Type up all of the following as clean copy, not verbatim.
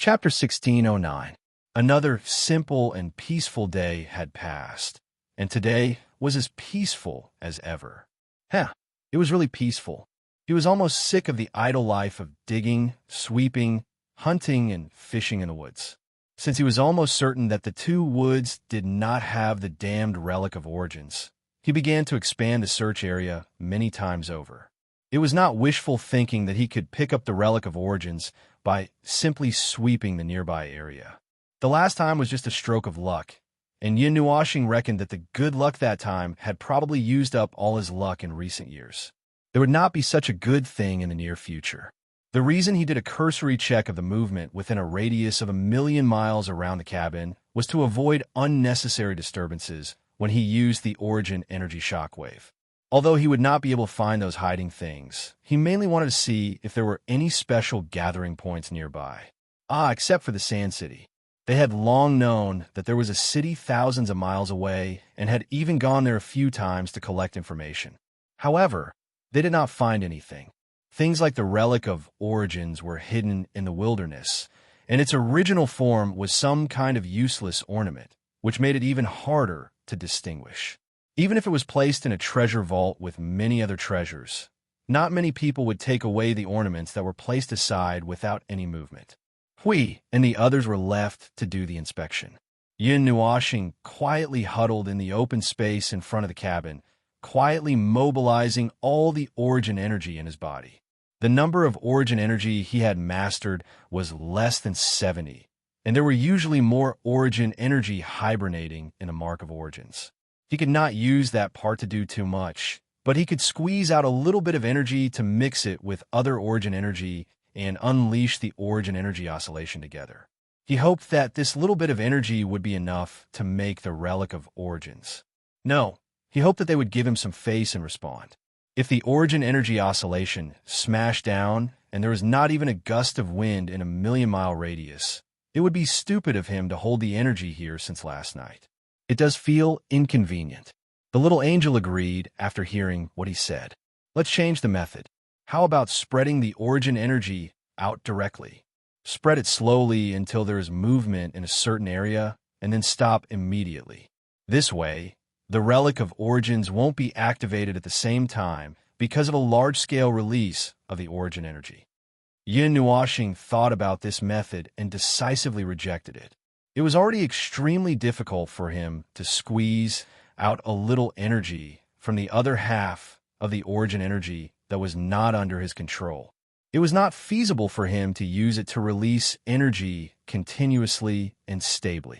Chapter 1609. Another simple and peaceful day had passed, and today was as peaceful as ever. It was really peaceful. He was almost sick of the idle life of digging, sweeping, hunting, and fishing in the woods. Since he was almost certain that the two woods did not have the damned relic of origins, he began to expand the search area many times over. It was not wishful thinking that he could pick up the relic of origins by simply sweeping the nearby area. The last time was just a stroke of luck, and Yin Nuoxing reckoned that the good luck that time had probably used up all his luck in recent years. There would not be such a good thing in the near future. The reason he did a cursory check of the movement within a radius of 1,000,000 miles around the cabin was to avoid unnecessary disturbances when he used the origin energy shockwave. Although he would not be able to find those hiding things, he mainly wanted to see if there were any special gathering points nearby. Except for the Sand City. They had long known that there was a city thousands of miles away and had even gone there a few times to collect information. However, they did not find anything. Things like the relic of origins were hidden in the wilderness, and its original form was some kind of useless ornament, which made it even harder to distinguish. Even if it was placed in a treasure vault with many other treasures, not many people would take away the ornaments that were placed aside without any movement. Hui and the others were left to do the inspection. Yin Nuoxing quietly huddled in the open space in front of the cabin, quietly mobilizing all the origin energy in his body. The number of origin energy he had mastered was less than 70, and there were usually more origin energy hibernating in the Mark of Origins. He could not use that part to do too much, but he could squeeze out a little bit of energy to mix it with other origin energy and unleash the origin energy oscillation together. He hoped that this little bit of energy would be enough to make the relic of origins. No, he hoped that they would give him some face and respond. If the origin energy oscillation smashed down and there was not even a gust of wind in a 1,000,000-mile radius, it would be stupid of him to hold the energy here since last night. It does feel inconvenient. The little angel agreed after hearing what he said. Let's change the method. How about spreading the origin energy out directly? Spread it slowly until there is movement in a certain area, and then stop immediately. This way, the relic of origins won't be activated at the same time because of a large-scale release of the origin energy. Yin Nuoxing thought about this method and decisively rejected it. It was already extremely difficult for him to squeeze out a little energy from the other half of the origin energy that was not under his control. It was not feasible for him to use it to release energy continuously and stably.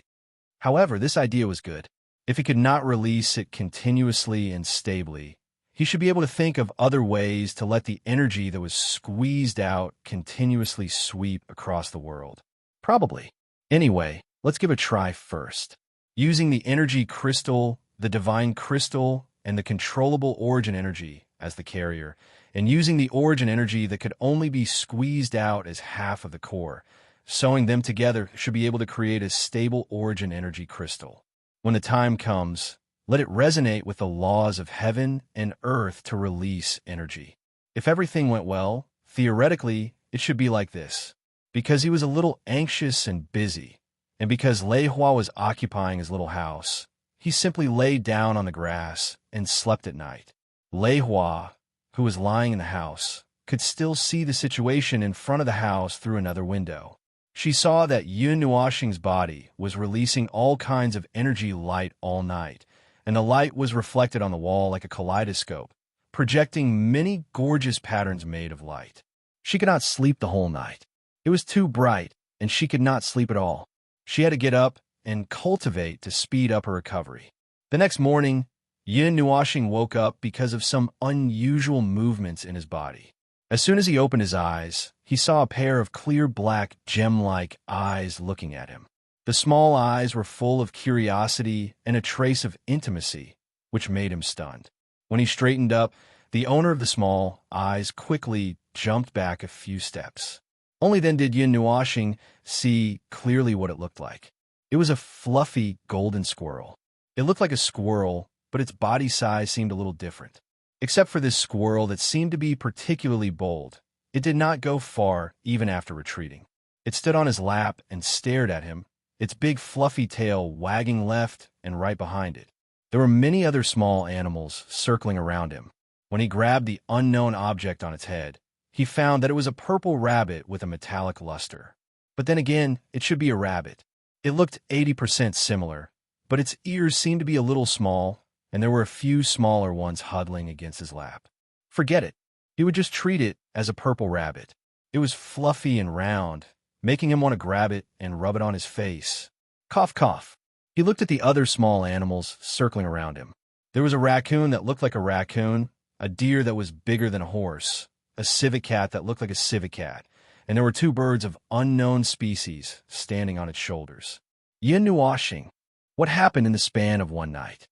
However, this idea was good. If he could not release it continuously and stably, he should be able to think of other ways to let the energy that was squeezed out continuously sweep across the world. Probably. Anyway, let's give a try first. Using the energy crystal, the divine crystal, and the controllable origin energy as the carrier, and using the origin energy that could only be squeezed out as half of the core, sewing them together should be able to create a stable origin energy crystal. When the time comes, let it resonate with the laws of heaven and earth to release energy. If everything went well, theoretically, it should be like this. Because he was a little anxious and busy, and because Lei Hua was occupying his little house, he simply lay down on the grass and slept at night. Lei Hua, who was lying in the house, could still see the situation in front of the house through another window. She saw that Yin Nuoxing's body was releasing all kinds of energy light all night, and the light was reflected on the wall like a kaleidoscope, projecting many gorgeous patterns made of light. She could not sleep the whole night. It was too bright, and she could not sleep at all. She had to get up and cultivate to speed up her recovery. The next morning, Yin Nuoxing woke up because of some unusual movements in his body. As soon as he opened his eyes, he saw a pair of clear black gem-like eyes looking at him. The small eyes were full of curiosity and a trace of intimacy, which made him stunned. When he straightened up, the owner of the small eyes quickly jumped back a few steps. Only then did Yin Nuoxing see clearly what it looked like. It was a fluffy golden squirrel. It looked like a squirrel, but its body size seemed a little different. Except for this squirrel that seemed to be particularly bold, it did not go far even after retreating. It stood on his lap and stared at him, its big fluffy tail wagging left and right behind it. There were many other small animals circling around him. When he grabbed the unknown object on its head, he found that it was a purple rabbit with a metallic luster. But then again, it should be a rabbit. It looked 80% similar, but its ears seemed to be a little small, and there were a few smaller ones huddling against his lap. Forget it. He would just treat it as a purple rabbit. It was fluffy and round, making him want to grab it and rub it on his face. Cough, cough. He looked at the other small animals circling around him. There was a raccoon that looked like a raccoon, a deer that was bigger than a horse, a civet cat that looked like a civet cat, and there were two birds of unknown species standing on its shoulders. Yin Nuashing. What happened in the span of one night?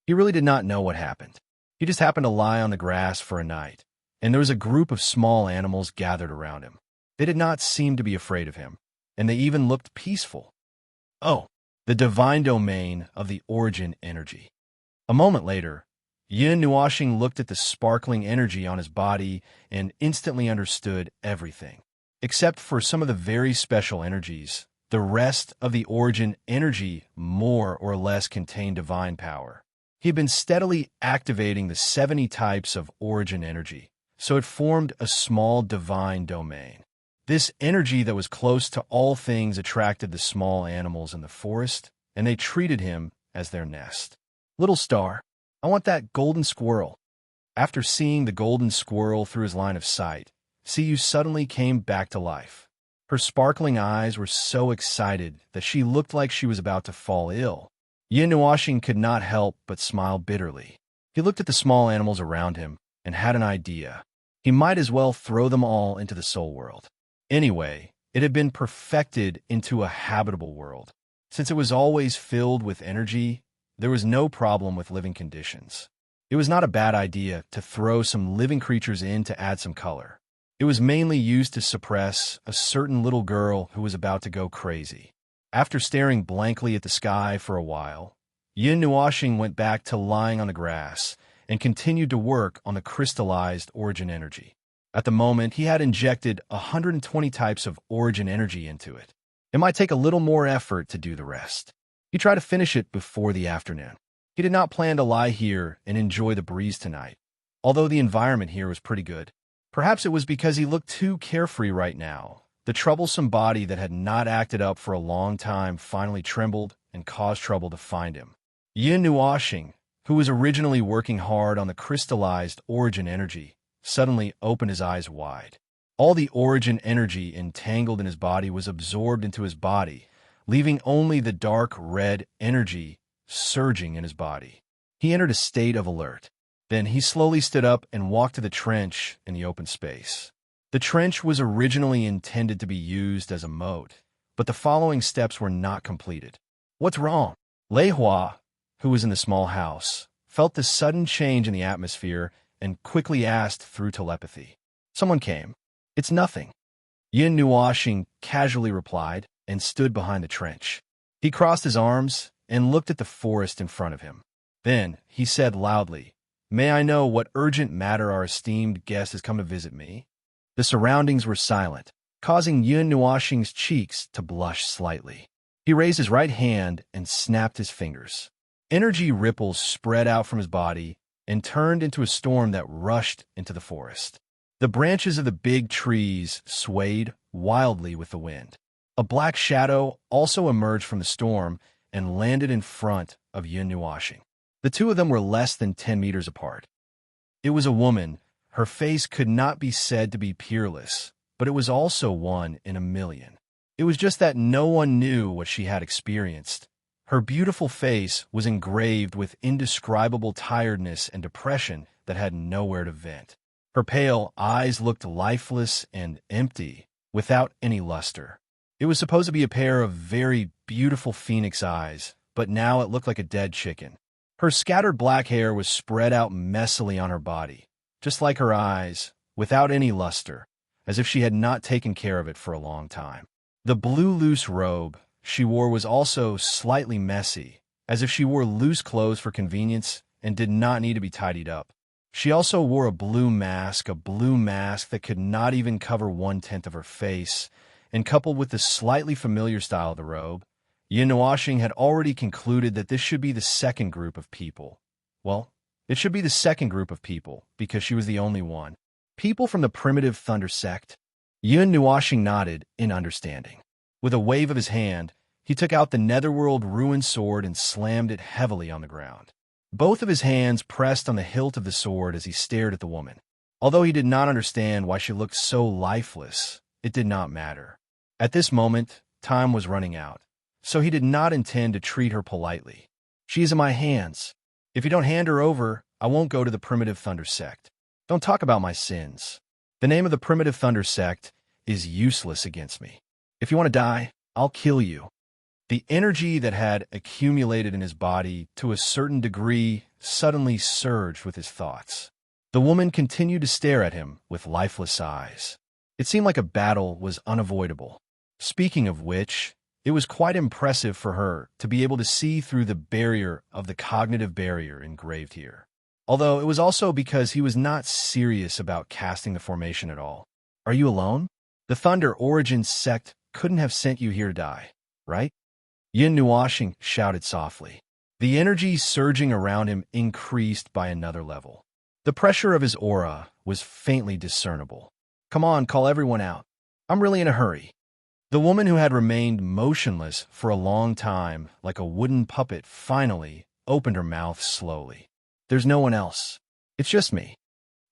He really did not know what happened. He just happened to lie on the grass for a night, and there was a group of small animals gathered around him. They did not seem to be afraid of him, and they even looked peaceful. Oh, the divine domain of the origin energy. A moment later, Yin Nuashing looked at the sparkling energy on his body and instantly understood everything. Except for some of the very special energies, the rest of the origin energy more or less contained divine power. He had been steadily activating the 70 types of origin energy, so it formed a small divine domain. This energy that was close to all things attracted the small animals in the forest, and they treated him as their nest. Little star, I want that golden squirrel. After seeing the golden squirrel through his line of sight, Siyu suddenly came back to life. Her sparkling eyes were so excited that she looked like she was about to fall ill. Yin Nuashing could not help but smile bitterly. He looked at the small animals around him and had an idea. He might as well throw them all into the soul world. Anyway, it had been perfected into a habitable world. Since it was always filled with energy, there was no problem with living conditions. It was not a bad idea to throw some living creatures in to add some color. It was mainly used to suppress a certain little girl who was about to go crazy. After staring blankly at the sky for a while, Yin Nuashing went back to lying on the grass and continued to work on the crystallized origin energy. At the moment, he had injected 120 types of origin energy into it. It might take a little more effort to do the rest. He tried to finish it before the afternoon. He did not plan to lie here and enjoy the breeze tonight, although the environment here was pretty good. Perhaps it was because he looked too carefree right now. The troublesome body that had not acted up for a long time finally trembled and caused trouble to find him. Yin Nuashing, who was originally working hard on the crystallized origin energy, suddenly opened his eyes wide. All the origin energy entangled in his body was absorbed into his body, leaving only the dark red energy surging in his body. He entered a state of alert. Then he slowly stood up and walked to the trench in the open space. The trench was originally intended to be used as a moat, but the following steps were not completed. What's wrong? Lei Hua, who was in the small house, felt this sudden change in the atmosphere and quickly asked through telepathy. Someone came. It's nothing. Yin Nuashing casually replied and stood behind the trench. He crossed his arms and looked at the forest in front of him. Then he said loudly, "May I know what urgent matter our esteemed guest has come to visit me?" The surroundings were silent, causing Yin Nuashing's cheeks to blush slightly. He raised his right hand and snapped his fingers. Energy ripples spread out from his body and turned into a storm that rushed into the forest. The branches of the big trees swayed wildly with the wind. A black shadow also emerged from the storm and landed in front of Yin Nuashing. The two of them were less than 10 meters apart. It was a woman. Her face could not be said to be peerless, but it was also one in a million. It was just that no one knew what she had experienced. Her beautiful face was engraved with indescribable tiredness and depression that had nowhere to vent. Her pale eyes looked lifeless and empty, without any luster. It was supposed to be a pair of very beautiful phoenix eyes, but now it looked like a dead chicken. Her scattered black hair was spread out messily on her body, just like her eyes, without any luster, as if she had not taken care of it for a long time. The blue loose robe she wore was also slightly messy, as if she wore loose clothes for convenience and did not need to be tidied up. She also wore a blue mask that could not even cover 1/10 of her face, and coupled with the slightly familiar style of the robe, Yin Nuashing had already concluded that this should be the second group of people. Well, it should be the second group of people, because she was the only one. People from the primitive Thunder sect? Yin Nuashing nodded in understanding. With a wave of his hand, he took out the Netherworld Ruin Sword and slammed it heavily on the ground. Both of his hands pressed on the hilt of the sword as he stared at the woman. Although he did not understand why she looked so lifeless, it did not matter. At this moment, time was running out, so he did not intend to treat her politely. She is in my hands. If you don't hand her over, I won't go to the primitive Thunder sect. Don't talk about my sins. The name of the primitive Thunder sect is useless against me. If you want to die, I'll kill you. The energy that had accumulated in his body to a certain degree suddenly surged with his thoughts. The woman continued to stare at him with lifeless eyes. It seemed like a battle was unavoidable. Speaking of which, it was quite impressive for her to be able to see through the barrier of the cognitive barrier engraved here. Although it was also because he was not serious about casting the formation at all. Are you alone? The Thunder Origin sect couldn't have sent you here to die, right? Yin Nuashing shouted softly. The energy surging around him increased by another level. The pressure of his aura was faintly discernible. Come on, call everyone out. I'm really in a hurry. The woman who had remained motionless for a long time, like a wooden puppet, finally opened her mouth slowly. There's no one else. It's just me.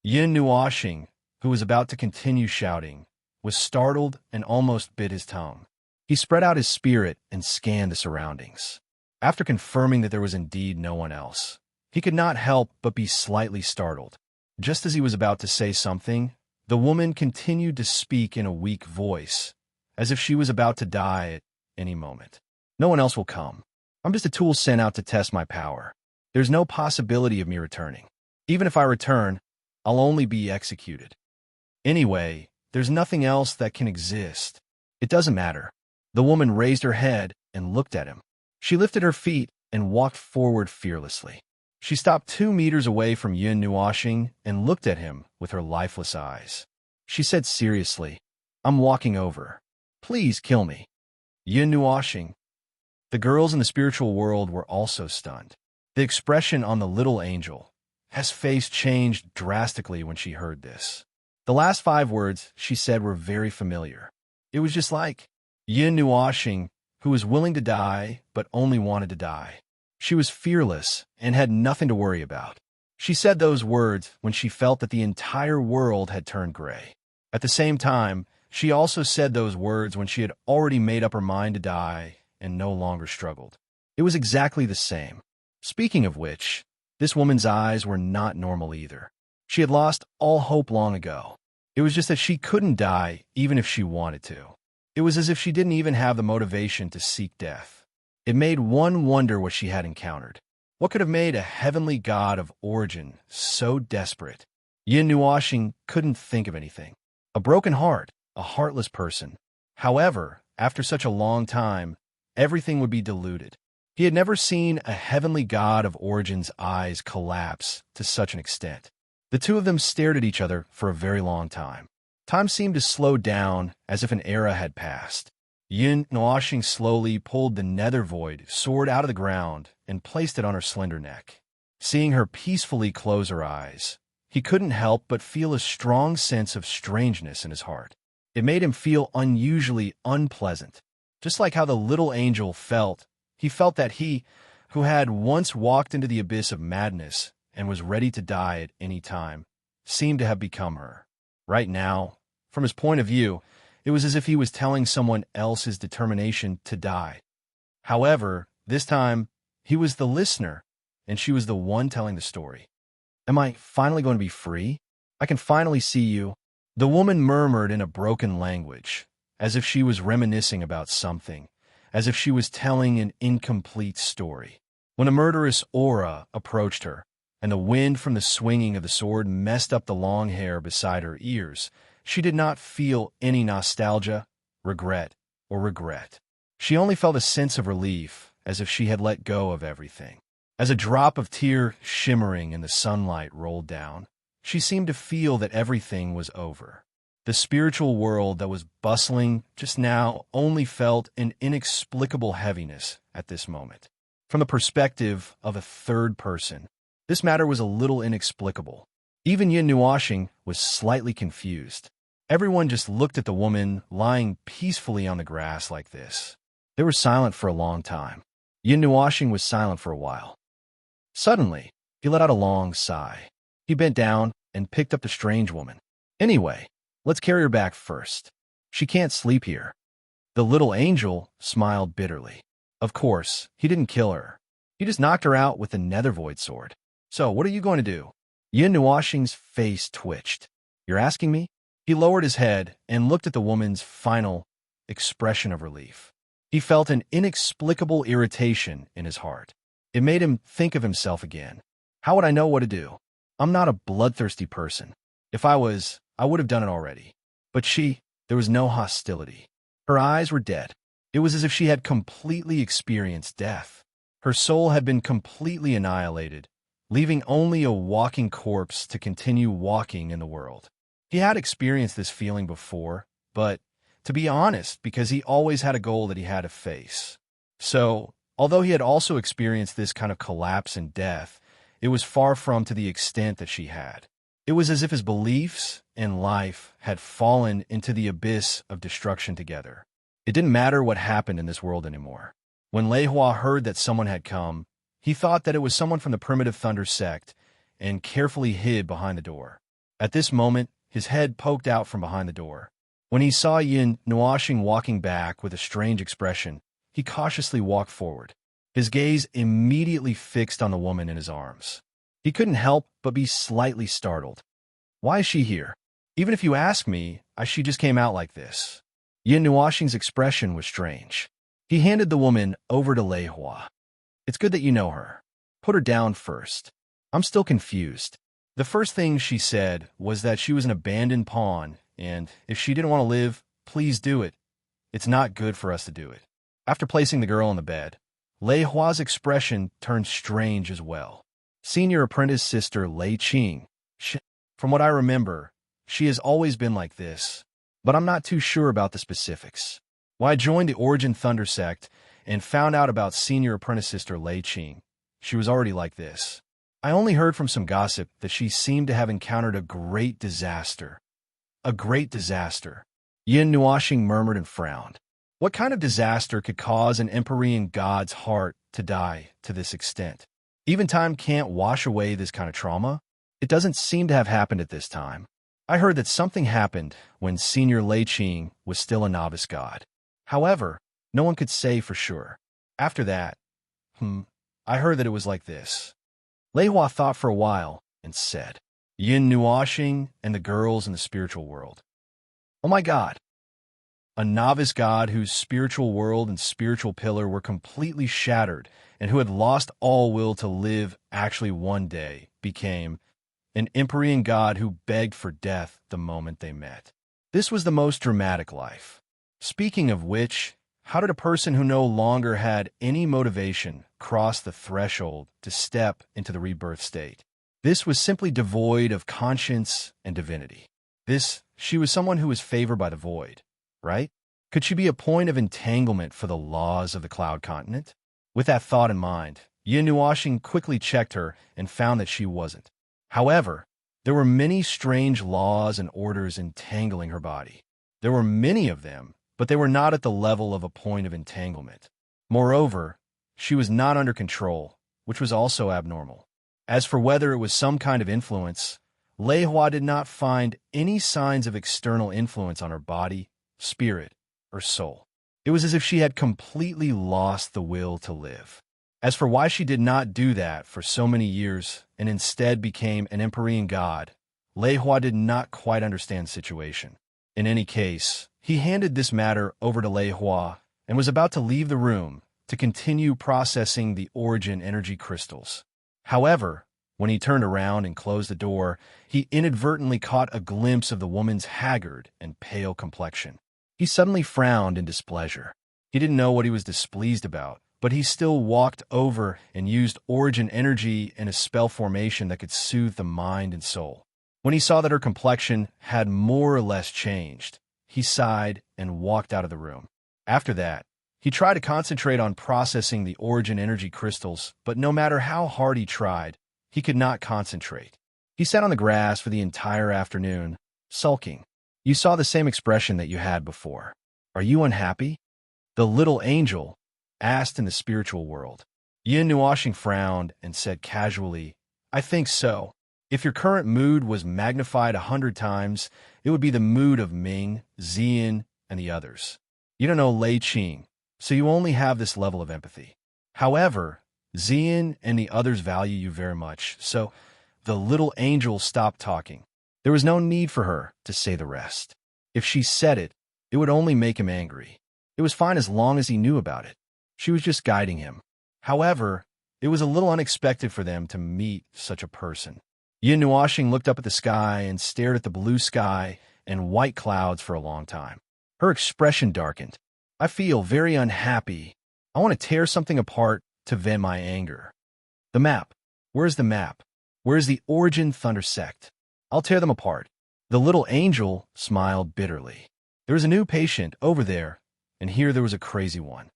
Yin Nuashing, who was about to continue shouting, was startled and almost bit his tongue. He spread out his spirit and scanned the surroundings. After confirming that there was indeed no one else, he could not help but be slightly startled. Just as he was about to say something, the woman continued to speak in a weak voice, as if she was about to die at any moment. No one else will come. I'm just a tool sent out to test my power. There's no possibility of me returning. Even if I return, I'll only be executed. Anyway, there's nothing else that can exist. It doesn't matter. The woman raised her head and looked at him. She lifted her feet and walked forward fearlessly. She stopped 2 meters away from Yin Nuashing and looked at him with her lifeless eyes. She said seriously, I'm walking over. Please kill me. Yin Nuashing. The girls in the spiritual world were also stunned. The expression on the little angel, his face changed drastically when she heard this. The last 5 words she said were very familiar. It was just like Yin Nuashing, who was willing to die but only wanted to die. She was fearless and had nothing to worry about. She said those words when she felt that the entire world had turned gray. At the same time, she also said those words when she had already made up her mind to die and no longer struggled. It was exactly the same. Speaking of which, this woman's eyes were not normal either. She had lost all hope long ago. It was just that she couldn't die even if she wanted to. It was as if she didn't even have the motivation to seek death. It made one wonder what she had encountered. What could have made a heavenly god of origin so desperate? Yin Nuashing couldn't think of anything. A broken heart, a heartless person. However, after such a long time, everything would be diluted. He had never seen a heavenly god of origin's eyes collapse to such an extent. The two of them stared at each other for a very long time. Time seemed to slow down as if an era had passed. Yin Nuashing slowly pulled the nether void sword out of the ground and placed it on her slender neck. Seeing her peacefully close her eyes, he couldn't help but feel a strong sense of strangeness in his heart. It made him feel unusually unpleasant. Just like how the little angel felt, he felt that he, who had once walked into the abyss of madness and was ready to die at any time, seemed to have become her. Right now, from his point of view, it was as if he was telling someone else his determination to die. However, this time, he was the listener, and she was the one telling the story. Am I finally going to be free? I can finally see you. The woman murmured in a broken language, as if she was reminiscing about something, as if she was telling an incomplete story. When a murderous aura approached her, and the wind from the swinging of the sword messed up the long hair beside her ears, she did not feel any nostalgia, regret, or regret. She only felt a sense of relief, as if she had let go of everything. As a drop of tear shimmering in the sunlight rolled down, she seemed to feel that everything was over. The spiritual world that was bustling just now only felt an inexplicable heaviness at this moment. From the perspective of a third person, this matter was a little inexplicable. Even Yin Nuoxing was slightly confused. Everyone just looked at the woman lying peacefully on the grass like this. They were silent for a long time. Yin Nuoxing was silent for a while. Suddenly, he let out a long sigh. He bent down and picked up the strange woman. Anyway, let's carry her back first. She can't sleep here. The little angel smiled bitterly. Of course, he didn't kill her. He just knocked her out with the nether void sword. So, what are you going to do? Yin Nuoxing's face twitched. You're asking me? He lowered his head and looked at the woman's final expression of relief. He felt an inexplicable irritation in his heart. It made him think of himself again. How would I know what to do? I'm not a bloodthirsty person. If I was, I would have done it already. But there was no hostility. Her eyes were dead. It was as if she had completely experienced death. Her soul had been completely annihilated, leaving only a walking corpse to continue walking in the world. He had experienced this feeling before, but, to be honest, because he always had a goal that he had to face. So, although he had also experienced this kind of collapse and death, it was far from to the extent that she had. It was as if his beliefs and life had fallen into the abyss of destruction together. It didn't matter what happened in this world anymore. When Lei Hua heard that someone had come, he thought that it was someone from the Primitive Thunder sect and carefully hid behind the door. At this moment, his head poked out from behind the door. When he saw Yin Nuoxing walking back with a strange expression, he cautiously walked forward. His gaze immediately fixed on the woman in his arms. He couldn't help but be slightly startled. Why is she here? Even if you ask me, she just came out like this. Yin Nuoxing's expression was strange. He handed the woman over to Lei Hua. It's good that you know her. Put her down first. I'm still confused. The first thing she said was that she was an abandoned pawn, and if she didn't want to live, please do it. It's not good for us to do it. After placing the girl on the bed, Lei Hua's expression turned strange as well. Senior apprentice sister Lei Qing. From what I remember, she has always been like this, but I'm not too sure about the specifics. When I joined the Origin Thunder sect and found out about senior apprentice sister Lei Qing, she was already like this. I only heard from some gossip that she seemed to have encountered a great disaster. A great disaster. Yin Nuoxing murmured and frowned. What kind of disaster could cause an Empyrean god's heart to die to this extent? Even time can't wash away this kind of trauma. It doesn't seem to have happened at this time. I heard that something happened when Senior Lei Qing was still a novice god. However, no one could say for sure. After that, I heard that it was like this. Lei Hua thought for a while and said, Yin Nuoxing and the girls in the spiritual world. Oh my god. A novice god whose spiritual world and spiritual pillar were completely shattered and who had lost all will to live actually one day became an Empyrean god who begged for death the moment they met. This was the most dramatic life. Speaking of which, how did a person who no longer had any motivation cross the threshold to step into the rebirth state? This was simply devoid of conscience and divinity. She was someone who was favored by the void, right? Could she be a point of entanglement for the laws of the Cloud Continent? With that thought in mind, Yin Nuoxing quickly checked her and found that she wasn't. However, there were many strange laws and orders entangling her body. There were many of them, but they were not at the level of a point of entanglement. Moreover, she was not under control, which was also abnormal. As for whether it was some kind of influence, Lei Hua did not find any signs of external influence on her body, spirit, or soul. It was as if she had completely lost the will to live. As for why she did not do that for so many years and instead became an Empyrean god, Lei Hua did not quite understand the situation. In any case, he handed this matter over to Lei Hua and was about to leave the room to continue processing the origin energy crystals. However, when he turned around and closed the door, he inadvertently caught a glimpse of the woman's haggard and pale complexion. He suddenly frowned in displeasure. He didn't know what he was displeased about, but he still walked over and used origin energy and a spell formation that could soothe the mind and soul. When he saw that her complexion had more or less changed, he sighed and walked out of the room. After that, he tried to concentrate on processing the origin energy crystals, but no matter how hard he tried, he could not concentrate. He sat on the grass for the entire afternoon, sulking. You saw the same expression that you had before. Are you unhappy? The little angel asked in the spiritual world. Yin Nuoshing frowned and said casually, I think so. If your current mood was magnified 100 times, it would be the mood of Ming, Zian, and the others. You don't know Lei Qing, so you only have this level of empathy. However, Zian and the others value you very much, so the little angel stopped talking. There was no need for her to say the rest. If she said it, it would only make him angry. It was fine as long as he knew about it. She was just guiding him. However, it was a little unexpected for them to meet such a person. Yin Nuoshing looked up at the sky and stared at the blue sky and white clouds for a long time. Her expression darkened. I feel very unhappy. I want to tear something apart to vent my anger. The map. Where's the map? Where's the origin thunder sect? I'll tear them apart. The little angel smiled bitterly. There was a new patient over there, and here there was a crazy one.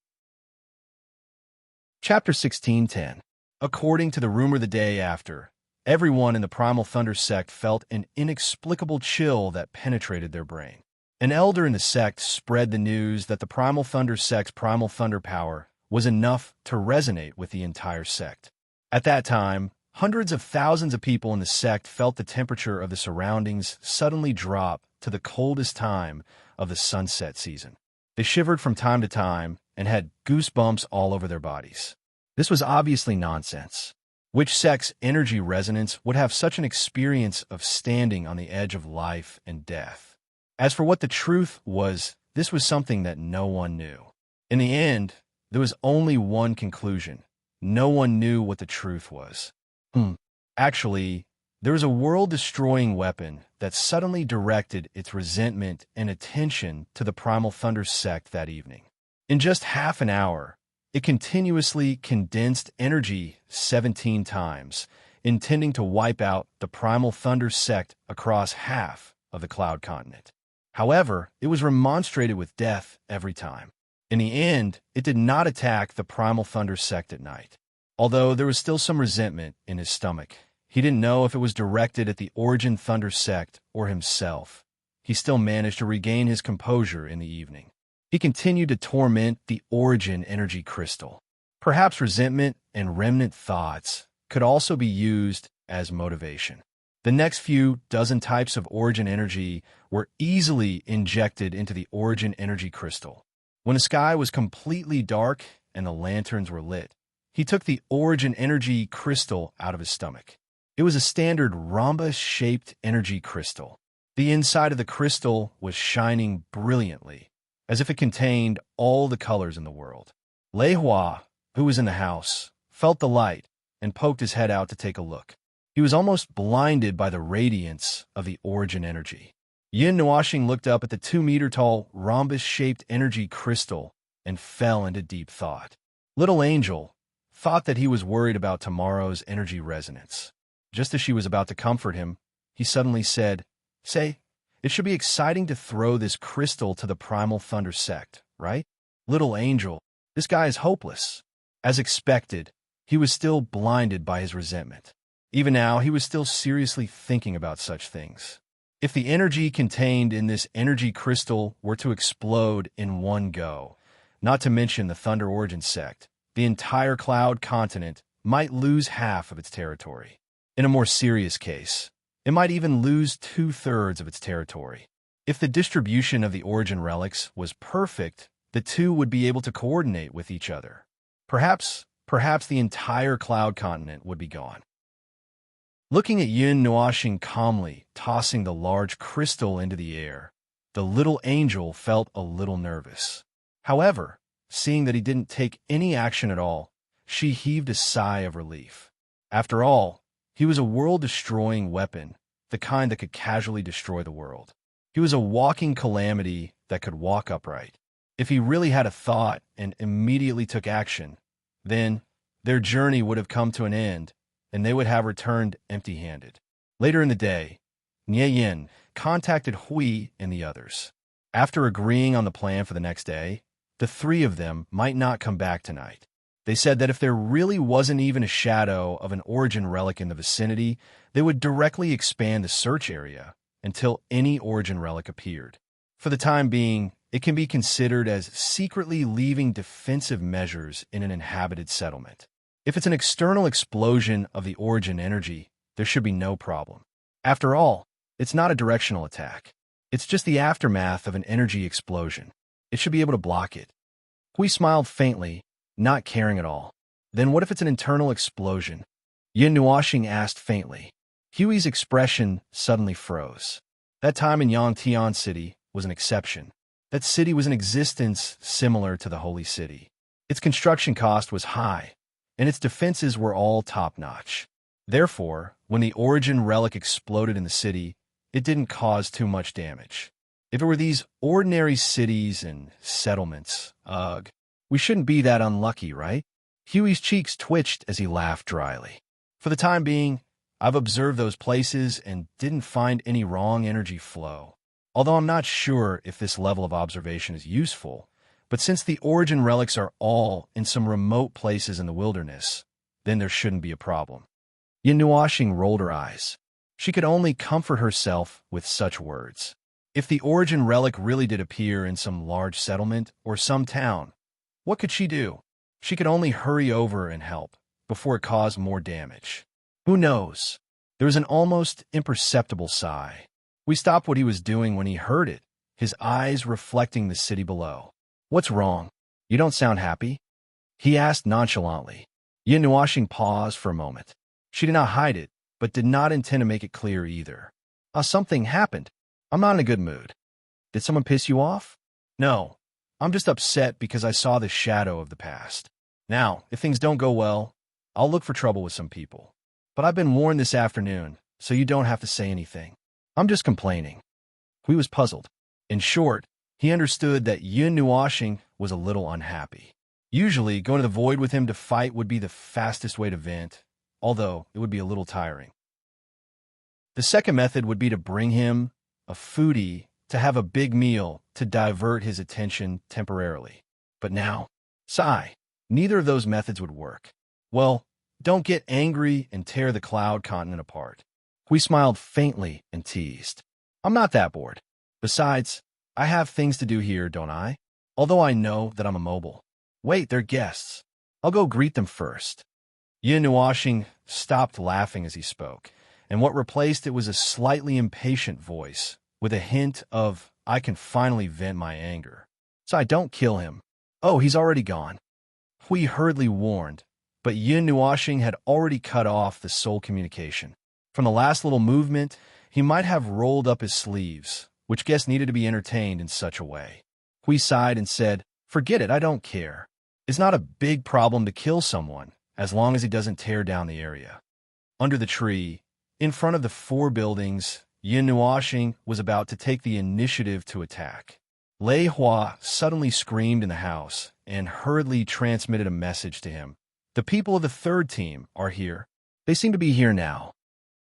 Chapter 16:10. According to the rumor the day after, everyone in the Primal Thunder sect felt an inexplicable chill that penetrated their brain. An elder in the sect spread the news that the Primal Thunder sect's primal thunder power was enough to resonate with the entire sect. At that time, hundreds of thousands of people in the sect felt the temperature of the surroundings suddenly drop to the coldest time of the sunset season. They shivered from time to time and had goosebumps all over their bodies. This was obviously nonsense. Which sect's energy resonance would have such an experience of standing on the edge of life and death? As for what the truth was, this was something that no one knew. In the end, there was only one conclusion. No one knew what the truth was. Actually, there was a world-destroying weapon that suddenly directed its resentment and attention to the Primal Thunder sect that evening. In just half an hour, it continuously condensed energy 17 times, intending to wipe out the Primal Thunder sect across half of the Cloud Continent. However, it was remonstrated with death every time. In the end, it did not attack the Primal Thunder sect at night. Although there was still some resentment in his stomach, he didn't know if it was directed at the Origin Thunder sect or himself. He still managed to regain his composure in the evening. He continued to torment the Origin energy crystal. Perhaps resentment and remnant thoughts could also be used as motivation. The next few dozen types of Origin energy were easily injected into the Origin energy crystal. When the sky was completely dark and the lanterns were lit, he took the Origin energy crystal out of his stomach. It was a standard rhombus-shaped energy crystal. The inside of the crystal was shining brilliantly, as if it contained all the colors in the world. Lei Hua, who was in the house, felt the light and poked his head out to take a look. He was almost blinded by the radiance of the Origin energy. Yin Nuoshing looked up at the 2-meter-tall rhombus-shaped energy crystal and fell into deep thought. Little Angel thought that he was worried about tomorrow's energy resonance. Just as she was about to comfort him, he suddenly said, Say, it should be exciting to throw this crystal to the Primal Thunder sect, right? Little Angel, this guy is hopeless. As expected, he was still blinded by his resentment. Even now, he was still seriously thinking about such things. If the energy contained in this energy crystal were to explode in one go, not to mention the Thunder Origin sect, the entire Cloud Continent might lose half of its territory. In a more serious case, it might even lose 2/3 of its territory. If the distribution of the Origin relics was perfect, the two would be able to coordinate with each other. Perhaps the entire Cloud Continent would be gone. Looking at Yin Nuoshing calmly tossing the large crystal into the air, the little angel felt a little nervous. However, seeing that he didn't take any action at all, she heaved a sigh of relief. After all, he was a world-destroying weapon, the kind that could casually destroy the world. He was a walking calamity that could walk upright. If he really had a thought and immediately took action, then their journey would have come to an end, and they would have returned empty-handed. Later in the day, Yin contacted Hui and the others. After agreeing on the plan for the next day, the three of them might not come back tonight. They said that if there really wasn't even a shadow of an origin relic in the vicinity, they would directly expand the search area until any origin relic appeared. For the time being, it can be considered as secretly leaving defensive measures in an inhabited settlement. If it's an external explosion of the origin energy, there should be no problem. After all, it's not a directional attack. It's just the aftermath of an energy explosion. It should be able to block it. Hui smiled faintly, not caring at all. Then what if it's an internal explosion? Yin Nuoxing asked faintly. Huey's expression suddenly froze. That time in Yangtian City was an exception. That city was in existence similar to the Holy City. Its construction cost was high, and its defenses were all top-notch. Therefore, when the origin relic exploded in the city, it didn't cause too much damage. If it were these ordinary cities and settlements, ugh, we shouldn't be that unlucky, right? Huey's cheeks twitched as he laughed dryly. For the time being, I've observed those places and didn't find any wrong energy flow. Although I'm not sure if this level of observation is useful, but since the origin relics are all in some remote places in the wilderness, then there shouldn't be a problem. Yin Nuoxing rolled her eyes. She could only comfort herself with such words. If the origin relic really did appear in some large settlement or some town, what could she do? She could only hurry over and help before it caused more damage. Who knows? There was an almost imperceptible sigh. We stopped what he was doing when he heard it, his eyes reflecting the city below. What's wrong? You don't sound happy? He asked nonchalantly. Yin Nuoxing paused for a moment. She did not hide it, but did not intend to make it clear either. Something happened. I'm not in a good mood. Did someone piss you off? No. I'm just upset because I saw the shadow of the past. Now, if things don't go well, I'll look for trouble with some people. But I've been warned this afternoon, so you don't have to say anything. I'm just complaining. Hui was puzzled. In short, he understood that Yin Nuoxing was a little unhappy. Usually, going to the void with him to fight would be the fastest way to vent, although it would be a little tiring. The second method would be to bring him, a foodie, to have a big meal to divert his attention temporarily. But now, sigh, neither of those methods would work. Well, don't get angry and tear the cloud continent apart. Hui smiled faintly and teased. I'm not that bored. Besides, I have things to do here, don't I? Although I know that I'm immobile. Wait, they're guests. I'll go greet them first. Yin Nuoxing stopped laughing as he spoke, and what replaced it was a slightly impatient voice, with a hint of, I can finally vent my anger. So I don't kill him. Oh, he's already gone. Hui hurriedly warned, but Yin Nuoxing had already cut off the soul communication. From the last little movement, he might have rolled up his sleeves, which guess needed to be entertained in such a way. Hui sighed and said, Forget it, I don't care. It's not a big problem to kill someone, as long as he doesn't tear down the area. Under the tree, in front of the 4 buildings, Yin Nuoxing was about to take the initiative to attack. Lei Hua suddenly screamed in the house and hurriedly transmitted a message to him. The people of the 3rd team are here. They seem to be here now.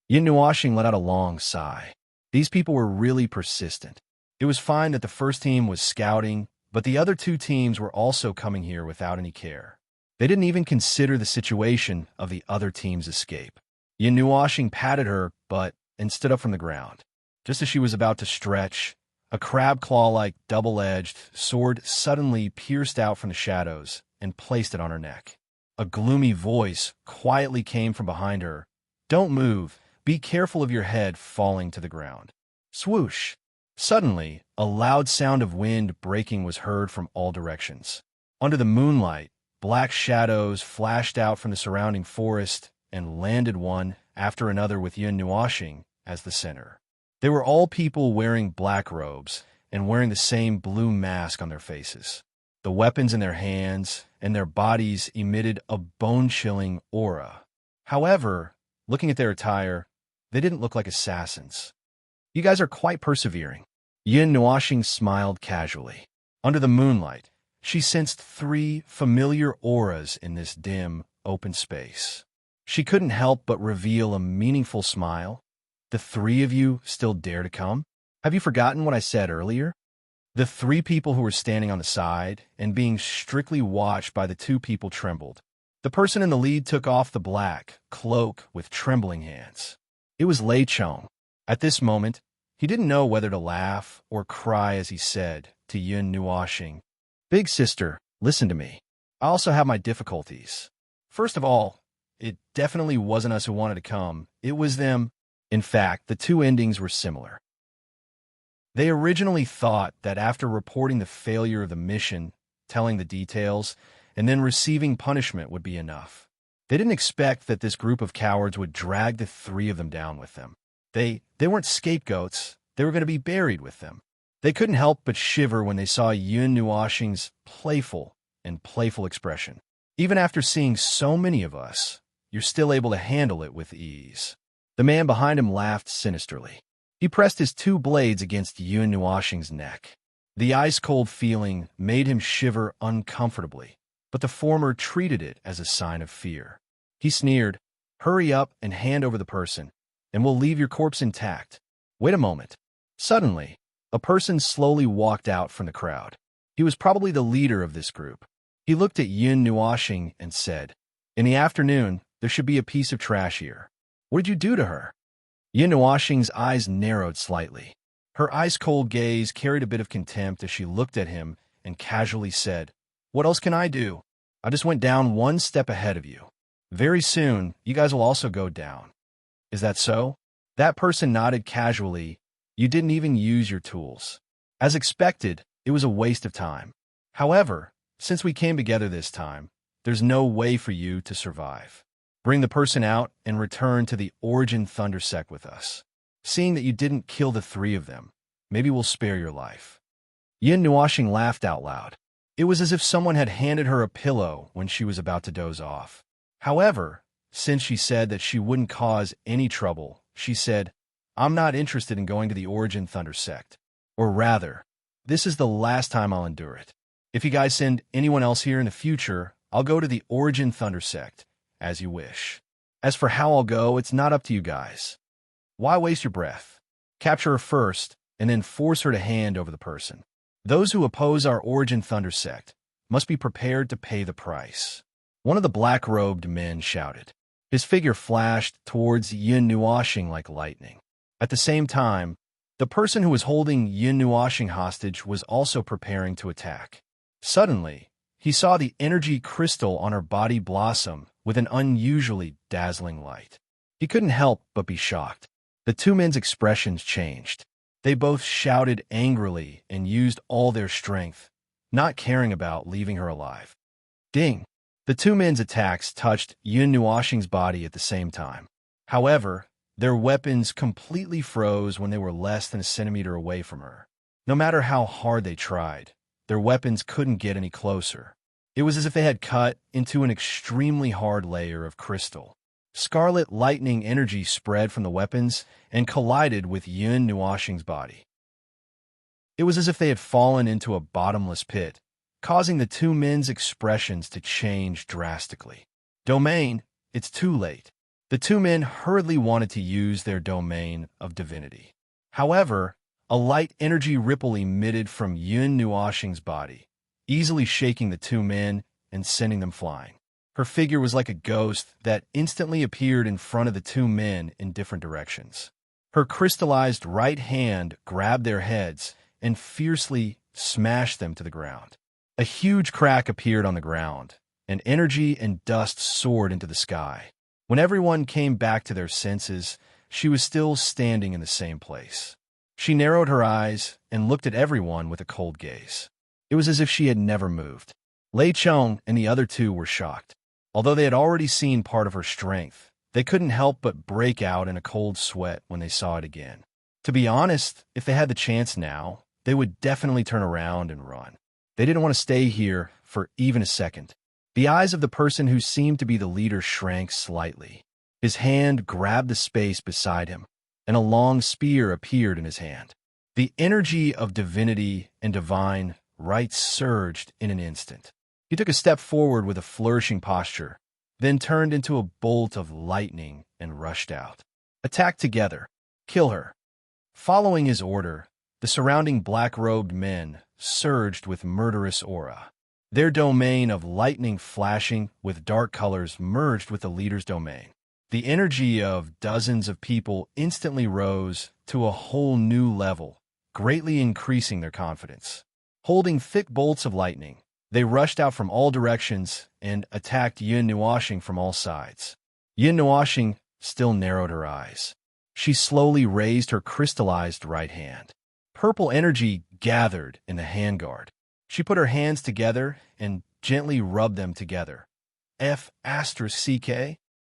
Yin Nuoxing let out a long sigh. These people were really persistent. It was fine that the first team was scouting, but the other 2 teams were also coming here without any care. They didn't even consider the situation of the other team's escape. Yin Nuoxing patted her butt and stood up from the ground. Just as she was about to stretch, a crab claw-like double-edged sword suddenly pierced out from the shadows and placed it on her neck. A gloomy voice quietly came from behind her. Don't move. Be careful of your head falling to the ground. Swoosh! Suddenly, a loud sound of wind breaking was heard from all directions. Under the moonlight, black shadows flashed out from the surrounding forest and landed one after another with Yin Nuoxing as the center. They were all people wearing black robes and wearing the same blue mask on their faces. The weapons in their hands and their bodies emitted a bone-chilling aura. However, looking at their attire, they didn't look like assassins. You guys are quite persevering. Yin Nuoxing smiled casually. Under the moonlight, she sensed 3 familiar auras in this dim, open space. She couldn't help but reveal a meaningful smile. The three of you still dare to come? Have you forgotten what I said earlier? The three people who were standing on the side and being strictly watched by the two people trembled. The person in the lead took off the black cloak with trembling hands. It was Lei Chong. At this moment, he didn't know whether to laugh or cry as he said to Yun Nuoxing, "Big sister, listen to me. I also have my difficulties. First of all, it definitely wasn't us who wanted to come. It was them. In fact, the two endings were similar. They originally thought that after reporting the failure of the mission, telling the details, and then receiving punishment would be enough. They didn't expect that this group of cowards would drag the three of them down with them. They weren't scapegoats. They were going to be buried with them. They couldn't help but shiver when they saw Yun Nuoxing's playful expression. Even after seeing so many of us, you're still able to handle it with ease. The man behind him laughed sinisterly. He pressed his two blades against Yun Nuoxing's neck. The ice-cold feeling made him shiver uncomfortably, but the former treated it as a sign of fear. He sneered, "Hurry up and hand over the person, and we'll leave your corpse intact. Wait a moment." Suddenly, a person slowly walked out from the crowd. He was probably the leader of this group. He looked at Yun Nuoxing and said, "In the afternoon, there should be a piece of trash here. What did you do to her?" Yun Nuoxing's eyes narrowed slightly. Her ice-cold gaze carried a bit of contempt as she looked at him and casually said, "What else can I do? I just went down one step ahead of you. Very soon, you guys will also go down. Is that so?" That person nodded casually. "You didn't even use your tools. As expected, it was a waste of time. However, since we came together this time, there's no way for you to survive. Bring the person out and return to the Origin Thundersect with us. Seeing that you didn't kill the three of them, maybe we'll spare your life." Yun Nuoxing laughed out loud. It was as if someone had handed her a pillow when she was about to doze off. However, since she said that she wouldn't cause any trouble, she said, "I'm not interested in going to the Origin Thundersect. Or rather, this is the last time I'll endure it. If you guys send anyone else here in the future, I'll go to the Origin Thundersect, as you wish. As for how I'll go, it's not up to you guys. Why waste your breath? Capture her first, and then force her to hand over the person. Those who oppose our Origin Thundersect must be prepared to pay the price." One of the black-robed men shouted. His figure flashed towards Yun Nuoxing like lightning. At the same time, the person who was holding Yun Nuoxing hostage was also preparing to attack. Suddenly, he saw the energy crystal on her body blossom with an unusually dazzling light. He couldn't help but be shocked. The two men's expressions changed. They both shouted angrily and used all their strength, not caring about leaving her alive. Ding! The two men's attacks touched Yun Nuoxing's body at the same time. However, their weapons completely froze when they were less than a centimeter away from her. No matter how hard they tried, their weapons couldn't get any closer. It was as if they had cut into an extremely hard layer of crystal. Scarlet lightning energy spread from the weapons and collided with Yun Nuoxing's body. It was as if they had fallen into a bottomless pit, causing the two men's expressions to change drastically. Domain, it's too late. The two men hurriedly wanted to use their domain of divinity. However, a light energy ripple emitted from Yun Nuoxing's body, easily shaking the two men and sending them flying. Her figure was like a ghost that instantly appeared in front of the two men in different directions. Her crystallized right hand grabbed their heads and fiercely smashed them to the ground. A huge crack appeared on the ground, and energy and dust soared into the sky. When everyone came back to their senses, she was still standing in the same place. She narrowed her eyes and looked at everyone with a cold gaze. It was as if she had never moved. Lei Chong and the other two were shocked. Although they had already seen part of her strength, they couldn't help but break out in a cold sweat when they saw it again. To be honest, if they had the chance now, they would definitely turn around and run. They didn't want to stay here for even a second. The eyes of the person who seemed to be the leader shrank slightly. His hand grabbed the space beside him, and a long spear appeared in his hand. The energy of divinity and divine right surged in an instant. He took a step forward with a flourishing posture, then turned into a bolt of lightning and rushed out. Attack together. Kill her. Following his order, the surrounding black-robed men surged with murderous aura. Their domain of lightning flashing with dark colors merged with the leader's domain. The energy of dozens of people instantly rose to a whole new level, greatly increasing their confidence. Holding thick bolts of lightning, they rushed out from all directions and attacked Yin Nuashing from all sides. Yin Nuashing still narrowed her eyes. She slowly raised her crystallized right hand. Purple energy gathered in the handguard. She put her hands together and gently rubbed them together. F***,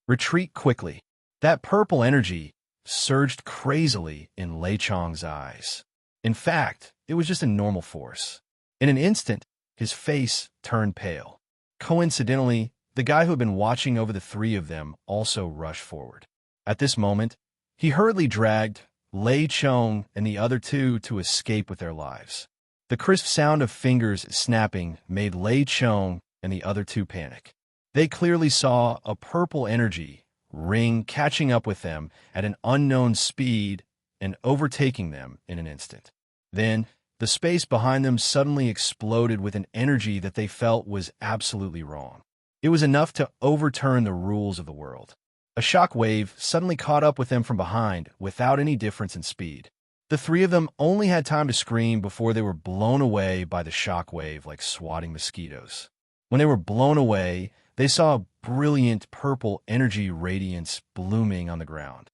retreat quickly. That purple energy surged crazily in Lei Chong's eyes. In fact, it was just a normal force. In an instant, his face turned pale. Coincidentally, the guy who had been watching over the three of them also rushed forward. At this moment, he hurriedly dragged Lei Chong and the other two to escape with their lives. The crisp sound of fingers snapping made Lei Chong and the other two panic. They clearly saw a purple energy ring catching up with them at an unknown speed and overtaking them in an instant. Then, the space behind them suddenly exploded with an energy that they felt was absolutely wrong. It was enough to overturn the rules of the world. A shock wave suddenly caught up with them from behind without any difference in speed. The three of them only had time to scream before they were blown away by the shock wave like swatting mosquitoes. When they were blown away, they saw a brilliant purple energy radiance blooming on the ground.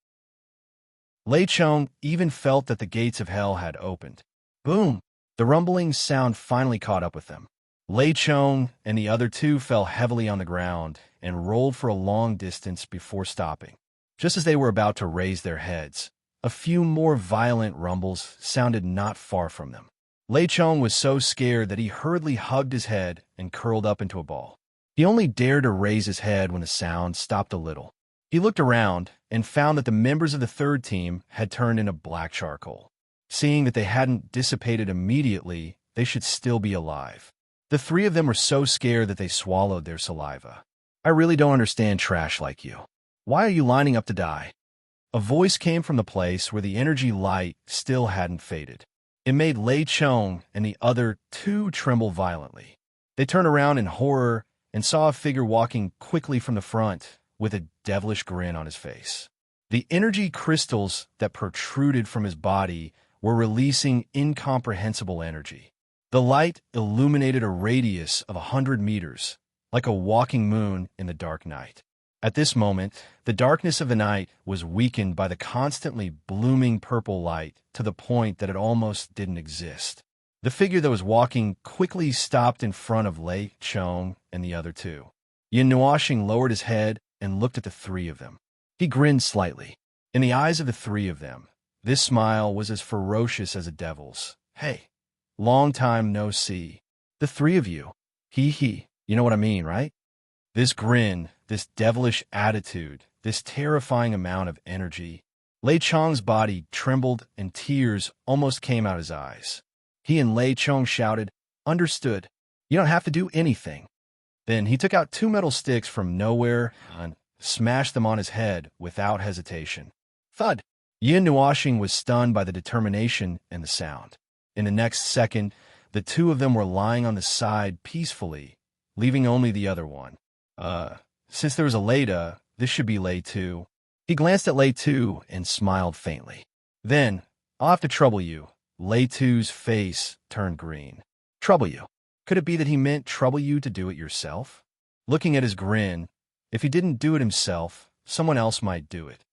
Lei Chong even felt that the gates of hell had opened. Boom! The rumbling sound finally caught up with them. Lei Chong and the other two fell heavily on the ground and rolled for a long distance before stopping. Just as they were about to raise their heads, a few more violent rumbles sounded not far from them. Lei Chong was so scared that he hurriedly hugged his head and curled up into a ball. He only dared to raise his head when the sound stopped a little. He looked around and found that the members of the third team had turned into black charcoal. Seeing that they hadn't dissipated immediately, they should still be alive. The three of them were so scared that they swallowed their saliva. I really don't understand trash like you. Why are you lining up to die? A voice came from the place where the energy light still hadn't faded. It made Lei Chong and the other two tremble violently. They turned around in horror and saw a figure walking quickly from the front with a devilish grin on his face. The energy crystals that protruded from his body were releasing incomprehensible energy. The light illuminated a radius of 100 meters, like a walking moon in the dark night. At this moment, the darkness of the night was weakened by the constantly blooming purple light to the point that it almost didn't exist. The figure that was walking quickly stopped in front of Lei Chong and the other two. Yin Nuashing lowered his head and looked at the three of them. He grinned slightly. In the eyes of the three of them, this smile was as ferocious as a devil's. Hey, long time no see. The three of you. He. You know what I mean, right? This grin, this devilish attitude, this terrifying amount of energy. Lei Chong's body trembled and tears almost came out his eyes. He and Lei Chong shouted, "Understood. You don't have to do anything." Then he took out two metal sticks from nowhere and smashed them on his head without hesitation. Thud! Yin Nuashing was stunned by the determination and the sound. In the next second, the two of them were lying on the side peacefully, leaving only the other one. Since there was a Leda, this should be Lei too. He glanced at Lei too and smiled faintly. Then, I'll have to trouble you. Lei too's face turned green. Trouble you? Could it be that he meant trouble you to do it yourself? Looking at his grin, if he didn't do it himself, someone else might do it.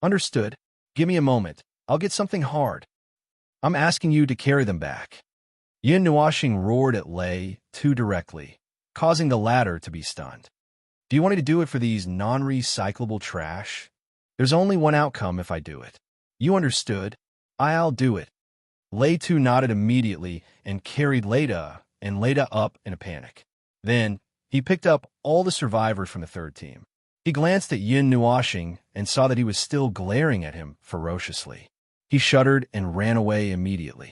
Understood. Give me a moment. I'll get something hard. I'm asking you to carry them back. Yin Nuashing roared at Lei too directly, causing the latter to be stunned. Do you want me to do it for these non-recyclable trash? There's only one outcome if I do it. You understood. I'll do it. Lei too nodded immediately and carried Leda up in a panic. Then, he picked up all the survivors from the third team. He glanced at Yin Nuashing and saw that he was still glaring at him ferociously. He shuddered and ran away immediately.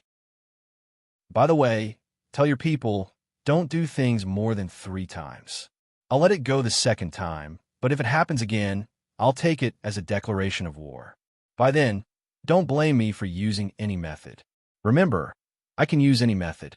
By the way, tell your people, don't do things more than 3 times. I'll let it go the second time, but if it happens again, I'll take it as a declaration of war. By then, Don't blame me for using any method. Remember, I can use any method.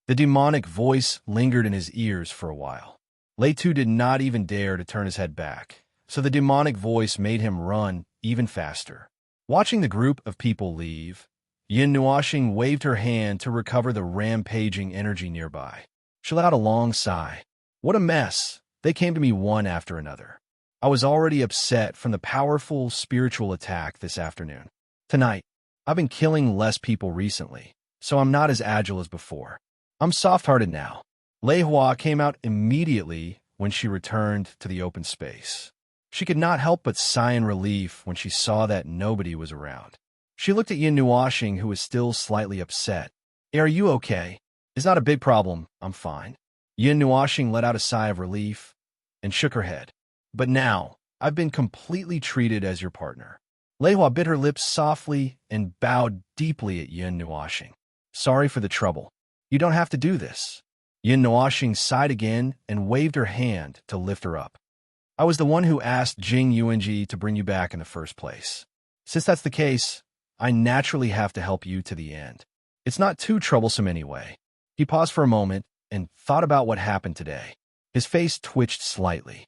The demonic voice lingered in his ears for a while. Leitu did not even dare to turn his head back, so the demonic voice made him run even faster. Watching the group of people leave, Yin Nuashing waved her hand to recover the rampaging energy nearby. She let out a long sigh. What a mess! They came to me one after another. I was already upset from the powerful spiritual attack this afternoon. Tonight, I've been killing less people recently, so I'm not as agile as before. I'm soft-hearted now. Lei Hua came out immediately when she returned to the open space. She could not help but sigh in relief when she saw that nobody was around. She looked at Yin Nuashing, who was still slightly upset. Are you okay? It's not a big problem. I'm fine. Yin Nuashing let out a sigh of relief and shook her head. But now, I've been completely treated as your partner. Lei Hua bit her lips softly and bowed deeply at Yin Nuashing. Sorry for the trouble. You don't have to do this. Yin Nuashing sighed again and waved her hand to lift her up. I was the one who asked Jing Yuanji to bring you back in the first place. Since that's the case, I naturally have to help you to the end. It's not too troublesome anyway. He paused for a moment and thought about what happened today. His face twitched slightly.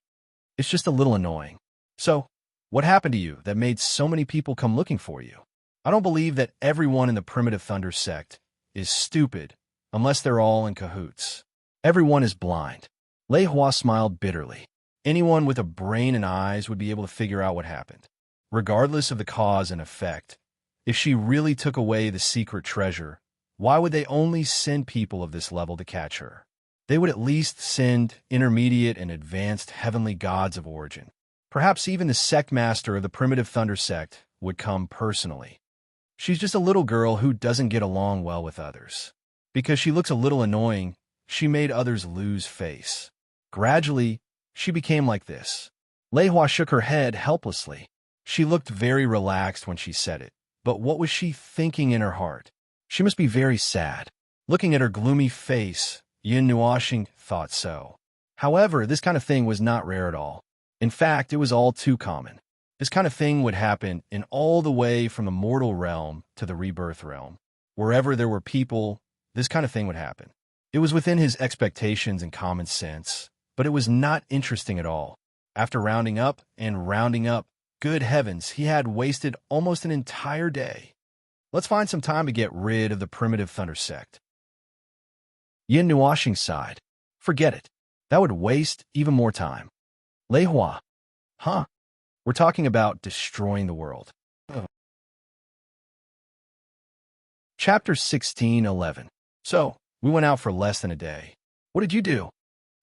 It's just a little annoying. So, what happened to you that made so many people come looking for you? I don't believe that everyone in the Primitive Thunder sect is stupid unless they're all in cahoots. Everyone is blind. Lei Hua smiled bitterly. Anyone with a brain and eyes would be able to figure out what happened. Regardless of the cause and effect, if she really took away the secret treasure, why would they only send people of this level to catch her? They would at least send intermediate and advanced heavenly gods of origin. Perhaps even the sect master of the Primitive Thunder sect would come personally. She's just a little girl who doesn't get along well with others. Because she looks a little annoying, she made others lose face. Gradually, she became like this. Lei Hua shook her head helplessly. She looked very relaxed when she said it, but what was she thinking in her heart? She must be very sad. Looking at her gloomy face, Yin Nuashing thought so. However, this kind of thing was not rare at all. In fact, it was all too common. This kind of thing would happen in all the way from the mortal realm to the rebirth realm. Wherever there were people, this kind of thing would happen. It was within his expectations and common sense, but it was not interesting at all. After rounding up and rounding up, good heavens, he had wasted almost an entire day. Let's find some time to get rid of the Primitive Thunder sect. Yin Nuashing sighed. Forget it. That would waste even more time. Lei Hua. Huh? We're talking about destroying the world. Chapter 16:11. So, we went out for less than a day. What did you do?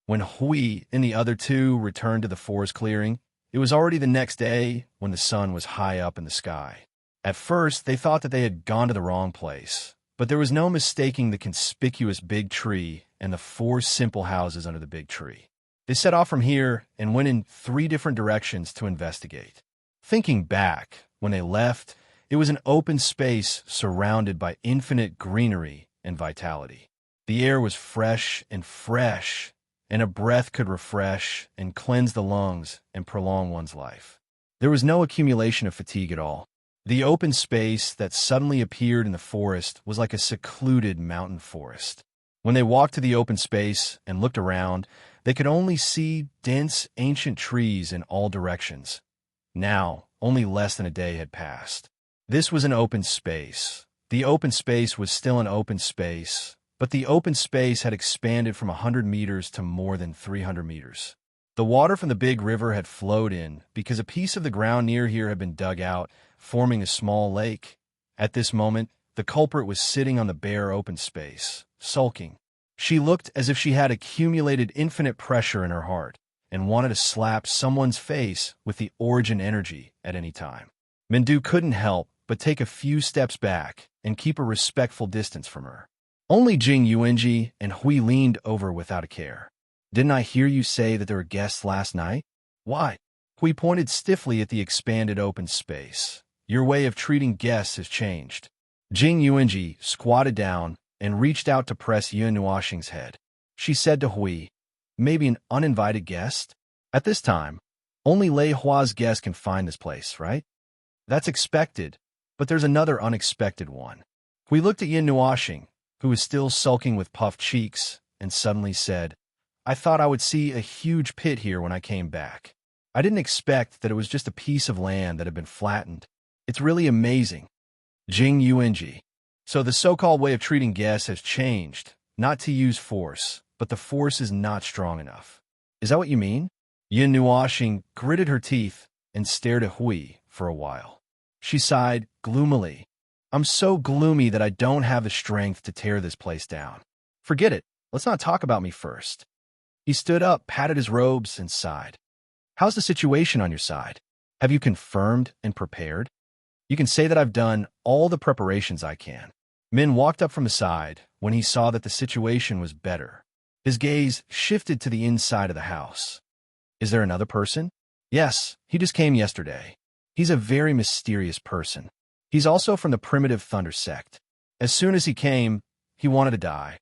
When Hui and the other two returned to the forest clearing, it was already the next day when the sun was high up in the sky. At first, they thought that they had gone to the wrong place, but there was no mistaking the conspicuous big tree and the 4 simple houses under the big tree. They set off from here and went in 3 different directions to investigate. Thinking back, when they left, it was an open space surrounded by infinite greenery and vitality. The air was fresh, and a breath could refresh and cleanse the lungs and prolong one's life. There was no accumulation of fatigue at all. The open space that suddenly appeared in the forest was like a secluded mountain forest. When they walked to the open space and looked around, they could only see dense, ancient trees in all directions. Now, only less than a day had passed. This was an open space. The open space was still an open space, but the open space had expanded from 100 meters to more than 300 meters. The water from the big river had flowed in because a piece of the ground near here had been dug out, forming a small lake. At this moment, the culprit was sitting on the bare open space, sulking. She looked as if she had accumulated infinite pressure in her heart and wanted to slap someone's face with the origin energy at any time. Mindu couldn't help but take a few steps back and keep a respectful distance from her. Only Jing Yuanji and Hui leaned over without a care. Didn't I hear you say that there were guests last night? Why? Hui pointed stiffly at the expanded open space. Your way of treating guests has changed. Jing Yuanji squatted down and reached out to press Yin Nuashing's head. She said to Hui, maybe an uninvited guest? At this time, only Lei Hua's guests can find this place, right? That's expected. But there's another unexpected one. We looked at Yin Nuashing, who was still sulking with puffed cheeks, and suddenly said, I thought I would see a huge pit here when I came back. I didn't expect that it was just a piece of land that had been flattened. It's really amazing. Jing Yuanji. So the so-called way of treating guests has changed, not to use force, but the force is not strong enough. Is that what you mean? Yin Nuashing gritted her teeth and stared at Hui for a while. She sighed gloomily. I'm so gloomy that I don't have the strength to tear this place down. Forget it. Let's not talk about me first. He stood up, patted his robes, and sighed. How's the situation on your side? Have you confirmed and prepared? You can say that I've done all the preparations I can. Min walked up from the side when he saw that the situation was better. His gaze shifted to the inside of the house. Is there another person? Yes, he just came yesterday. He's a very mysterious person. He's also from the primitive Thunder sect. As soon as he came, he wanted to die.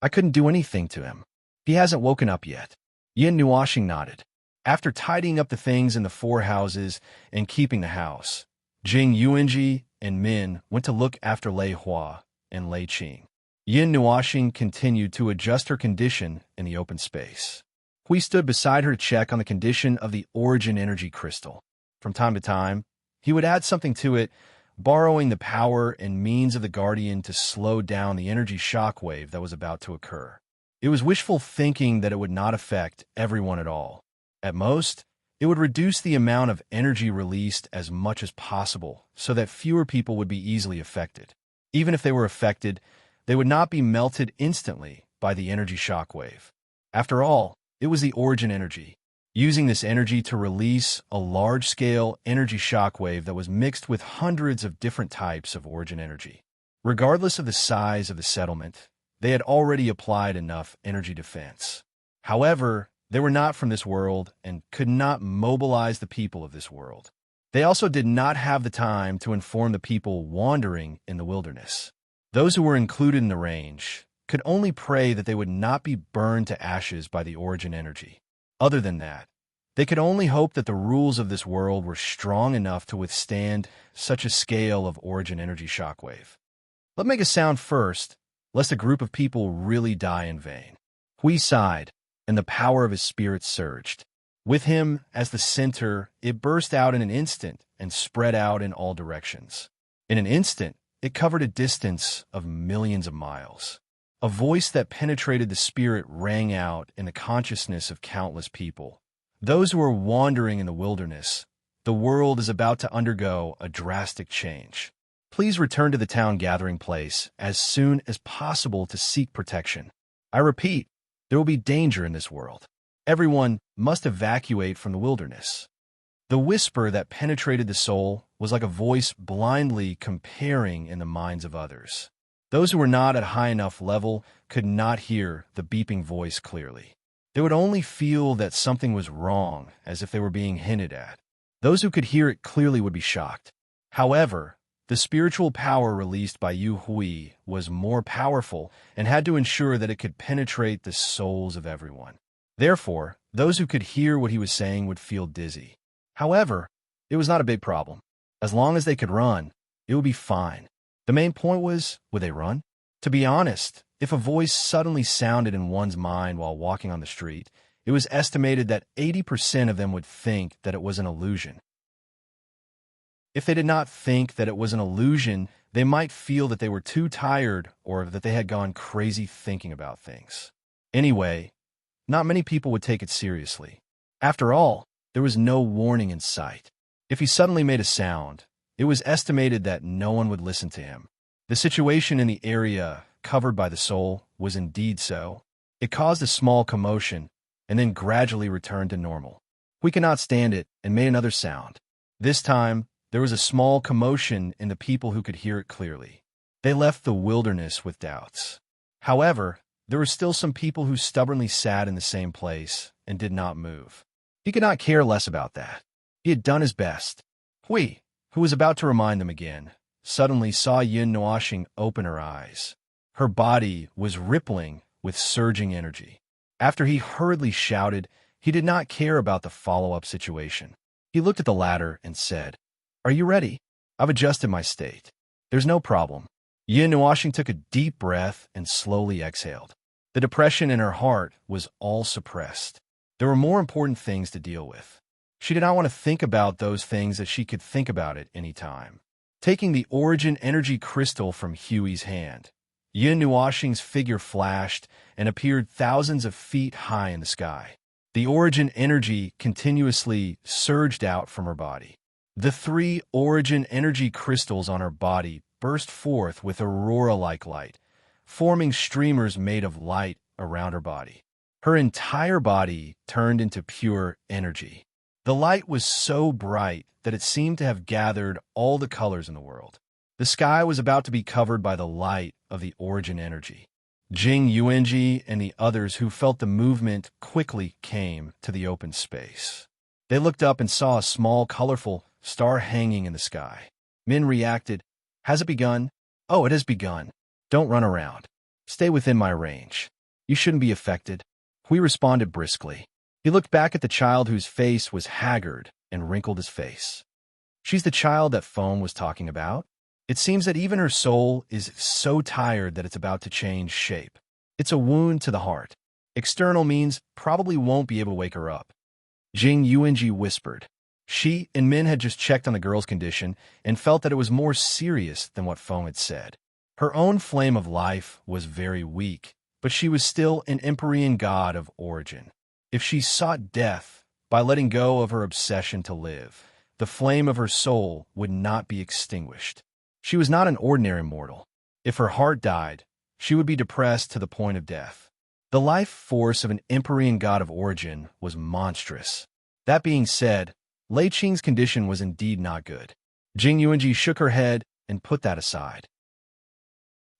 I couldn't do anything to him. He hasn't woken up yet. Yin Nuashing nodded. After tidying up the things in the 4 houses and keeping the house, Jing Yuanji and Min went to look after Lei Hua and Lei Qing. Yin Nuashing continued to adjust her condition in the open space. Hui stood beside her to check on the condition of the origin energy crystal. From time to time, he would add something to it, borrowing the power and means of the Guardian to slow down the energy shockwave that was about to occur. It was wishful thinking that it would not affect everyone at all. At most, it would reduce the amount of energy released as much as possible so that fewer people would be easily affected. Even if they were affected, they would not be melted instantly by the energy shockwave. After all, it was the origin energy, using this energy to release a large-scale energy shockwave that was mixed with hundreds of different types of origin energy. Regardless of the size of the settlement, they had already applied enough energy defense. However, they were not from this world and could not mobilize the people of this world. They also did not have the time to inform the people wandering in the wilderness. Those who were included in the range could only pray that they would not be burned to ashes by the origin energy. Other than that, they could only hope that the rules of this world were strong enough to withstand such a scale of origin energy shockwave. Let's make a sound first, lest a group of people really die in vain. Hui sighed, and the power of his spirit surged. With him as the center, it burst out in an instant and spread out in all directions. In an instant, it covered a distance of millions of miles. A voice that penetrated the spirit rang out in the consciousness of countless people. Those who are wandering in the wilderness, the world is about to undergo a drastic change. Please return to the town gathering place as soon as possible to seek protection. I repeat, there will be danger in this world. Everyone must evacuate from the wilderness. The whisper that penetrated the soul was like a voice blindly comparing in the minds of others. Those who were not at a high enough level could not hear the beeping voice clearly. They would only feel that something was wrong, as if they were being hinted at. Those who could hear it clearly would be shocked. However, the spiritual power released by Yu Hui was more powerful and had to ensure that it could penetrate the souls of everyone. Therefore, those who could hear what he was saying would feel dizzy. However, it was not a big problem. As long as they could run, it would be fine. The main point was, would they run? To be honest, if a voice suddenly sounded in one's mind while walking on the street, it was estimated that 80% of them would think that it was an illusion. If they did not think that it was an illusion, they might feel that they were too tired or that they had gone crazy thinking about things. Anyway, not many people would take it seriously. After all, there was no warning in sight. If he suddenly made a sound, it was estimated that no one would listen to him. The situation in the area covered by the soul was indeed so. It caused a small commotion and then gradually returned to normal. We could not stand it and made another sound. This time, there was a small commotion in the people who could hear it clearly. They left the wilderness with doubts. However, there were still some people who stubbornly sat in the same place and did not move. He could not care less about that. He had done his best. Hui, who was about to remind them again, suddenly saw Yin Nuashing open her eyes. Her body was rippling with surging energy. After he hurriedly shouted, he did not care about the follow-up situation. He looked at the ladder and said, "Are you ready?" I've adjusted my state. There's no problem. Yin Nuashing took a deep breath and slowly exhaled. The depression in her heart was all suppressed. There were more important things to deal with. She did not want to think about those things as she could think about it any time. Taking the origin energy crystal from Huey's hand, Yin Nuashing's figure flashed and appeared thousands of feet high in the sky. The origin energy continuously surged out from her body. The 3 origin energy crystals on her body burst forth with aurora-like light, forming streamers made of light around her body. Her entire body turned into pure energy. The light was so bright that it seemed to have gathered all the colors in the world. The sky was about to be covered by the light of the origin energy. Jing Yuanji and the others who felt the movement quickly came to the open space. They looked up and saw a small, colorful star hanging in the sky. Min reacted, "Has it begun?" "Oh, it has begun. Don't run around. Stay within my range. You shouldn't be affected." Hui responded briskly. He looked back at the child whose face was haggard and wrinkled his face. "She's the child that Foam was talking about. It seems that even her soul is so tired that it's about to change shape. It's a wound to the heart. External means probably won't be able to wake her up." Jing Yuanji whispered. She and Min had just checked on the girl's condition and felt that it was more serious than what Foam had said. Her own flame of life was very weak, but she was still an Empyrean god of origin. If she sought death by letting go of her obsession to live, the flame of her soul would not be extinguished. She was not an ordinary mortal. If her heart died, she would be depressed to the point of death. The life force of an Empyrean god of origin was monstrous. That being said, Lei Qing's condition was indeed not good. Jing Yuanji shook her head and put that aside.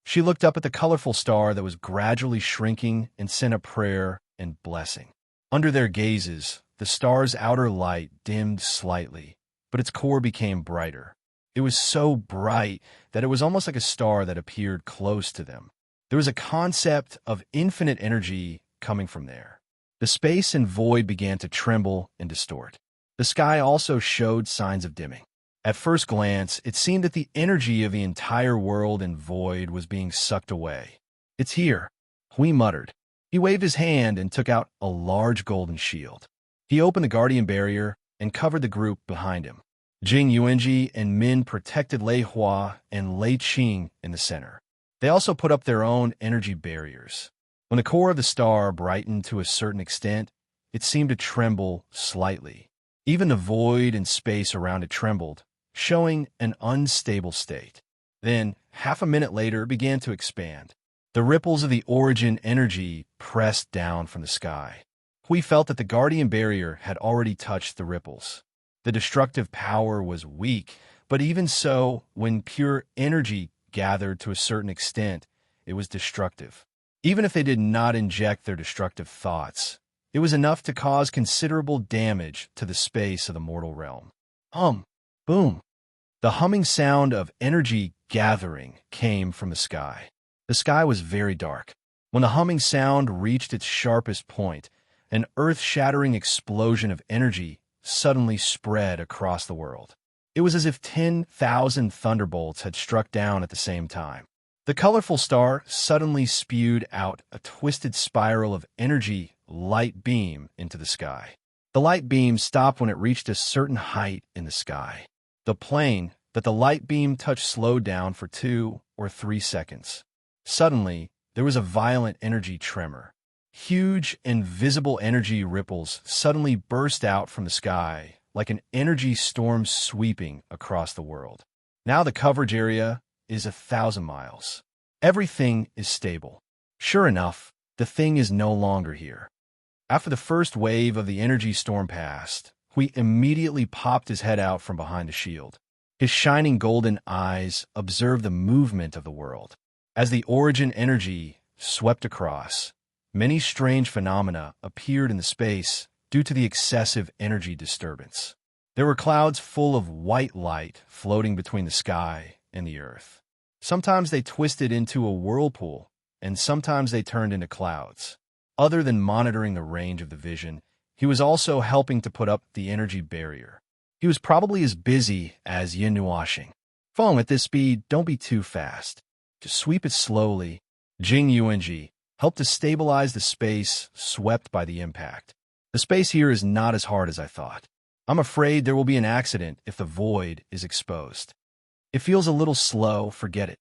She looked up at the colorful star that was gradually shrinking and sent a prayer and blessing. Under their gazes, the star's outer light dimmed slightly, but its core became brighter. It was so bright that it was almost like a star that appeared close to them. There was a concept of infinite energy coming from there. The space and void began to tremble and distort. The sky also showed signs of dimming. At first glance, it seemed that the energy of the entire world and void was being sucked away. "It's here," Hui muttered. He waved his hand and took out a large golden shield. He opened the guardian barrier and covered the group behind him. Jing Yuanji and Min protected Lei Hua and Lei Qing in the center. They also put up their own energy barriers. When the core of the star brightened to a certain extent, it seemed to tremble slightly. Even the void and space around it trembled, showing an unstable state. Then, half a minute later, it began to expand. The ripples of the origin energy pressed down from the sky. Hui felt that the guardian barrier had already touched the ripples. The destructive power was weak, but even so, when pure energy gathered to a certain extent, it was destructive. Even if they did not inject their destructive thoughts, it was enough to cause considerable damage to the space of the mortal realm. Boom. The humming sound of energy gathering came from the sky. The sky was very dark. When the humming sound reached its sharpest point, an earth-shattering explosion of energy suddenly spread across the world. It was as if 10,000 thunderbolts had struck down at the same time. The colorful star suddenly spewed out a twisted spiral of energy light beam into the sky. The light beam stopped when it reached a certain height in the sky. The plane that the light beam touched slowed down for 2 or 3 seconds. Suddenly, there was a violent energy tremor. Huge, invisible energy ripples suddenly burst out from the sky, like an energy storm sweeping across the world. Now the coverage area is 1,000 miles. Everything is stable. Sure enough, the thing is no longer here. After the first wave of the energy storm passed, Hui immediately popped his head out from behind the shield. His shining golden eyes observed the movement of the world. As the origin energy swept across, many strange phenomena appeared in the space due to the excessive energy disturbance. There were clouds full of white light floating between the sky and the earth. Sometimes they twisted into a whirlpool, and sometimes they turned into clouds. Other than monitoring the range of the vision, he was also helping to put up the energy barrier. He was probably as busy as Yin Nuashing. Falling at this speed, don't be too fast. Just sweep it slowly. Jing Yuanji helped to stabilize the space swept by the impact. The space here is not as hard as I thought. I'm afraid there will be an accident if the void is exposed. It feels a little slow, forget it.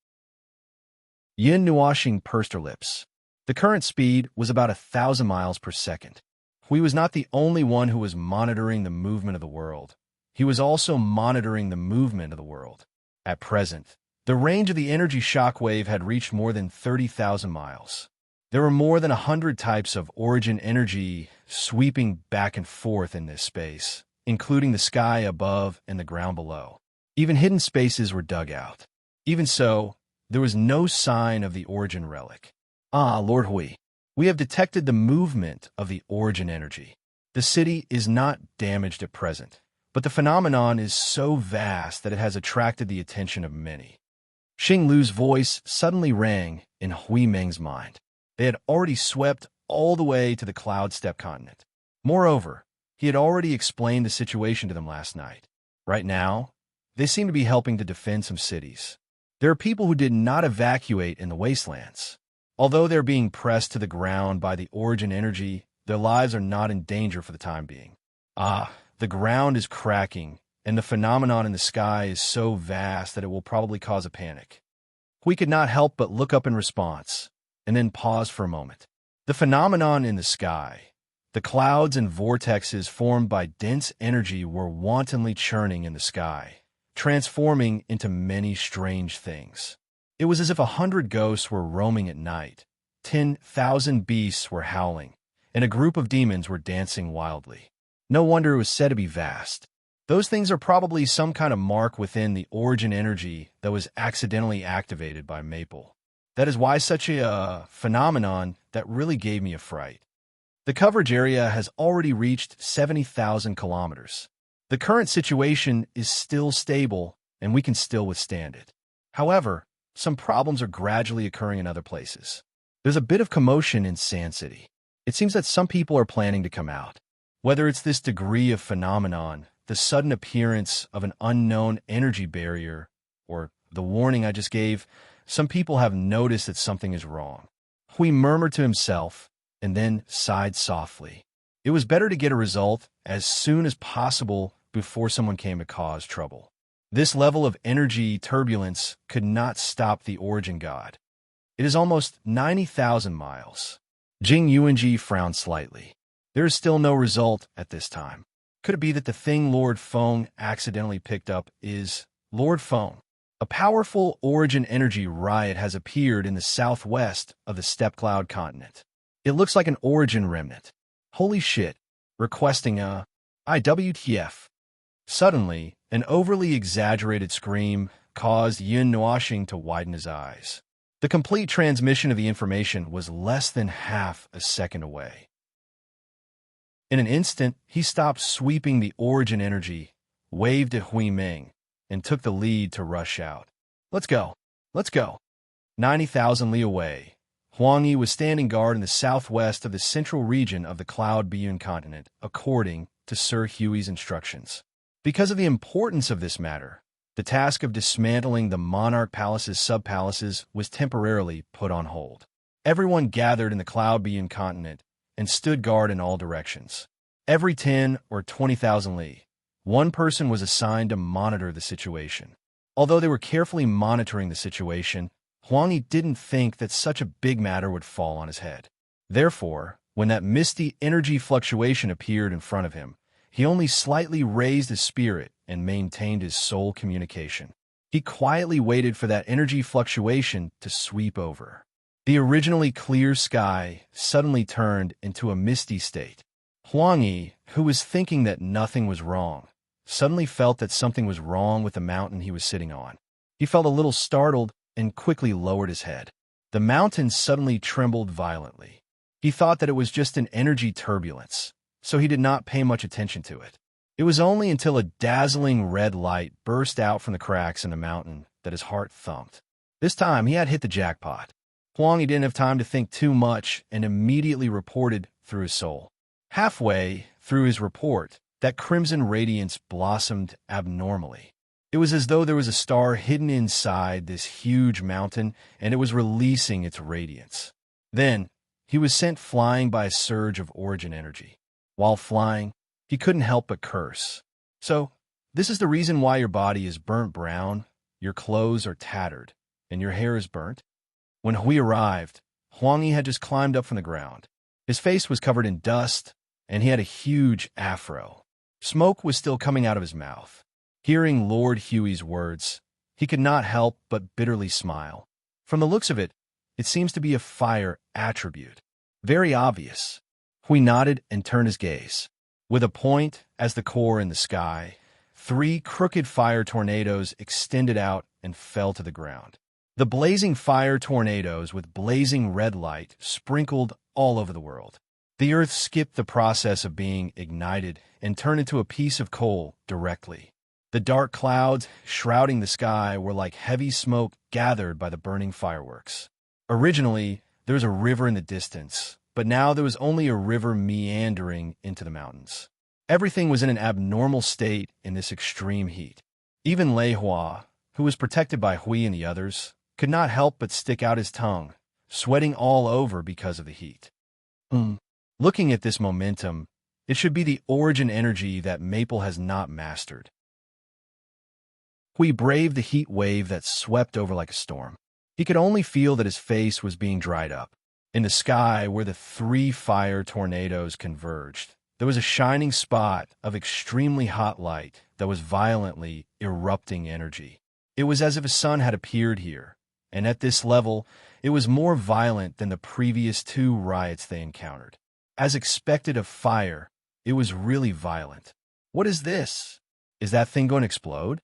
Yin Nuashing pursed her lips. The current speed was about 1,000 miles per second. Hui was not the only one who was monitoring the movement of the world. He was also monitoring the movement of the world. At present, the range of the energy shockwave had reached more than 30,000 miles. There were more than 100 types of origin energy sweeping back and forth in this space, including the sky above and the ground below. Even hidden spaces were dug out. Even so, there was no sign of the origin relic. Ah, Lord Hui, we have detected the movement of the origin energy. The city is not damaged at present, but the phenomenon is so vast that it has attracted the attention of many. Xing Lu's voice suddenly rang in Hui Meng's mind. They had already swept all the way to the cloud steppe continent. Moreover, he had already explained the situation to them last night. Right now, they seem to be helping to defend some cities. There are people who did not evacuate in the wastelands. Although they're being pressed to the ground by the origin energy, their lives are not in danger for the time being. Ah, the ground is cracking, and the phenomenon in the sky is so vast that it will probably cause a panic. We could not help but look up in response, and then pause for a moment. The phenomenon in the sky, the clouds and vortexes formed by dense energy were wantonly churning in the sky, transforming into many strange things. It was as if 100 ghosts were roaming at night, 10,000 beasts were howling, and a group of demons were dancing wildly. No wonder it was said to be vast. Those things are probably some kind of mark within the origin energy that was accidentally activated by Maple. That is why such a phenomenon that really gave me a fright. The coverage area has already reached 70,000 kilometers. The current situation is still stable, and we can still withstand it. However, some problems are gradually occurring in other places. There's a bit of commotion in Sand City. It seems that some people are planning to come out. Whether it's this degree of phenomenon, the sudden appearance of an unknown energy barrier, or the warning I just gave, some people have noticed that something is wrong. Hui murmured to himself and then sighed softly. It was better to get a result as soon as possible before someone came to cause trouble. This level of energy turbulence could not stop the origin god. It is almost 90,000 miles. Jing Yuanji frowned slightly. There is still no result at this time. Could it be that the thing Lord Feng accidentally picked up is Lord Feng? A powerful origin energy riot has appeared in the southwest of the steppe cloud continent. It looks like an origin remnant. Holy shit. Requesting a IWTF. Suddenly, an overly exaggerated scream caused Yin Nuashing to widen his eyes. The complete transmission of the information was less than half a second away. In an instant, he stopped sweeping the origin energy, waved at Hui Meng, and took the lead to rush out. Let's go. Let's go. 90,000 li away, Huang Yi was standing guard in the southwest of the central region of the Cloud Beyond continent, according to Sir Huey's instructions. Because of the importance of this matter, the task of dismantling the Monarch Palace's sub-palaces was temporarily put on hold. Everyone gathered in the Cloud Beyond continent and stood guard in all directions. Every 10 or 20,000 li, one person was assigned to monitor the situation. Although they were carefully monitoring the situation, Huang Yi didn't think that such a big matter would fall on his head. Therefore, when that misty energy fluctuation appeared in front of him, he only slightly raised his spirit and maintained his soul communication. He quietly waited for that energy fluctuation to sweep over. The originally clear sky suddenly turned into a misty state. Huang Yi, who was thinking that nothing was wrong, suddenly felt that something was wrong with the mountain he was sitting on. He felt a little startled and quickly lowered his head. The mountain suddenly trembled violently. He thought that it was just an energy turbulence, so he did not pay much attention to it. It was only until a dazzling red light burst out from the cracks in the mountain that his heart thumped. This time, he had hit the jackpot. Huang Yi didn't have time to think too much and immediately reported through his soul. Halfway through his report, that crimson radiance blossomed abnormally. It was as though there was a star hidden inside this huge mountain, and it was releasing its radiance. Then, he was sent flying by a surge of origin energy. While flying, he couldn't help but curse. So, this is the reason why your body is burnt brown, your clothes are tattered, and your hair is burnt? When Hui arrived, Huangyi had just climbed up from the ground. His face was covered in dust, and he had a huge afro. Smoke was still coming out of his mouth. Hearing Lord Huey's words, he could not help but bitterly smile. From the looks of it, it seems to be a fire attribute. Very obvious. Hui nodded and turned his gaze. With a point as the core in the sky, 3 crooked fire tornadoes extended out and fell to the ground. The blazing fire tornadoes with blazing red light sprinkled all over the world. The earth skipped the process of being ignited and turned into a piece of coal directly. The dark clouds shrouding the sky were like heavy smoke gathered by the burning fireworks. Originally, there was a river in the distance, but now there was only a river meandering into the mountains. Everything was in an abnormal state in this extreme heat. Even Lei Hua, who was protected by Hui and the others, could not help but stick out his tongue, sweating all over because of the heat. Looking at this momentum, it should be the origin energy that Maple has not mastered. Hui braved the heat wave that swept over like a storm. He could only feel that his face was being dried up. In the sky, where the 3 fire tornadoes converged, there was a shining spot of extremely hot light that was violently erupting energy. It was as if a sun had appeared here, and at this level, it was more violent than the previous 2 riots they encountered. As expected of fire, it was really violent. What is this? Is that thing going to explode?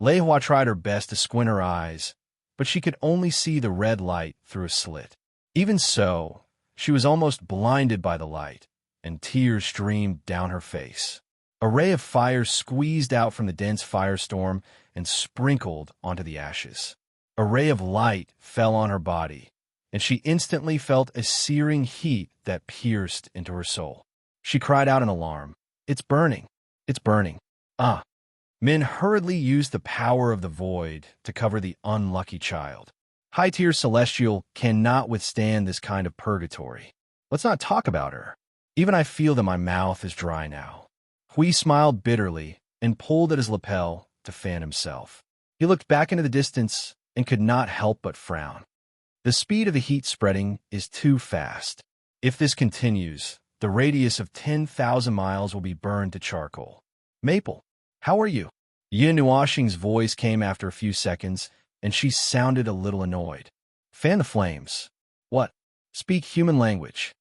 Lei Hua tried her best to squint her eyes, but she could only see the red light through a slit. Even so, she was almost blinded by the light, and tears streamed down her face. A ray of fire squeezed out from the dense firestorm and sprinkled onto the ashes. A ray of light fell on her body, and she instantly felt a searing heat that pierced into her soul. She cried out in alarm. "It's burning! It's burning! Ah!" Min hurriedly used the power of the void to cover the unlucky child. High-tier celestial cannot withstand this kind of purgatory. Let's not talk about her. Even I feel that my mouth is dry now. Hui smiled bitterly and pulled at his lapel to fan himself. He looked back into the distance and could not help but frown. The speed of the heat spreading is too fast. If this continues, the radius of 10,000 miles will be burned to charcoal. Maple, how are you? Yin Nuoxing's voice came after a few seconds, and she sounded a little annoyed. Fan the flames. What? Speak human language.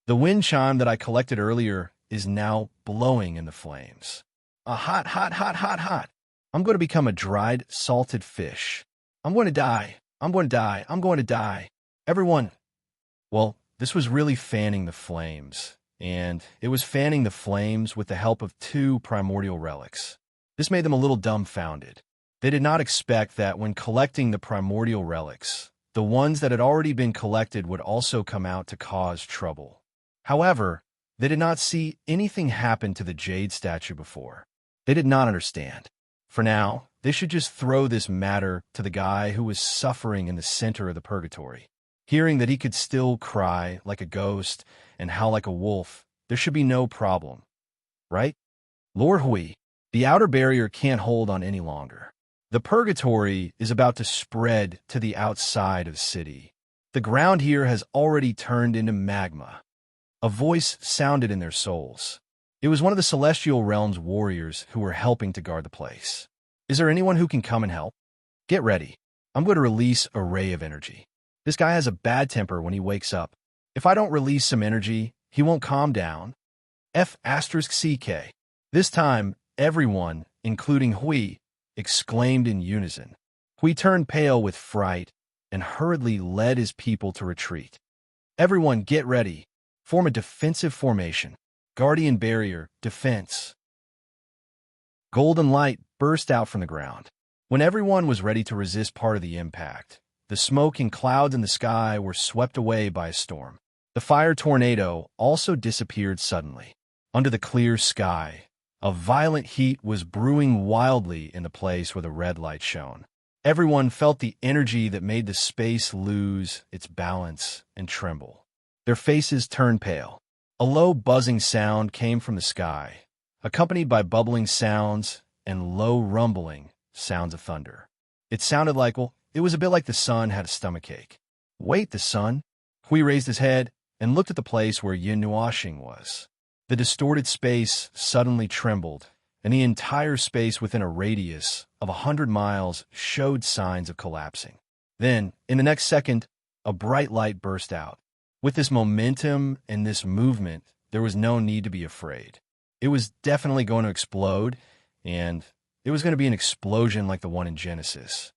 The wind chime that I collected earlier is now blowing in the flames. A hot, hot, hot, hot, hot. I'm going to become a dried, salted fish. I'm going to die. I'm going to die. I'm going to die. Everyone. Well, this was really fanning the flames, and it was fanning the flames with the help of 2 primordial relics. This made them a little dumbfounded. They did not expect that when collecting the primordial relics, the ones that had already been collected would also come out to cause trouble. However, they did not see anything happen to the jade statue before. They did not understand. For now, they should just throw this matter to the guy who was suffering in the center of the purgatory. Hearing that he could still cry like a ghost and howl like a wolf, there should be no problem. Right? Lord Hui, the outer barrier can't hold on any longer. The purgatory is about to spread to the outside of the city. The ground here has already turned into magma. A voice sounded in their souls. It was one of the Celestial Realm's warriors who were helping to guard the place. Is there anyone who can come and help? Get ready. I'm going to release a ray of energy. This guy has a bad temper when he wakes up. If I don't release some energy, he won't calm down. F***CK. This time, everyone, including Hui, exclaimed in unison. Hui turned pale with fright and hurriedly led his people to retreat. Everyone get ready. Form a defensive formation. Guardian barrier, defense. Golden light burst out from the ground. When everyone was ready to resist part of the impact, the smoke and clouds in the sky were swept away by a storm. The fire tornado also disappeared suddenly. Under the clear sky, A violent heat was brewing wildly in the place where the red light shone. Everyone felt the energy that made the space lose its balance and tremble. Their faces turned pale. A low buzzing sound came from the sky, accompanied by bubbling sounds and low rumbling sounds of thunder. It sounded like, well, it was a bit like the sun had a stomachache. Wait, the sun? Hui raised his head and looked at the place where Yin Nuoxing was. The distorted space suddenly trembled, and the entire space within a radius of 100 miles showed signs of collapsing. Then, in the next second, a bright light burst out. With this momentum and this movement, there was no need to be afraid. It was definitely going to explode, and it was going to be an explosion like the one in Genesis.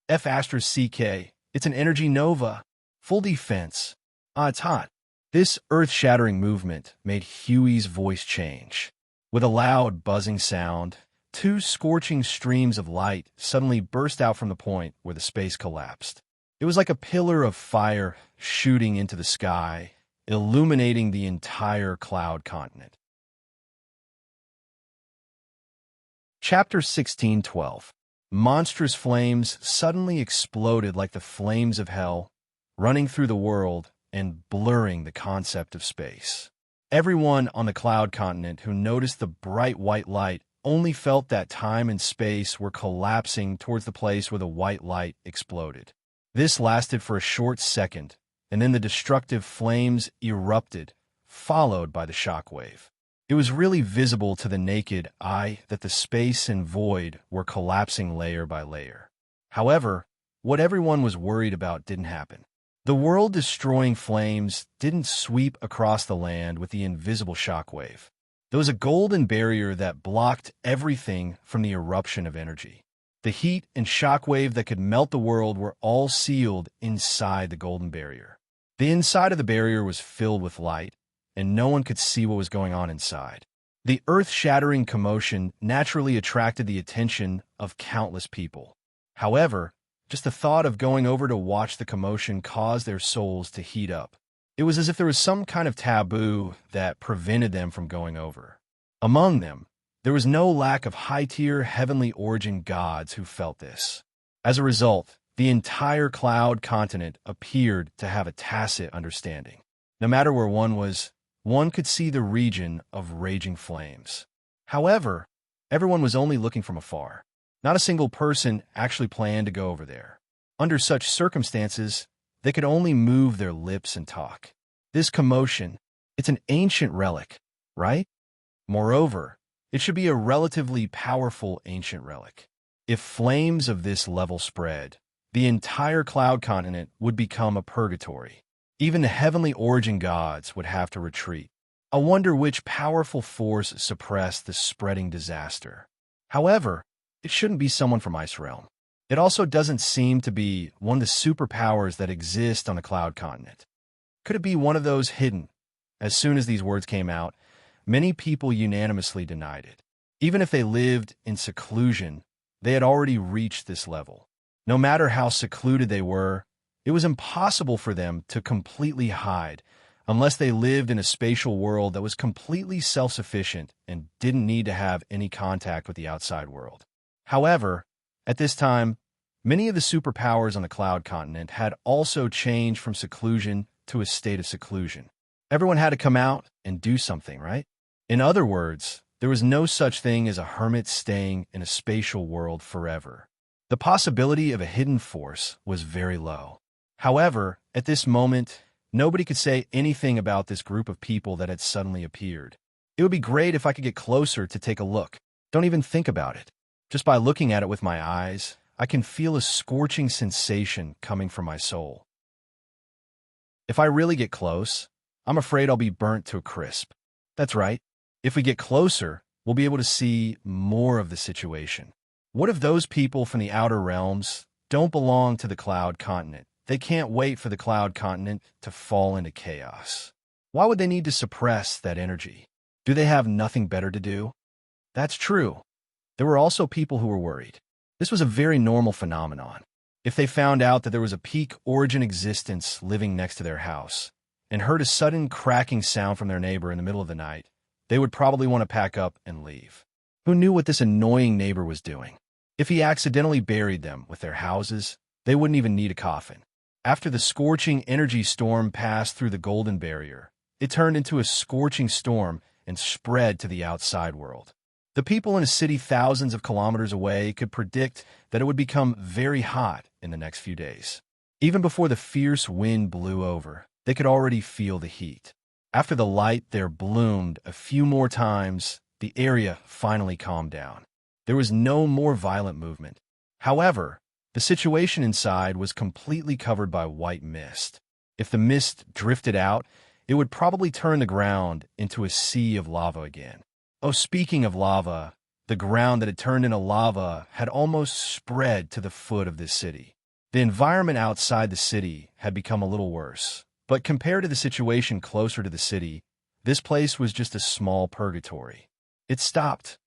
F***CK, it's an energy nova. Full defense. It's hot. This earth-shattering movement made Huey's voice change. With a loud, buzzing sound, 2 scorching streams of light suddenly burst out from the point where the space collapsed. It was like a pillar of fire shooting into the sky, illuminating the entire cloud continent. Chapter 16:12. Monstrous flames suddenly exploded like the flames of hell, running through the world and blurring the concept of space. Everyone on the cloud continent who noticed the bright white light only felt that time and space were collapsing towards the place where the white light exploded. This lasted for a short second, and then the destructive flames erupted, followed by the shockwave. It was really visible to the naked eye that the space and void were collapsing layer by layer. However, what everyone was worried about didn't happen. The world-destroying flames didn't sweep across the land with the invisible shockwave. There was a golden barrier that blocked everything from the eruption of energy. The heat and shockwave that could melt the world were all sealed inside the golden barrier. The inside of the barrier was filled with light, and no one could see what was going on inside. The earth-shattering commotion naturally attracted the attention of countless people. However, just the thought of going over to watch the commotion caused their souls to heat up. It was as if there was some kind of taboo that prevented them from going over. Among them, there was no lack of high-tier heavenly origin gods who felt this. As a result, the entire cloud continent appeared to have a tacit understanding. No matter where one was, one could see the region of raging flames. However, everyone was only looking from afar. Not a single person actually planned to go over there. Under such circumstances, they could only move their lips and talk. This commotion, it's an ancient relic, right? Moreover, it should be a relatively powerful ancient relic. If flames of this level spread, the entire cloud continent would become a purgatory. Even the heavenly origin gods would have to retreat. I wonder which powerful force suppressed the spreading disaster. However, it shouldn't be someone from Ice Realm. It also doesn't seem to be one of the superpowers that exist on the cloud continent. Could it be one of those hidden? As soon as these words came out, many people unanimously denied it. Even if they lived in seclusion, they had already reached this level. No matter how secluded they were, it was impossible for them to completely hide unless they lived in a spatial world that was completely self-sufficient and didn't need to have any contact with the outside world. However, at this time, many of the superpowers on the cloud continent had also changed from seclusion to a state of seclusion. Everyone had to come out and do something, right? In other words, there was no such thing as a hermit staying in a spatial world forever. The possibility of a hidden force was very low. However, at this moment, nobody could say anything about this group of people that had suddenly appeared. It would be great if I could get closer to take a look. Don't even think about it. Just by looking at it with my eyes, I can feel a scorching sensation coming from my soul. If I really get close, I'm afraid I'll be burnt to a crisp. That's right. If we get closer, we'll be able to see more of the situation. What if those people from the outer realms don't belong to the cloud continent? They can't wait for the cloud continent to fall into chaos. Why would they need to suppress that energy? Do they have nothing better to do? That's true. There were also people who were worried. This was a very normal phenomenon. If they found out that there was a peak origin existence living next to their house and heard a sudden cracking sound from their neighbor in the middle of the night, they would probably want to pack up and leave. Who knew what this annoying neighbor was doing? If he accidentally buried them with their houses, they wouldn't even need a coffin. After the scorching energy storm passed through the golden barrier, it turned into a scorching storm and spread to the outside world. The people in a city thousands of kilometers away could predict that it would become very hot in the next few days. Even before the fierce wind blew over, they could already feel the heat. After the light there bloomed a few more times, the area finally calmed down. There was no more violent movement. However, the situation inside was completely covered by white mist. If the mist drifted out, it would probably turn the ground into a sea of lava again. Oh, speaking of lava, the ground that had turned into lava had almost spread to the foot of this city. The environment outside the city had become a little worse, but compared to the situation closer to the city, this place was just a small purgatory. It stopped.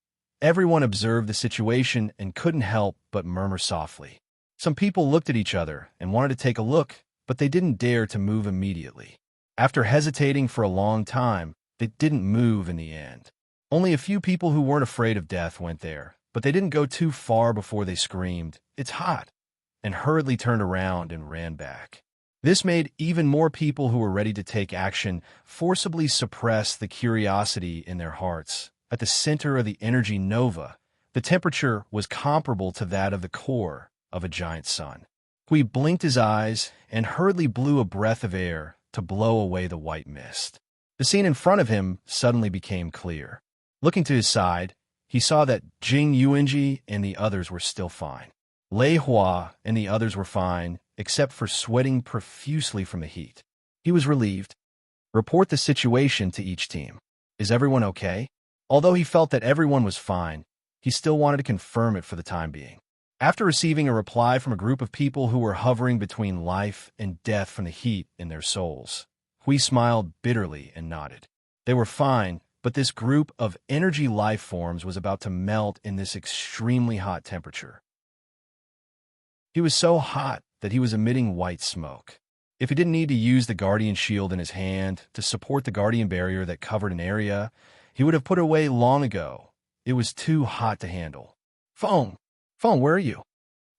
Everyone observed the situation and couldn't help but murmur softly. Some people looked at each other and wanted to take a look, but they didn't dare to move immediately. After hesitating for a long time, they didn't move in the end. Only a few people who weren't afraid of death went there, but they didn't go too far before they screamed, "It's hot!" and hurriedly turned around and ran back. This made even more people who were ready to take action forcibly suppress the curiosity in their hearts. At the center of the energy nova, the temperature was comparable to that of the core of a giant sun. Hui blinked his eyes and hurriedly blew a breath of air to blow away the white mist. The scene in front of him suddenly became clear. Looking to his side, he saw that Jing Yuanji and the others were still fine. Lei Hua and the others were fine, except for sweating profusely from the heat. He was relieved. Report the situation to each team. Is everyone okay? Although he felt that everyone was fine, he still wanted to confirm it for the time being. After receiving a reply from a group of people who were hovering between life and death from the heat in their souls, Hui smiled bitterly and nodded. They were fine, but this group of energy life forms was about to melt in this extremely hot temperature. He was so hot that he was emitting white smoke. If he didn't need to use the guardian shield in his hand to support the guardian barrier that covered an area, he would have put it away long ago. It was too hot to handle. Phone, where are you?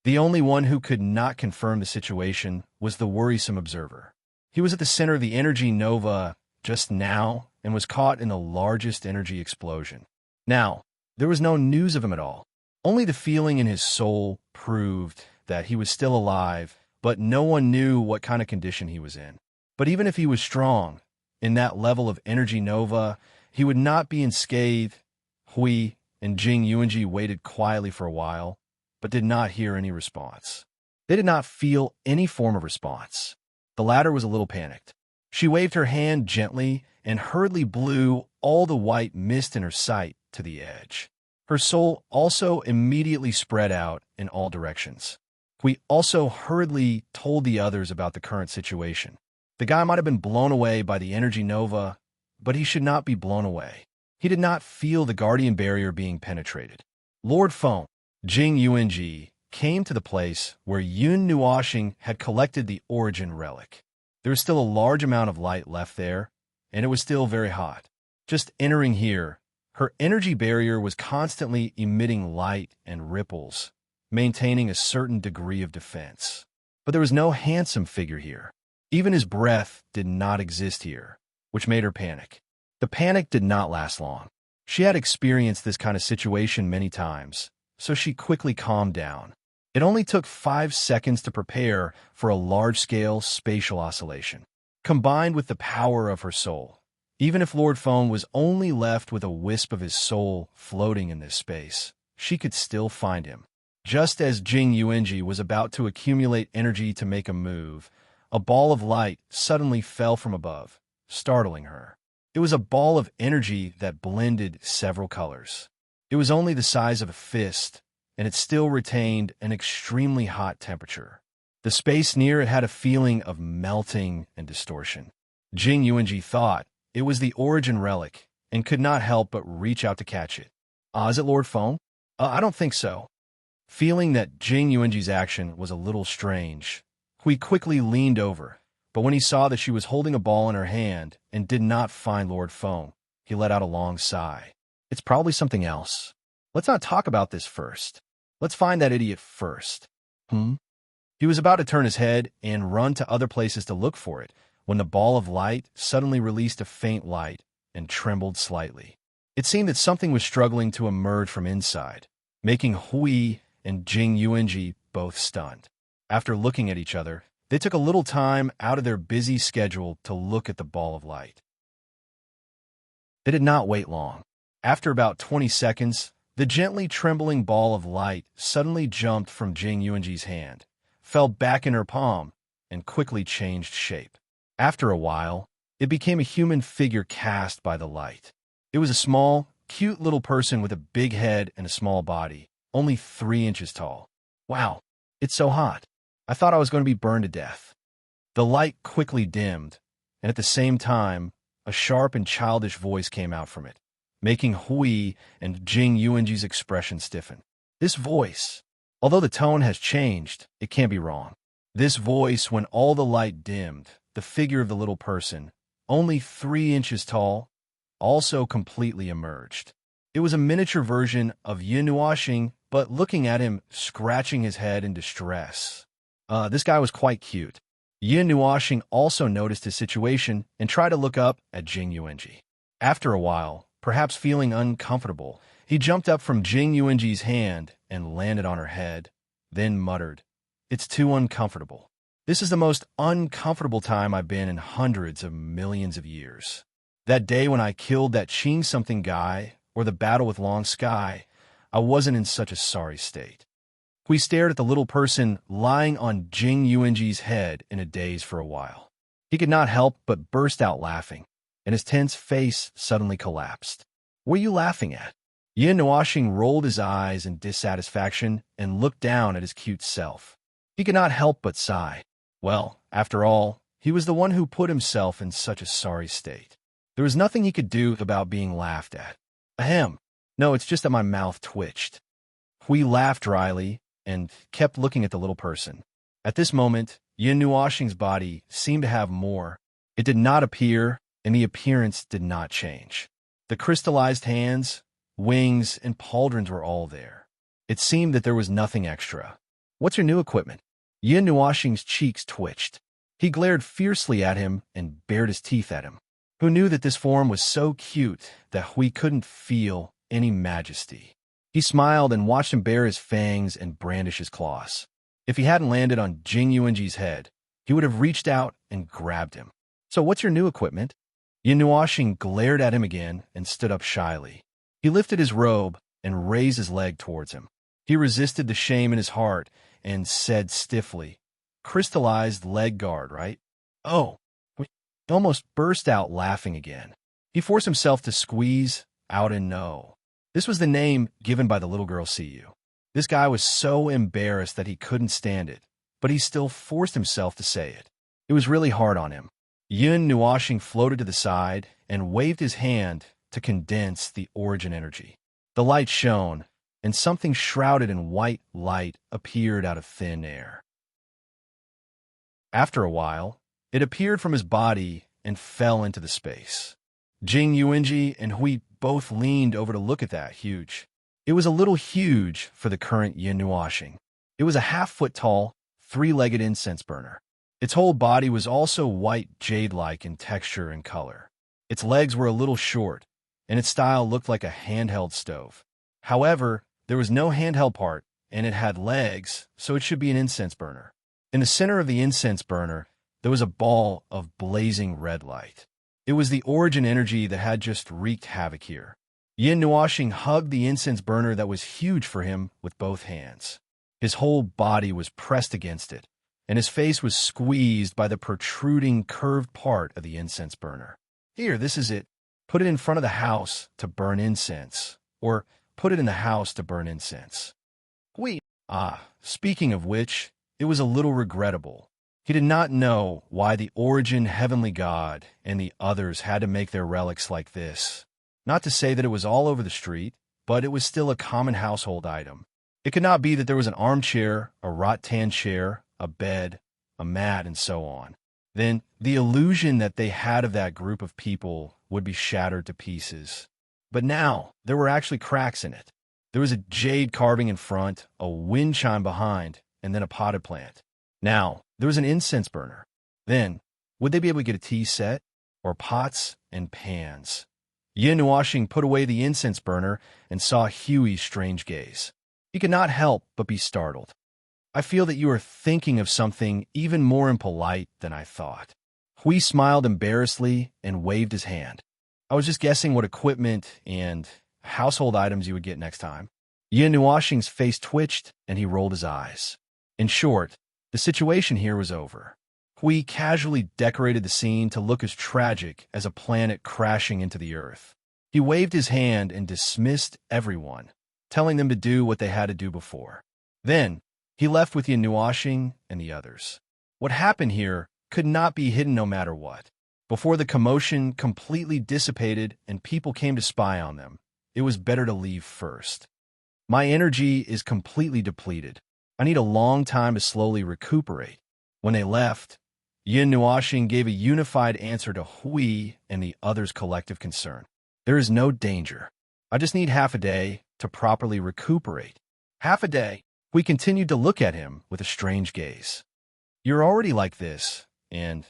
The only one who could not confirm the situation was the worrisome observer. He was at the center of the energy nova just now and was caught in the largest energy explosion. Now, there was no news of him at all. Only the feeling in his soul proved that he was still alive, but no one knew what kind of condition he was in. But even if he was strong, in that level of energy nova, he would not be unscathed. Hui and Jing Yuanji waited quietly for a while, but did not hear any response. They did not feel any form of response. The latter was a little panicked. She waved her hand gently and hurriedly blew all the white mist in her sight to the edge. Her soul also immediately spread out in all directions. We also hurriedly told the others about the current situation. The guy might have been blown away by the energy nova, but he should not be blown away. He did not feel the guardian barrier being penetrated. Lord Feng, Jing Yuanji, came to the place where Yun Nuoxing had collected the origin relic. There was still a large amount of light left there, and it was still very hot. Just entering here, her energy barrier was constantly emitting light and ripples, maintaining a certain degree of defense. But there was no handsome figure here. Even his breath did not exist here, which made her panic. The panic did not last long. She had experienced this kind of situation many times, so she quickly calmed down. It only took 5 seconds to prepare for a large-scale spatial oscillation. Combined with the power of her soul, even if Lord Feng was only left with a wisp of his soul floating in this space, she could still find him. Just as Jing Yuanji was about to accumulate energy to make a move, a ball of light suddenly fell from above, startling her. It was a ball of energy that blended several colors. It was only the size of a fist, and it still retained an extremely hot temperature. The space near it had a feeling of melting and distortion. Jing Yuanji thought it was the origin relic and could not help but reach out to catch it. Is it Lord Feng? I don't think so. Feeling that Jing Yuanji's action was a little strange, Hui quickly leaned over, but when he saw that she was holding a ball in her hand and did not find Lord Feng, he let out a long sigh. It's probably something else. Let's not talk about this first. Let's find that idiot first. He was about to turn his head and run to other places to look for it when the ball of light suddenly released a faint light and trembled slightly. It seemed that something was struggling to emerge from inside, making Hui and Jing Yuanji both stunned. After looking at each other, they took a little time out of their busy schedule to look at the ball of light. They did not wait long. After about 20 seconds, the gently trembling ball of light suddenly jumped from Jing Yuanji's hand, fell back in her palm, and quickly changed shape. After a while, it became a human figure cast by the light. It was a small, cute little person with a big head and a small body, only 3 inches tall. Wow, it's so hot. I thought I was going to be burned to death. The light quickly dimmed, and at the same time, a sharp and childish voice came out from it, making Hui and Jing Yuanji's expression stiffen. This voice, although the tone has changed, it can't be wrong. This voice, when all the light dimmed, the figure of the little person, only 3 inches tall, also completely emerged. It was a miniature version of Yin Nuoxing, but looking at him, scratching his head in distress. This guy was quite cute. Yin Nuoxing also noticed his situation and tried to look up at Jing Yuanji. After a while, perhaps feeling uncomfortable, he jumped up from Jing Yuanji's hand and landed on her head, then muttered, "It's too uncomfortable. This is the most uncomfortable time I've been in hundreds of millions of years. That day when I killed that Qing something guy, or the battle with Long Sky, I wasn't in such a sorry state." We stared at the little person lying on Jing Yuanji's head in a daze for a while. He could not help but burst out laughing, and his tense face suddenly collapsed. "What are you laughing at?" Yin Nuoxing rolled his eyes in dissatisfaction and looked down at his cute self. He could not help but sigh. Well, after all, he was the one who put himself in such a sorry state. There was nothing he could do about being laughed at. Ahem. No, it's just that my mouth twitched. Hui laughed dryly and kept looking at the little person. At this moment, Yin Nuoxing's body seemed to have more. It did not appear, and the appearance did not change. The crystallized hands, wings, and pauldrons were all there. It seemed that there was nothing extra. "What's your new equipment?" Yin Nuoxing's cheeks twitched. He glared fiercely at him and bared his teeth at him. Who knew that this form was so cute that Hui couldn't feel any majesty? He smiled and watched him bare his fangs and brandish his claws. If he hadn't landed on Jing Yuanji's head, he would have reached out and grabbed him. "So what's your new equipment?" Yin Nuoxing glared at him again and stood up shyly. He lifted his robe and raised his leg towards him. He resisted the shame in his heart and said stiffly, "Crystallized leg guard, right?" "Oh." He almost burst out laughing again. He forced himself to squeeze out and no. This was the name given by the little girl Siyu. This guy was so embarrassed that he couldn't stand it, but he still forced himself to say it. It was really hard on him. Yin Nuoxing floated to the side and waved his hand to condense the origin energy. The light shone, and something shrouded in white light appeared out of thin air. After a while, it appeared from his body and fell into the space. Jing Yuanji and Hui both leaned over to look at that huge. It was a little huge for the current Yin Nuoxing. It was a 1/2 foot tall, 3-legged incense burner. Its whole body was also white jade-like in texture and color. Its legs were a little short, and its style looked like a handheld stove. However, there was no handheld part, and it had legs, so it should be an incense burner. In the center of the incense burner, there was a ball of blazing red light. It was the origin energy that had just wreaked havoc here. Yin Nuoxing hugged the incense burner that was huge for him with both hands. His whole body was pressed against it, and his face was squeezed by the protruding, curved part of the incense burner. "Here, this is it. Put it in front of the house to burn incense, or put it in the house to burn incense." Speaking of which, it was a little regrettable. He did not know why the origin heavenly god and the others had to make their relics like this. Not to say that it was all over the street, but it was still a common household item. It could not be that there was an armchair, a rattan chair, a bed, a mat, and so on. then the illusion that they had of that group of people would be shattered to pieces. But now, there were actually cracks in it. There was a jade carving in front, a wind chime behind, and then a potted plant. Now, there was an incense burner. Then, would they be able to get a tea set? Or pots and pans? Yin Nuashing put away the incense burner and saw Huey's strange gaze. He could not help but be startled. I feel that you are thinking of something even more impolite than I thought. Hui smiled embarrassedly and waved his hand. I was just guessing what equipment and household items you would get next time. Yin Nuashing's face twitched and he rolled his eyes. In short, the situation here was over. Hui casually decorated the scene to look as tragic as a planet crashing into the earth. He waved his hand and dismissed everyone, telling them to do what they had to do before. Then, he left with Yin Nuashing and the others. What happened here could not be hidden no matter what. Before the commotion completely dissipated and people came to spy on them, it was better to leave first. My energy is completely depleted. I need a long time to slowly recuperate. When they left, Yin Nuashing gave a unified answer to Hui and the others' collective concern. There is no danger. I just need half a day to properly recuperate. Half a day. We continued to look at him with a strange gaze. You're already like this, and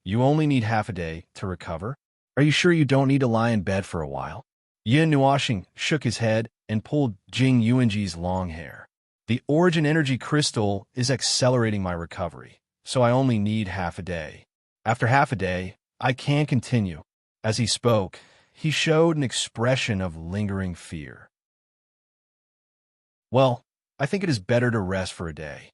you only need half a day to recover? Are you sure you don't need to lie in bed for a while? Yin Nuashing shook his head and pulled Jing Yuanji's long hair. The origin energy crystal is accelerating my recovery, so I only need half a day. After half a day, I can continue. As he spoke, he showed an expression of lingering fear. Well, I think it is better to rest for a day.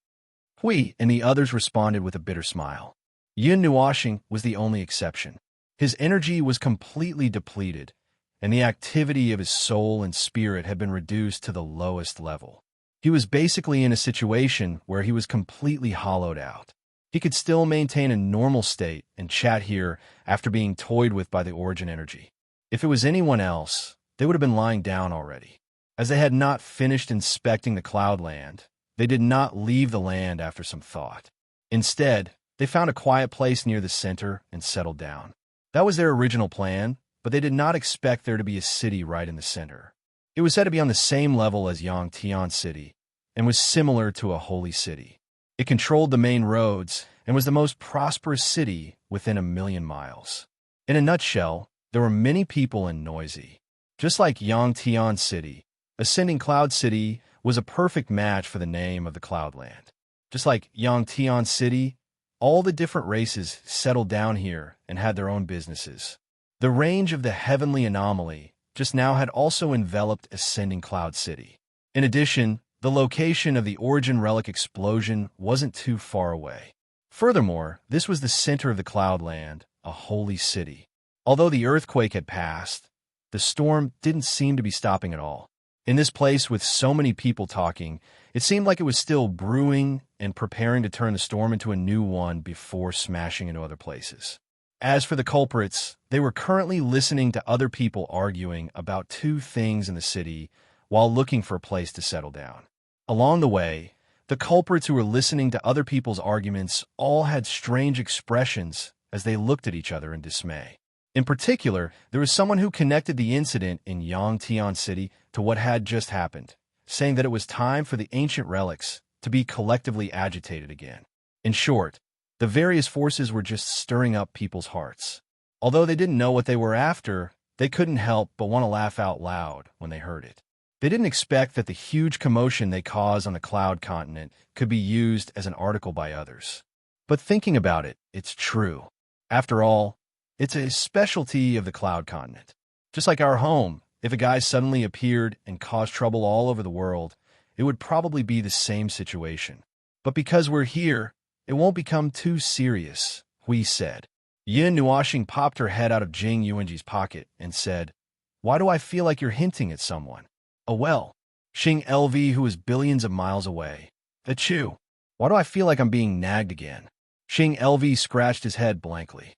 Hui and the others responded with a bitter smile. Yin Nuashing was the only exception. His energy was completely depleted, and the activity of his soul and spirit had been reduced to the lowest level. He was basically in a situation where he was completely hollowed out. He could still maintain a normal state and chat here after being toyed with by the origin energy. If it was anyone else, they would have been lying down already. As they had not finished inspecting the cloudland, they did not leave the land after some thought. Instead, they found a quiet place near the center and settled down. That was their original plan, but they did not expect there to be a city right in the center. It was said to be on the same level as Yangtian City and was similar to a holy city. It controlled the main roads and was the most prosperous city within 1,000,000 miles. In a nutshell, there were many people and noisy. Just like Yangtian City, Ascending Cloud City was a perfect match for the name of the Cloudland. Just like Yangtian City, all the different races settled down here and had their own businesses. The range of the heavenly anomaly just now had also enveloped Ascending Cloud City. In addition, the location of the origin relic explosion wasn't too far away. Furthermore, this was the center of the Cloudland, a holy city. Although the earthquake had passed, the storm didn't seem to be stopping at all. In this place with so many people talking, it seemed like it was still brewing and preparing to turn the storm into a new one before smashing into other places. As for the culprits, they were currently listening to other people arguing about two things in the city while looking for a place to settle down. Along the way, the culprits who were listening to other people's arguments all had strange expressions as they looked at each other in dismay. In particular, there was someone who connected the incident in Yangtian City to what had just happened, saying that it was time for the ancient relics to be collectively agitated again. In short, the various forces were just stirring up people's hearts. Although they didn't know what they were after, they couldn't help but want to laugh out loud when they heard it. They didn't expect that the huge commotion they caused on the Cloud Continent could be used as an article by others. But thinking about it, it's true. After all, it's a specialty of the Cloud Continent. Just like our home, if a guy suddenly appeared and caused trouble all over the world, it would probably be the same situation. But because we're here, it won't become too serious, Hui said. Yin Nuashing popped her head out of Jing Yuanji's pocket and said, "Why do I feel like you're hinting at someone?" "Oh well, Xing LV who is billions of miles away. Achoo. Why do I feel like I'm being nagged again?" Xing LV scratched his head blankly.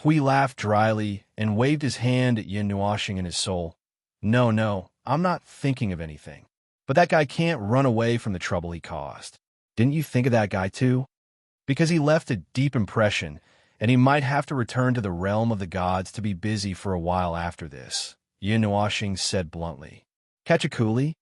Hui laughed dryly and waved his hand at Yin Nuashing in his soul. No, I'm not thinking of anything. But that guy can't run away from the trouble he caused. Didn't you think of that guy too?" because he left a deep impression, and he might have to return to the realm of the gods to be busy for a while after this, Yin Nuoxing said bluntly. Catch a coolie?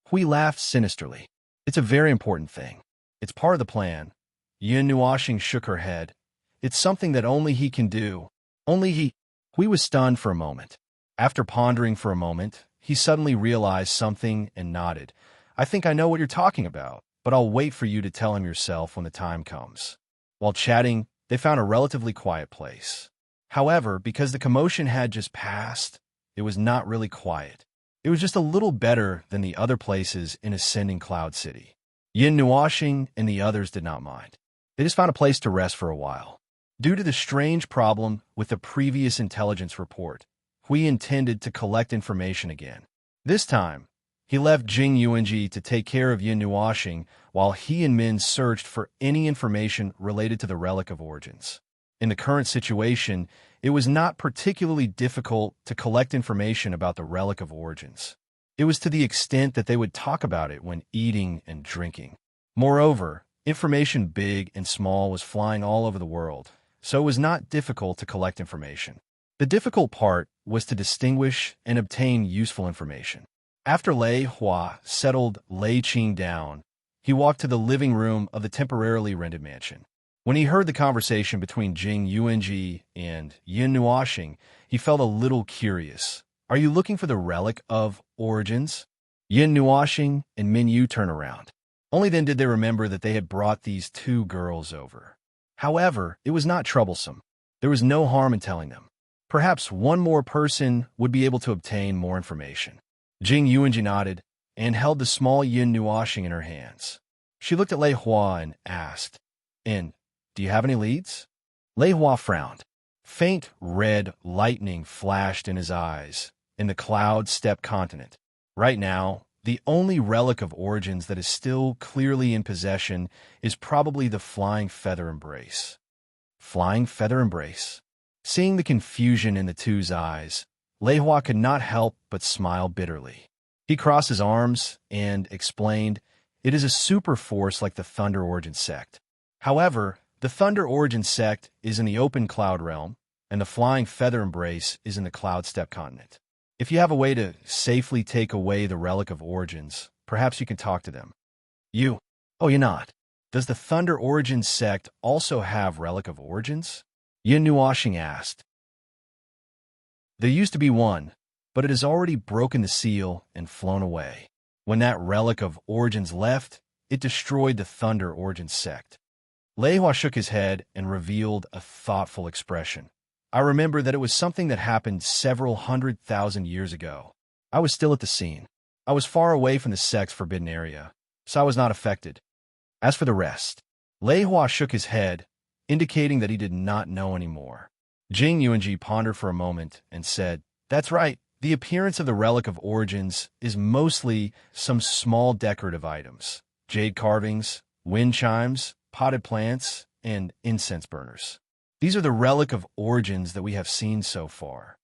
Hui laughed sinisterly. It's a very important thing. It's part of the plan. Yin Nuoxing shook her head. It's something that only he can do. Only he. Hui was stunned for a moment. After pondering for a moment, he suddenly realized something and nodded. I think I know what you're talking about, but I'll wait for you to tell him yourself when the time comes. While chatting, they found a relatively quiet place. However, because the commotion had just passed, it was not really quiet. It was just a little better than the other places in Ascending Cloud City. Yin Nuoxing and the others did not mind. They just found a place to rest for a while. Due to the strange problem with the previous intelligence report, Hui intended to collect information again. This time, he left Jing Yuanji to take care of Yin Nuoxing while he and Min searched for any information related to the Relic of Origins. In the current situation, it was not particularly difficult to collect information about the Relic of Origins. It was to the extent that they would talk about it when eating and drinking. Moreover, information big and small was flying all over the world, so it was not difficult to collect information. The difficult part was to distinguish and obtain useful information. After Lei Hua settled Lei Qing down, he walked to the living room of the temporarily rented mansion. When he heard the conversation between Jing Yuanji and Yin Nuoxing, he felt a little curious. Are you looking for the Relic of Origins? Yin Nuoxing and Min Yu turned around. Only then did they remember that they had brought these two girls over. However, it was not troublesome. There was no harm in telling them. Perhaps one more person would be able to obtain more information. Jing Yuanji nodded and held the small Yin Nuoxing in her hands. She looked at Lei Hua and asked, do you have any leads? Lei Hua frowned. Faint red lightning flashed in his eyes in the cloud-steppe continent. Right now, the only relic of origins that is still clearly in possession is probably the Flying Feather Embrace. Flying Feather Embrace? Seeing the confusion in the two's eyes, Lei Hua could not help but smile bitterly. He crossed his arms and explained, it is a super force like the Thunder Origin sect. However, the Thunder Origin sect is in the open cloud realm, and the Flying Feather Embrace is in the cloud steppe continent. If you have a way to safely take away the Relic of Origins, perhaps you can talk to them. You? Oh, you're not. Does the Thunder Origin sect also have Relic of Origins? Yin Nuoxing asked. There used to be one, but it has already broken the seal and flown away. When that Relic of Origins left, it destroyed the Thunder Origin sect. Lei Hua shook his head and revealed a thoughtful expression. I remember that it was something that happened several 100,000 years ago. I was still at the scene. I was far away from the sect's forbidden area, so I was not affected. As for the rest, Lei Hua shook his head, indicating that he did not know anymore. Jing Yuanji pondered for a moment and said, that's right. The appearance of the Relic of Origins is mostly some small decorative items, jade carvings, wind chimes, potted plants, and incense burners. These are the Relic of Origins that we have seen so far.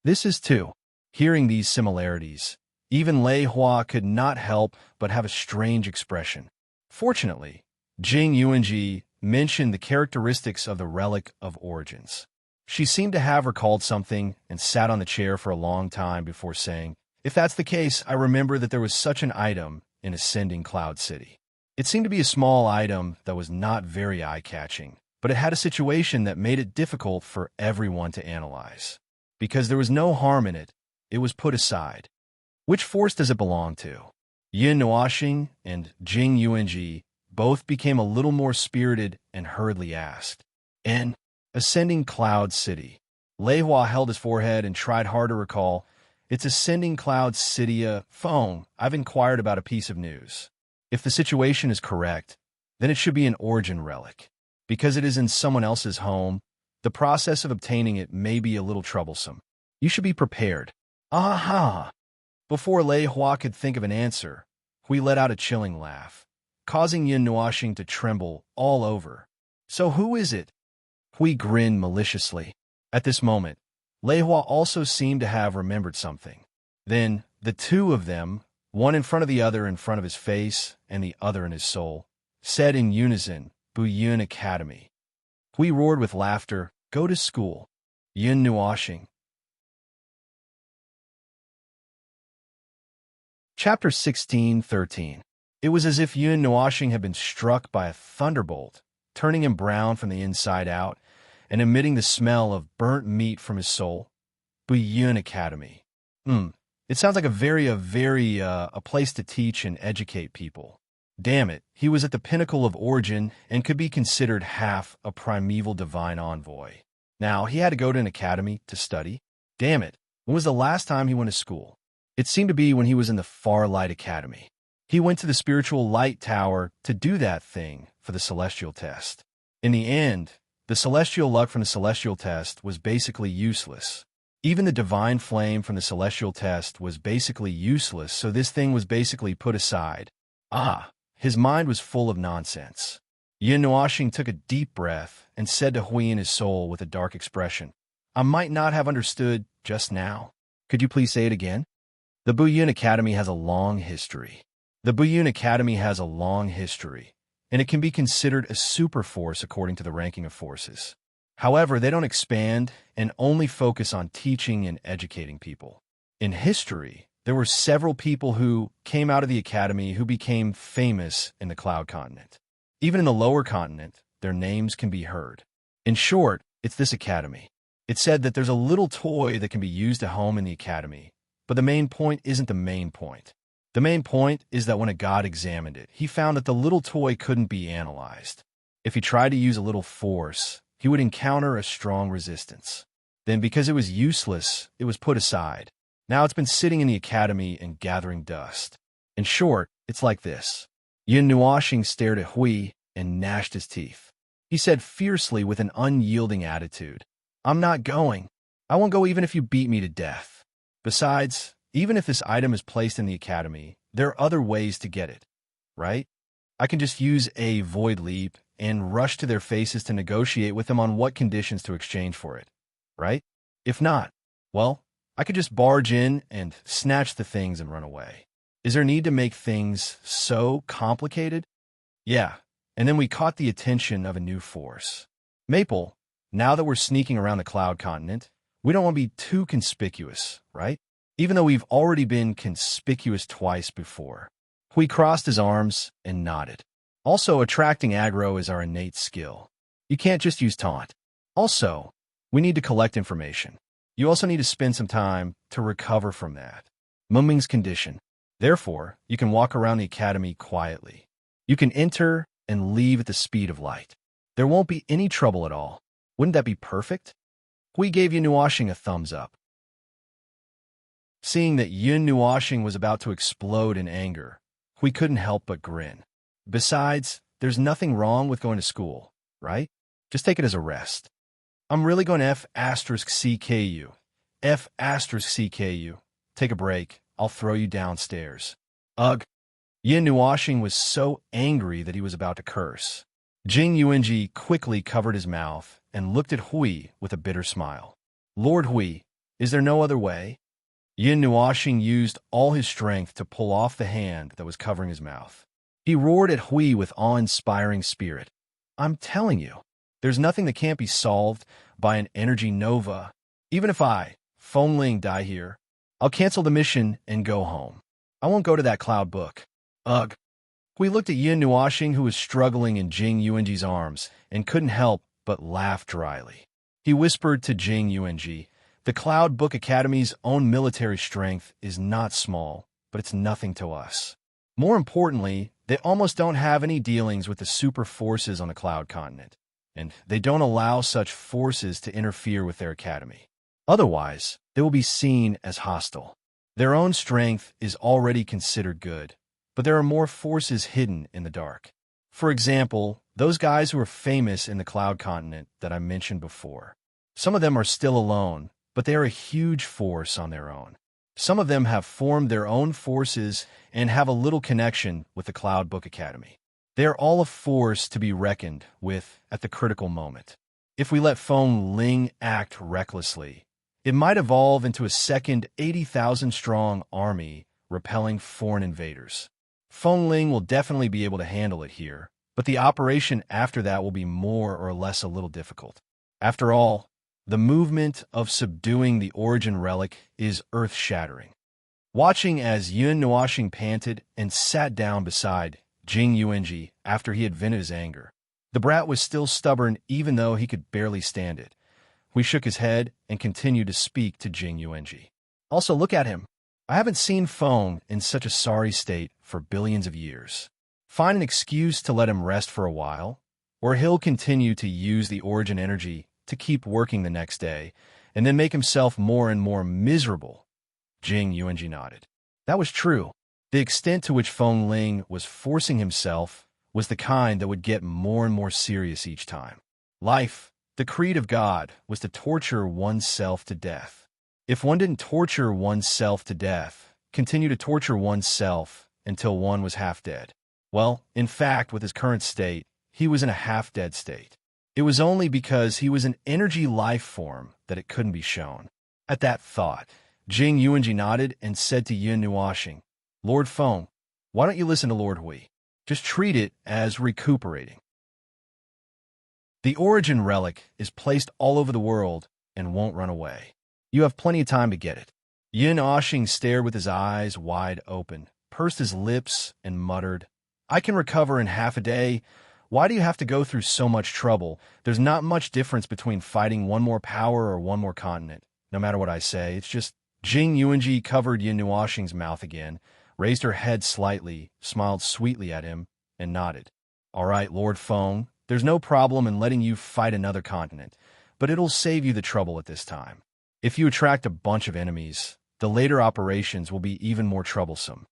This is too. Hearing these similarities, even Lei Hua could not help but have a strange expression. Fortunately, Jing Yuanji mentioned the characteristics of the Relic of Origins. She seemed to have recalled something and sat on the chair for a long time before saying, if that's the case, I remember that there was such an item in Ascending Cloud City. It seemed to be a small item that was not very eye-catching, but it had a situation that made it difficult for everyone to analyze. Because there was no harm in it, it was put aside. Which force does it belong to? Yin Nuoxing and Jing Yuanji both became a little more spirited and hurriedly asked, in Ascending Cloud City. Lei Hua held his forehead and tried hard to recall, it's Ascending Cloud City, phone. I've inquired about a piece of news. If the situation is correct, then it should be an origin relic. Because it is in someone else's home, the process of obtaining it may be a little troublesome. You should be prepared. Aha! Before Lei Hua could think of an answer, Hui let out a chilling laugh, causing Yin Nuoxing to tremble all over. So who is it? Hui grinned maliciously. At this moment, Lei Hua also seemed to have remembered something. Then, the two of them, one in front of the other in front of his face and the other in his soul, said in unison, Yun Academy. Hui roared with laughter, "Go to school." Yun Nuashing. Chapter 16:13. It was as if Yun Nuashing had been struck by a thunderbolt, turning him brown from the inside out and emitting the smell of burnt meat from his soul. Yun Academy. It sounds like a place to teach and educate people. Damn it, he was at the pinnacle of origin and could be considered half a primeval divine envoy. Now, he had to go to an academy to study. Damn it, when was the last time he went to school? It seemed to be when he was in the Far Light Academy. He went to the spiritual light tower to do that thing for the celestial test. In the end, the celestial luck from the celestial test was basically useless. Even the divine flame from the celestial test was basically useless, so this thing was basically put aside. His mind was full of nonsense. Yun Nuashing took a deep breath and said to Hui in his soul with a dark expression, "I might not have understood just now. Could you please say it again?" The Yun Academy has a long history. Yun Academy has a long history, and it can be considered a super force according to the ranking of forces. However, they don't expand and only focus on teaching and educating people. In history, there were several people who came out of the academy who became famous in the Cloud Continent. Even in the lower continent, their names can be heard. In short, it's this academy. It's said that there's a little toy that can be used at home in the academy, but the main point isn't the main point. The main point is that when a god examined it, he found that the little toy couldn't be analyzed. If he tried to use a little force, he would encounter a strong resistance. Then, because it was useless, it was put aside. Now it's been sitting in the academy and gathering dust. In short, it's like this. Yun Nuashing stared at Hui and gnashed his teeth. He said fiercely with an unyielding attitude, "I'm not going. I won't go even if you beat me to death. Besides, even if this item is placed in the academy, there are other ways to get it, right? I can just use a void leap and rush to their faces to negotiate with them on what conditions to exchange for it, right? If not, well, I could just barge in and snatch the things and run away. Is there need to make things so complicated?" Yeah, and then we caught the attention of a new force. Maple, now that we're sneaking around the Cloud Continent, we don't want to be too conspicuous, right? Even though we've already been conspicuous twice before. Hui crossed his arms and nodded. Also, attracting aggro is our innate skill. You can't just use taunt. Also, we need to collect information. You also need to spend some time to recover from that. Mumming's condition. Therefore, you can walk around the academy quietly. You can enter and leave at the speed of light. There won't be any trouble at all. Wouldn't that be perfect? Hui gave Yun Nuashing a thumbs up. Seeing that Yun Nuashing was about to explode in anger, Hui couldn't help but grin. Besides, there's nothing wrong with going to school, right? Just take it as a rest. I'm really going to F*CKU. F*CKU. Take a break. I'll throw you downstairs. Ugh. Yun Nuashing was so angry that he was about to curse. Jing Yuanji quickly covered his mouth and looked at Hui with a bitter smile. "Lord Hui, is there no other way?" Yun Nuashing used all his strength to pull off the hand that was covering his mouth. He roared at Hui with awe-inspiring spirit. "I'm telling you, there's nothing that can't be solved by an energy nova. Even if I, Feng Ling, die here, I'll cancel the mission and go home. I won't go to that cloud book." Ugh. Hui looked at Yun Nuashing, who was struggling in Jing Yuanji's arms, and couldn't help but laugh dryly. He whispered to Jing Yuanji, "The Cloud Book Academy's own military strength is not small, but it's nothing to us. More importantly, they almost don't have any dealings with the super forces on the Cloud Continent, and they don't allow such forces to interfere with their academy. Otherwise, they will be seen as hostile. Their own strength is already considered good, but there are more forces hidden in the dark. For example, those guys who are famous in the Cloud Continent that I mentioned before. Some of them are still alone, but they are a huge force on their own. Some of them have formed their own forces and have a little connection with the Cloud Book Academy. They are all a force to be reckoned with at the critical moment. If we let Feng Ling act recklessly, it might evolve into a second 80,000-strong army repelling foreign invaders. Feng Ling will definitely be able to handle it here, but the operation after that will be more or less a little difficult. After all, the movement of subduing the origin relic is earth-shattering. Watching as Yun Nuoxing panted and sat down beside Jing Yuanji after he had vented his anger. The brat was still stubborn even though he could barely stand it. We shook his head and continued to speak to Jing Yuanji. Also, look at him. I haven't seen Feng in such a sorry state for billions of years. Find an excuse to let him rest for a while, or he'll continue to use the origin energy to keep working the next day, and then make himself more and more miserable. Jing Yuanji nodded. That was true. The extent to which Feng Ling was forcing himself was the kind that would get more and more serious each time. Life, the creed of God, was to torture oneself to death. If one didn't torture oneself to death, continue to torture oneself until one was half dead. Well, in fact, with his current state, he was in a half-dead state. It was only because he was an energy life form that it couldn't be shown. At that thought, Jing Yuanji nodded and said to Yun Nuoxing, Lord Feng, why don't you listen to Lord Hui? Just treat it as recuperating. The origin relic is placed all over the world and won't run away. You have plenty of time to get it. Yun Nuoxing stared with his eyes wide open, pursed his lips, and muttered, I can recover in half a day. Why do you have to go through so much trouble? There's not much difference between fighting one more power or one more continent. No matter what I say, it's just... Jing Yuanji covered Yun Nuoxing's mouth again, raised her head slightly, smiled sweetly at him, and nodded. All right, Lord Feng, there's no problem in letting you fight another continent, but it'll save you the trouble at this time. If you attract a bunch of enemies, the later operations will be even more troublesome.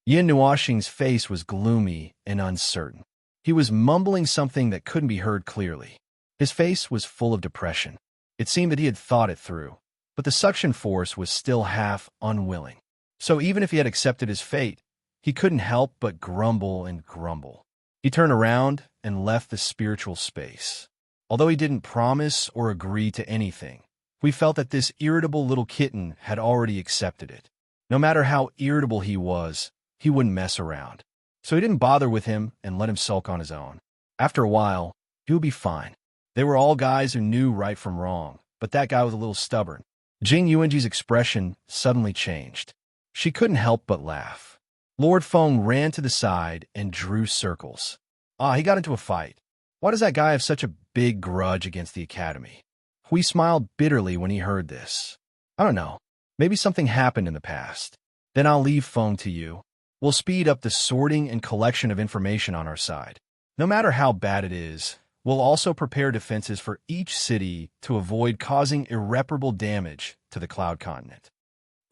Yun Nuoxing's face was gloomy and uncertain. He was mumbling something that couldn't be heard clearly. His face was full of depression. It seemed that he had thought it through, but the suction force was still half unwilling. So even if he had accepted his fate, he couldn't help but grumble and grumble. He turned around and left the spiritual space. Although he didn't promise or agree to anything, we felt that this irritable little kitten had already accepted it. No matter how irritable he was, he wouldn't mess around. So he didn't bother with him and let him sulk on his own. After a while, he would be fine. They were all guys who knew right from wrong, but that guy was a little stubborn. Jing Yuanji's expression suddenly changed. She couldn't help but laugh. Lord Feng ran to the side and drew circles. He got into a fight. Why does that guy have such a big grudge against the academy? Hui smiled bitterly when he heard this. I don't know. Maybe something happened in the past. Then I'll leave Feng to you. We'll speed up the sorting and collection of information on our side. No matter how bad it is, we'll also prepare defenses for each city to avoid causing irreparable damage to the Cloud Continent.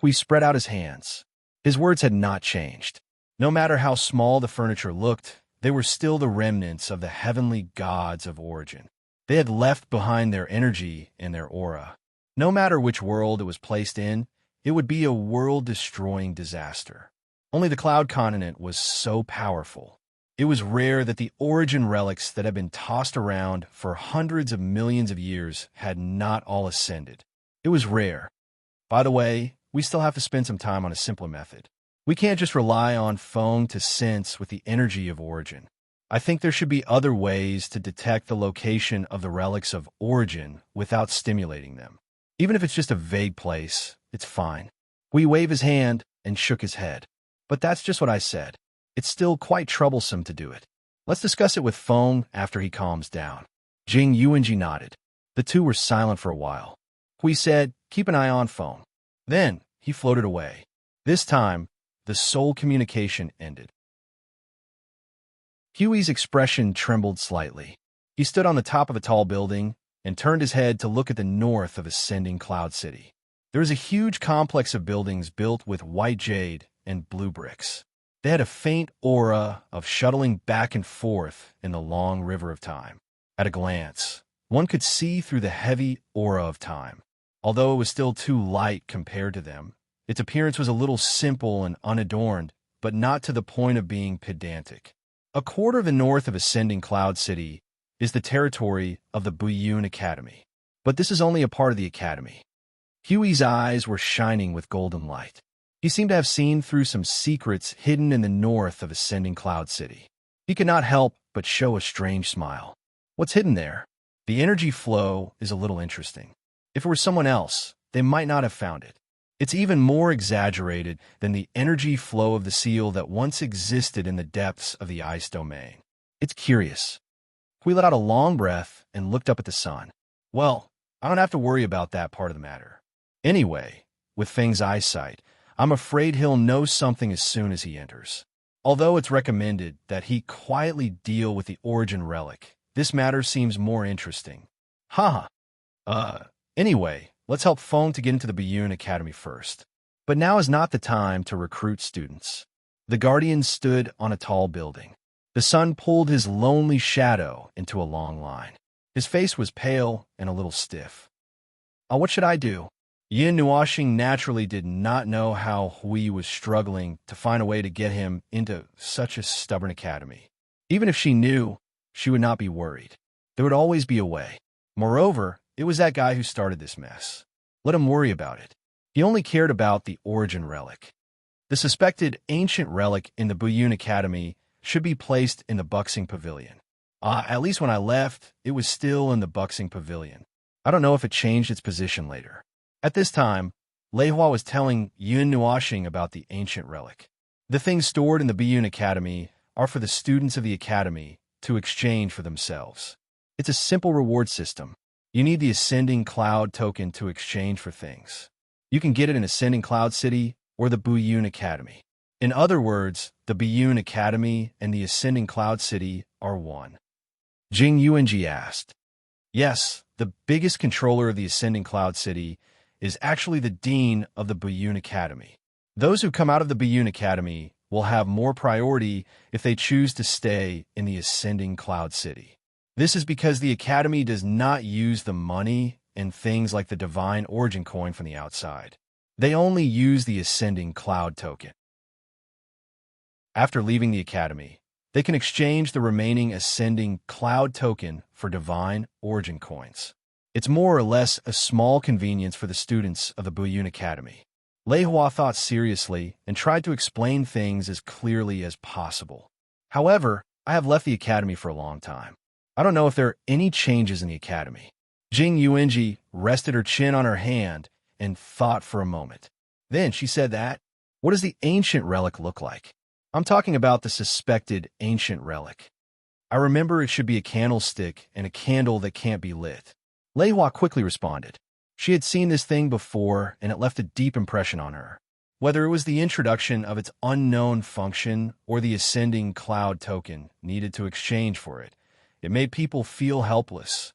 Hui spread out his hands. His words had not changed. No matter how small the furniture looked, they were still the remnants of the heavenly gods of origin. They had left behind their energy and their aura. No matter which world it was placed in, it would be a world-destroying disaster. Only the Cloud Continent was so powerful. It was rare that the origin relics that had been tossed around for hundreds of millions of years had not all ascended. It was rare. By the way, we still have to spend some time on a simpler method. We can't just rely on Feng to sense with the energy of origin. I think there should be other ways to detect the location of the relics of origin without stimulating them. Even if it's just a vague place, it's fine. Hui waved his hand and shook his head. But that's just what I said. It's still quite troublesome to do it. Let's discuss it with Feng after he calms down. Jing Yuanji nodded. The two were silent for a while. Hui said, keep an eye on Feng. Then he floated away. This time, the soul communication ended. Huey's expression trembled slightly. He stood on the top of a tall building and turned his head to look at the north of ascending Cloud City. There was a huge complex of buildings built with white jade and blue bricks. They had a faint aura of shuttling back and forth in the long river of time. At a glance, one could see through the heavy aura of time. Although it was still too light compared to them, its appearance was a little simple and unadorned, but not to the point of being pedantic. A quarter of the north of ascending Cloud City is the territory of the Buyun Academy. But this is only a part of the academy. Huey's eyes were shining with golden light. He seemed to have seen through some secrets hidden in the north of ascending Cloud City. He could not help but show a strange smile. What's hidden there? The energy flow is a little interesting. If it were someone else, they might not have found it. It's even more exaggerated than the energy flow of the seal that once existed in the depths of the ice domain. It's curious. We let out a long breath and looked up at the sun. Well, I don't have to worry about that part of the matter. Anyway, with Feng's eyesight, I'm afraid he'll know something as soon as he enters. Although it's recommended that he quietly deal with the origin relic, this matter seems more interesting. Haha. Anyway, let's help Feng to get into the Biyun Academy first. But now is not the time to recruit students. The guardian stood on a tall building. The sun pulled his lonely shadow into a long line. His face was pale and a little stiff. What should I do? Yin Nuoxing naturally did not know how Hui was struggling to find a way to get him into such a stubborn academy. Even if she knew, she would not be worried. There would always be a way. Moreover, it was that guy who started this mess. Let him worry about it. He only cared about the origin relic. The suspected ancient relic in the Biyun Academy should be placed in the Buxing Pavilion. At least when I left, it was still in the Buxing Pavilion. I don't know if it changed its position later. At this time, Lei Hua was telling Yun Nuoxing about the ancient relic. The things stored in the Biyun Academy are for the students of the academy to exchange for themselves. It's a simple reward system. You need the Ascending Cloud token to exchange for things. You can get it in Ascending Cloud City or the Biyun Academy. In other words, the Biyun Academy and the Ascending Cloud City are one. Jing Yuanji asked. Yes, the biggest controller of the Ascending Cloud City is actually the Dean of the Biyun Academy. Those who come out of the Biyun Academy will have more priority if they choose to stay in the Ascending Cloud City. This is because the Academy does not use the money and things like the Divine Origin Coin from the outside. They only use the Ascending Cloud token. After leaving the Academy, they can exchange the remaining Ascending Cloud token for Divine Origin Coins. It's more or less a small convenience for the students of the Biyun Academy. Lei Hua thought seriously and tried to explain things as clearly as possible. However, I have left the academy for a long time. I don't know if there are any changes in the academy. Jing Yuanji rested her chin on her hand and thought for a moment. Then she said that, what does the ancient relic look like? I'm talking about the suspected ancient relic. I remember it should be a candlestick and a candle that can't be lit. Lei Hua quickly responded. She had seen this thing before, and it left a deep impression on her. Whether it was the introduction of its unknown function or the Ascending Cloud token needed to exchange for it, it made people feel helpless.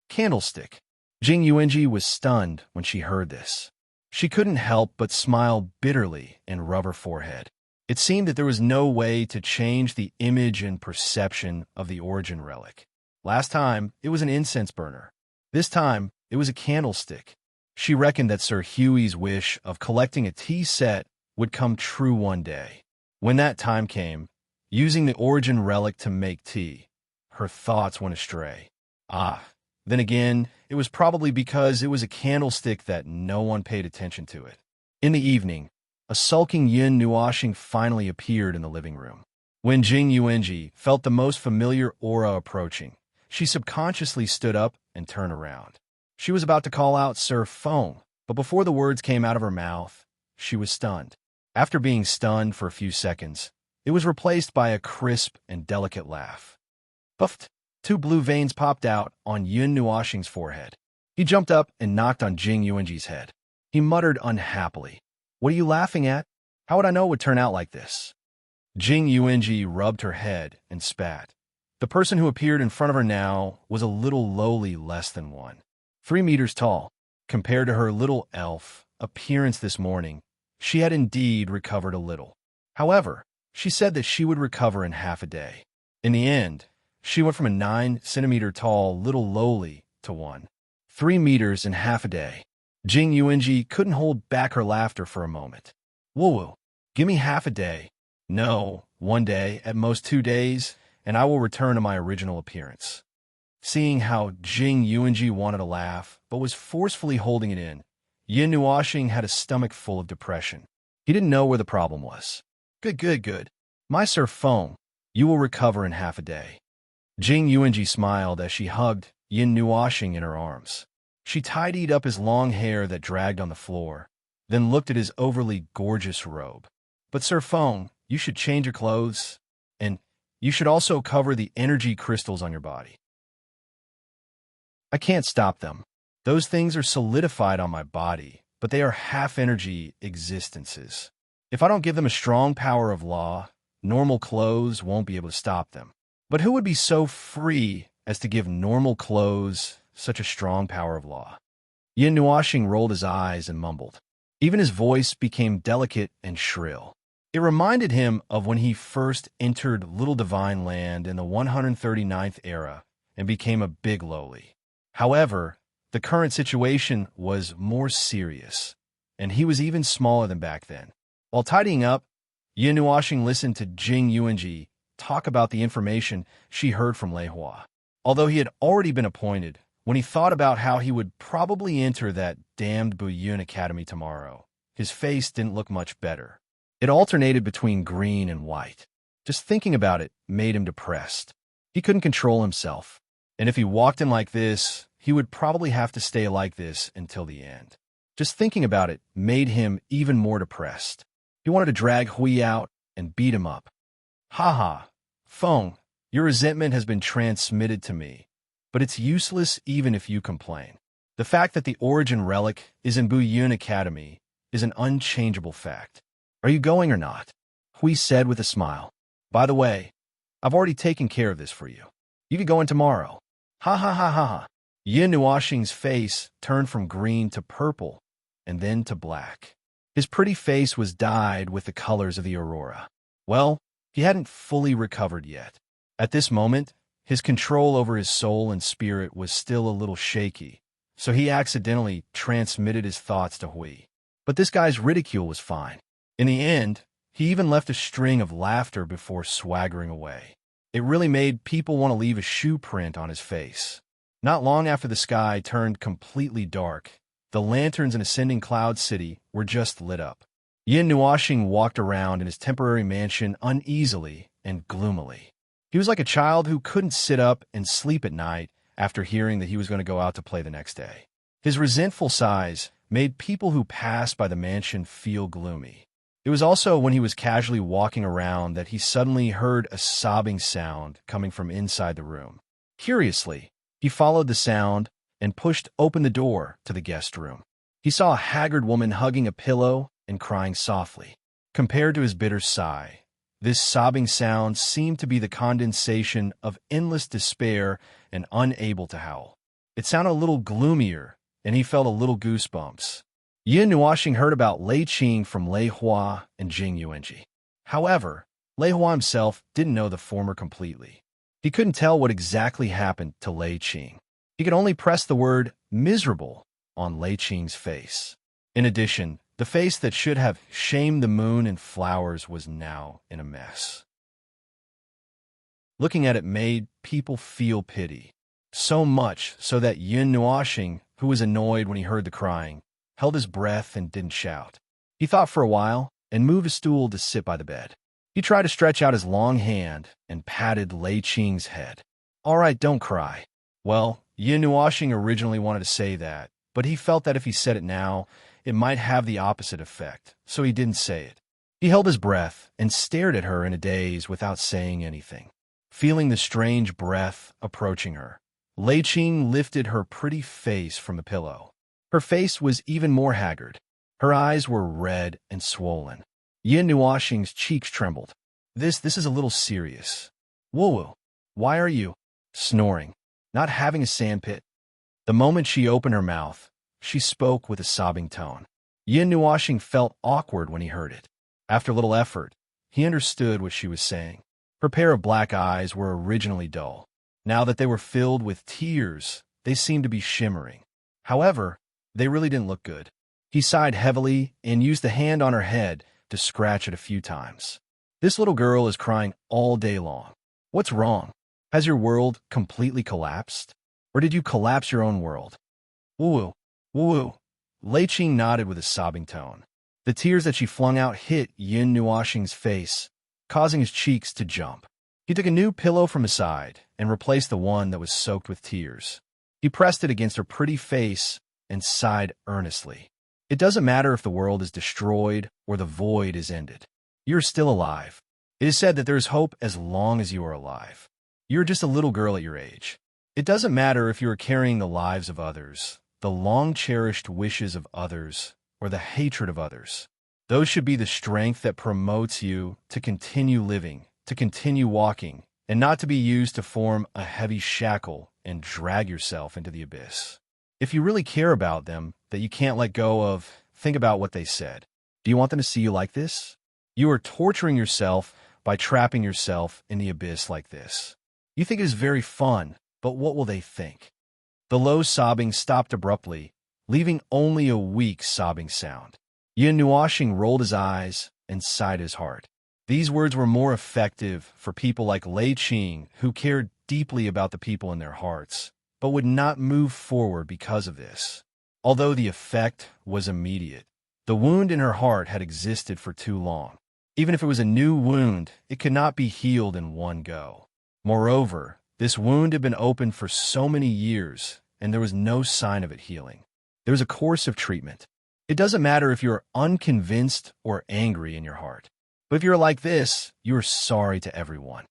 Candlestick. Jing Yuanji was stunned when she heard this. She couldn't help but smile bitterly and rub her forehead. It seemed that there was no way to change the image and perception of the origin relic. Last time, it was an incense burner. This time, it was a candlestick. She reckoned that Sir Huey's wish of collecting a tea set would come true one day. When that time came, using the origin relic to make tea, her thoughts went astray. Then again, it was probably because it was a candlestick that no one paid attention to it. In the evening, a sulking Yin Nuoxing finally appeared in the living room. When Jing Yuanji felt the most familiar aura approaching, she subconsciously stood up and turned around. She was about to call out Sir Feng, but before the words came out of her mouth, she was stunned. After being stunned for a few seconds, it was replaced by a crisp and delicate laugh. Puffed. 2 blue veins popped out on Yun Nuoxing's forehead. He jumped up and knocked on Jing Yuanji's head. He muttered unhappily, "What are you laughing at? How would I know it would turn out like this?" Jing Yuanji rubbed her head and spat. The person who appeared in front of her now was a little lowly less than 3 meters tall. Compared to her little elf appearance this morning, she had indeed recovered a little. However, she said that she would recover in half a day. In the end, she went from a 9-centimeter tall little lowly to 3 meters in half a day. Jing Yuanji couldn't hold back her laughter for a moment. Woo-woo, give me half a day. No, 1 day, at most 2 days, and I will return to my original appearance. Seeing how Jing Yuanji wanted to laugh, but was forcefully holding it in, Yin Nuoxing had a stomach full of depression. He didn't know where the problem was. Good. My Sir Feng, you will recover in half a day. Jing Yuanji smiled as she hugged Yin Nuoxing in her arms. She tidied up his long hair that dragged on the floor, then looked at his overly gorgeous robe. But Sir Feng, you should change your clothes, and you should also cover the energy crystals on your body. I can't stop them. Those things are solidified on my body, but they are half-energy existences. If I don't give them a strong power of law, normal clothes won't be able to stop them. But who would be so free as to give normal clothes such a strong power of law? Yin Nuoxing rolled his eyes and mumbled. Even his voice became delicate and shrill. It reminded him of when he first entered Little Divine Land in the 139th era and became a big lowly. However, the current situation was more serious, and he was even smaller than back then. While tidying up, Yin Nuoxing listened to Jing Yuanji talk about the information she heard from Lei Hua. Although he had already been appointed, when he thought about how he would probably enter that damned Buyun Academy tomorrow, his face didn't look much better. It alternated between green and white. Just thinking about it made him depressed. He couldn't control himself, and if he walked in like this, he would probably have to stay like this until the end. Just thinking about it made him even more depressed. He wanted to drag Hui out and beat him up. Ha, Feng, your resentment has been transmitted to me, but it's useless even if you complain. The fact that the origin relic is in Buyun Academy is an unchangeable fact. Are you going or not? Hui said with a smile. By the way, I've already taken care of this for you. You could go in tomorrow. Ha. Yin Nuoxing's face turned from green to purple and then to black. His pretty face was dyed with the colors of the aurora. Well, he hadn't fully recovered yet. At this moment, his control over his soul and spirit was still a little shaky, so he accidentally transmitted his thoughts to Hui. But this guy's ridicule was fine. In the end, he even left a string of laughter before swaggering away. It really made people want to leave a shoe print on his face. Not long after the sky turned completely dark, the lanterns in Ascending Cloud City were just lit up. Yin Nuoxing walked around in his temporary mansion uneasily and gloomily. He was like a child who couldn't sit up and sleep at night after hearing that he was going to go out to play the next day. His resentful sighs made people who passed by the mansion feel gloomy. It was also when he was casually walking around that he suddenly heard a sobbing sound coming from inside the room. Curiously, he followed the sound and pushed open the door to the guest room. He saw a haggard woman hugging a pillow and crying softly. Compared to his bitter sigh, this sobbing sound seemed to be the condensation of endless despair and unable to howl. It sounded a little gloomier, and he felt a little goosebumps. Yin Nuoxing heard about Lei Qing from Lei Hua and Jing Yuanji. However, Lei Hua himself didn't know the former completely. He couldn't tell what exactly happened to Lei Qing. He could only press the word miserable on Lei Qing's face. In addition, the face that should have shamed the moon and flowers was now in a mess. Looking at it made people feel pity. So much so that Yin Nuoxing, who was annoyed when he heard the crying, held his breath and didn't shout. He thought for a while and moved a stool to sit by the bed. He tried to stretch out his long hand and patted Lei Qing's head. All right, don't cry. Well, Yin Nuoxing originally wanted to say that, but he felt that if he said it now, it might have the opposite effect, so he didn't say it. He held his breath and stared at her in a daze without saying anything. Feeling the strange breath approaching her, Lei Qing lifted her pretty face from the pillow. Her face was even more haggard. Her eyes were red and swollen. Yin Nuoxing's cheeks trembled. This is a little serious. Woo, why are you snoring? Not having a sandpit? The moment she opened her mouth, she spoke with a sobbing tone. Yin Nuoxing felt awkward when he heard it. After a little effort, he understood what she was saying. Her pair of black eyes were originally dull. Now that they were filled with tears, they seemed to be shimmering. However, they really didn't look good. He sighed heavily and used the hand on her head to scratch it a few times. This little girl is crying all day long. What's wrong? Has your world completely collapsed? Or did you collapse your own world? Woo. Lei Qing nodded with a sobbing tone. The tears that she flung out hit Yin Nuoxing's face, causing his cheeks to jump. He took a new pillow from his side and replaced the one that was soaked with tears. He pressed it against her pretty face and sighed earnestly. It doesn't matter if the world is destroyed or the void is ended. You're still alive. It is said that there is hope as long as you are alive. You're just a little girl at your age. It doesn't matter if you are carrying the lives of others, the long-cherished wishes of others, or the hatred of others. Those should be the strength that promotes you to continue living, to continue walking, and not to be used to form a heavy shackle and drag yourself into the abyss. If you really care about them, that you can't let go of, think about what they said. Do you want them to see you like this? You are torturing yourself by trapping yourself in the abyss like this. You think it is very fun, but what will they think? The low sobbing stopped abruptly, leaving only a weak sobbing sound. Yin Nuoxing rolled his eyes and sighed his heart. These words were more effective for people like Lei Qing, who cared deeply about the people in their hearts, but would not move forward because of this. Although the effect was immediate, the wound in her heart had existed for too long. Even if it was a new wound, it could not be healed in one go. Moreover, this wound had been open for so many years, and there was no sign of it healing. There was a course of treatment. It doesn't matter if you're unconvinced or angry in your heart. But if you're like this, you are sorry to everyone.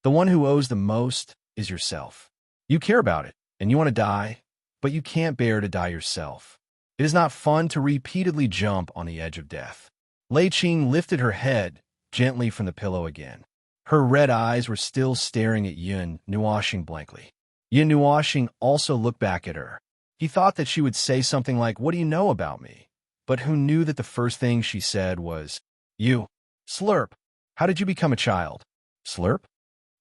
The one who owes the most is yourself. You care about it, and you want to die, but you can't bear to die yourself. It is not fun to repeatedly jump on the edge of death. Lei Qing lifted her head gently from the pillow again. Her red eyes were still staring at Yin Nuoxing blankly. Yin Nuoxing also looked back at her. He thought that she would say something like, "What do you know about me?" But who knew that the first thing she said was, "You. Slurp. How did you become a child?" Slurp?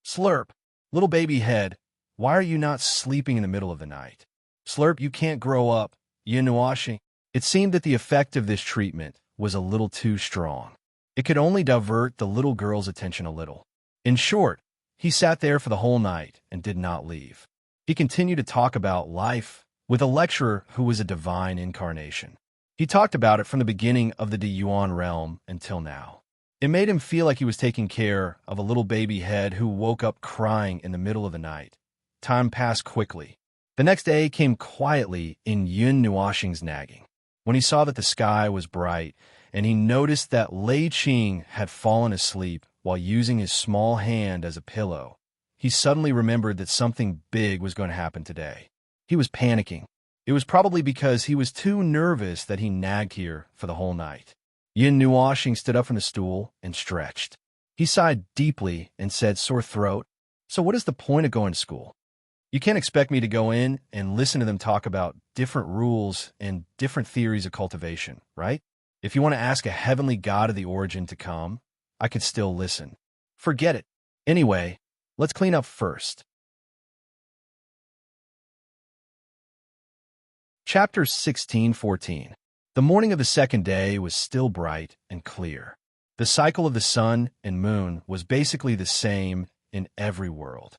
Slurp. Little baby head. Why are you not sleeping in the middle of the night? Slurp, you can't grow up. Yin Nuoxing. It seemed that the effect of this treatment was a little too strong. It could only divert the little girl's attention a little. In short, he sat there for the whole night and did not leave. He continued to talk about life with a lecturer who was a divine incarnation. He talked about it from the beginning of the Yuan realm until now. It made him feel like he was taking care of a little baby head who woke up crying in the middle of the night. Time passed quickly. The next day came quietly in Yin Nuoxing's nagging. When he saw that the sky was bright, and he noticed that Lei Qing had fallen asleep while using his small hand as a pillow, he suddenly remembered that something big was going to happen today. He was panicking. It was probably because he was too nervous that he nagged here for the whole night. Yin Nuoxing stood up from the stool and stretched. He sighed deeply and said, "Sore throat. So what is the point of going to school? You can't expect me to go in and listen to them talk about different rules and different theories of cultivation, right? If you want to ask a heavenly god of the origin to come, I could still listen. Forget it. Anyway, let's clean up first." Chapter 16:14. The morning of the second day was still bright and clear. The cycle of the sun and moon was basically the same in every world.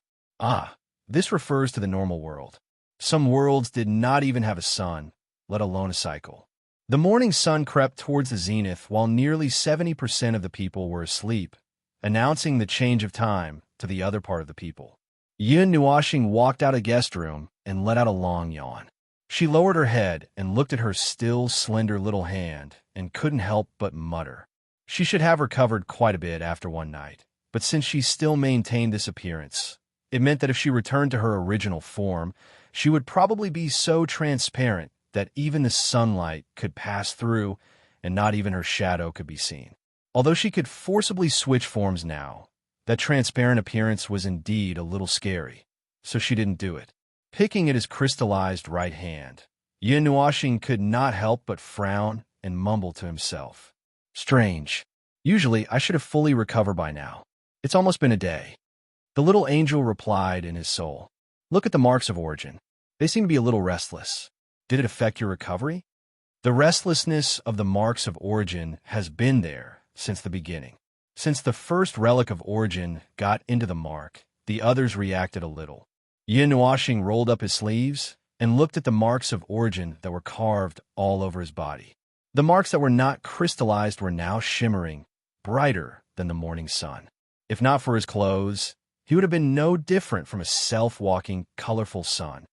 This refers to the normal world. Some worlds did not even have a sun, let alone a cycle. The morning sun crept towards the zenith while nearly 70% of the people were asleep, announcing the change of time to the other part of the people. Yin Nuoxing walked out of the guest room and let out a long yawn. She lowered her head and looked at her still, slender little hand and couldn't help but mutter. She should have recovered quite a bit after one night, but since she still maintained this appearance, it meant that if she returned to her original form, she would probably be so transparent that even the sunlight could pass through and not even her shadow could be seen. Although she could forcibly switch forms now, that transparent appearance was indeed a little scary, so she didn't do it. Picking at his crystallized right hand, Yin Nuoxing could not help but frown and mumble to himself. Strange. Usually, I should have fully recovered by now. It's almost been a day. The little angel replied in his soul. Look at the marks of origin. They seem to be a little restless. Did it affect your recovery? The restlessness of the marks of origin has been there since the beginning. Since the first relic of origin got into the mark, the others reacted a little. Yin Nuoxing rolled up his sleeves and looked at the marks of origin that were carved all over his body. The marks that were not crystallized were now shimmering, brighter than the morning sun. If not for his clothes, he would have been no different from a self-walking, colorful sun.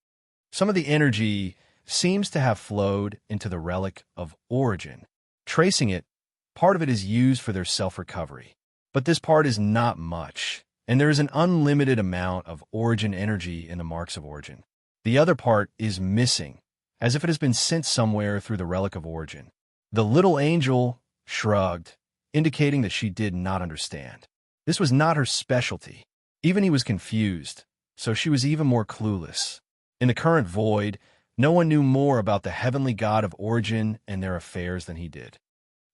Some of the energy seems to have flowed into the relic of origin. Tracing it, part of it is used for their self-recovery. But this part is not much, and there is an unlimited amount of origin energy in the marks of origin. The other part is missing, as if it has been sent somewhere through the relic of origin. The little angel shrugged, indicating that she did not understand. This was not her specialty. Even he was confused, so she was even more clueless. In the current void, no one knew more about the heavenly god of origin and their affairs than he did.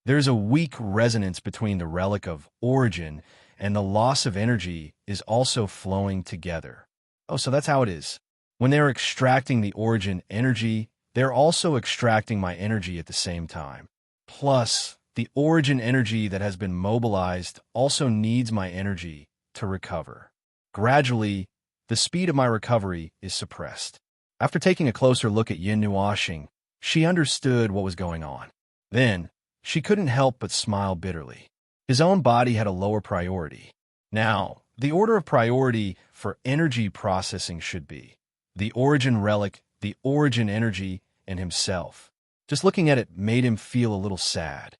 There is a weak resonance between the relic of origin and the loss of energy is also flowing together. Oh, so that's how it is. When they're extracting the origin energy, they're also extracting my energy at the same time. Plus, the origin energy that has been mobilized also needs my energy to recover. Gradually, the speed of my recovery is suppressed. After taking a closer look at Yin Nuashing, she understood what was going on. Then, she couldn't help but smile bitterly. His own body had a lower priority. Now, the order of priority for energy processing should be the origin relic, the origin energy, and himself. Just looking at it made him feel a little sad.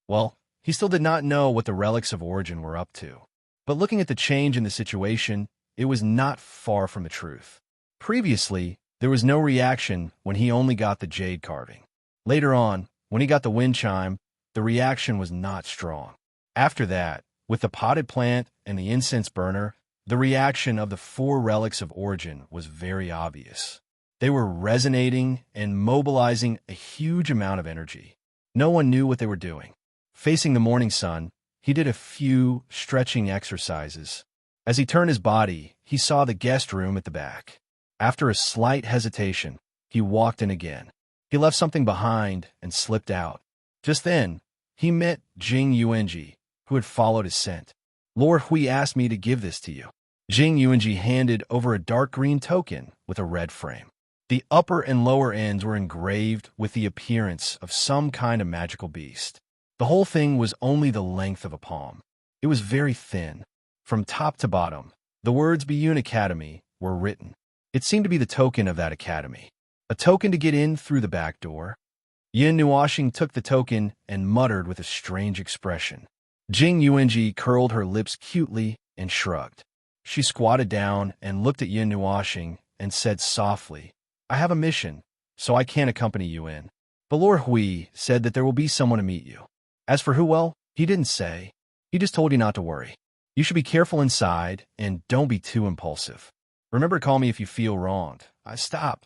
Well, he still did not know what the relics of origin were up to. But looking at the change in the situation, it was not far from the truth. Previously, there was no reaction when he only got the jade carving. Later on, when he got the wind chime, the reaction was not strong. After that, with the potted plant and the incense burner, the reaction of the 4 relics of origin was very obvious. They were resonating and mobilizing a huge amount of energy. No one knew what they were doing. Facing the morning sun, he did a few stretching exercises. As he turned his body, he saw the guest room at the back. After a slight hesitation, he walked in again. He left something behind and slipped out. Just then, he met Jing Yuanji, who had followed his scent. Lord Hui asked me to give this to you. Jing Yuanji handed over a dark green token with a red frame. The upper and lower ends were engraved with the appearance of some kind of magical beast. The whole thing was only the length of a palm. It was very thin. From top to bottom, the words Biyun Academy were written. It seemed to be the token of that academy. A token to get in through the back door. Yin Nuashing took the token and muttered with a strange expression. Jing Yuanji curled her lips cutely and shrugged. She squatted down and looked at Yin Nuashing and said softly, I have a mission, so I can't accompany you in. But Lord Hui said that there will be someone to meet you. As for who, well, he didn't say. He just told you not to worry. You should be careful inside and don't be too impulsive. Remember to call me if you feel wronged. Stop.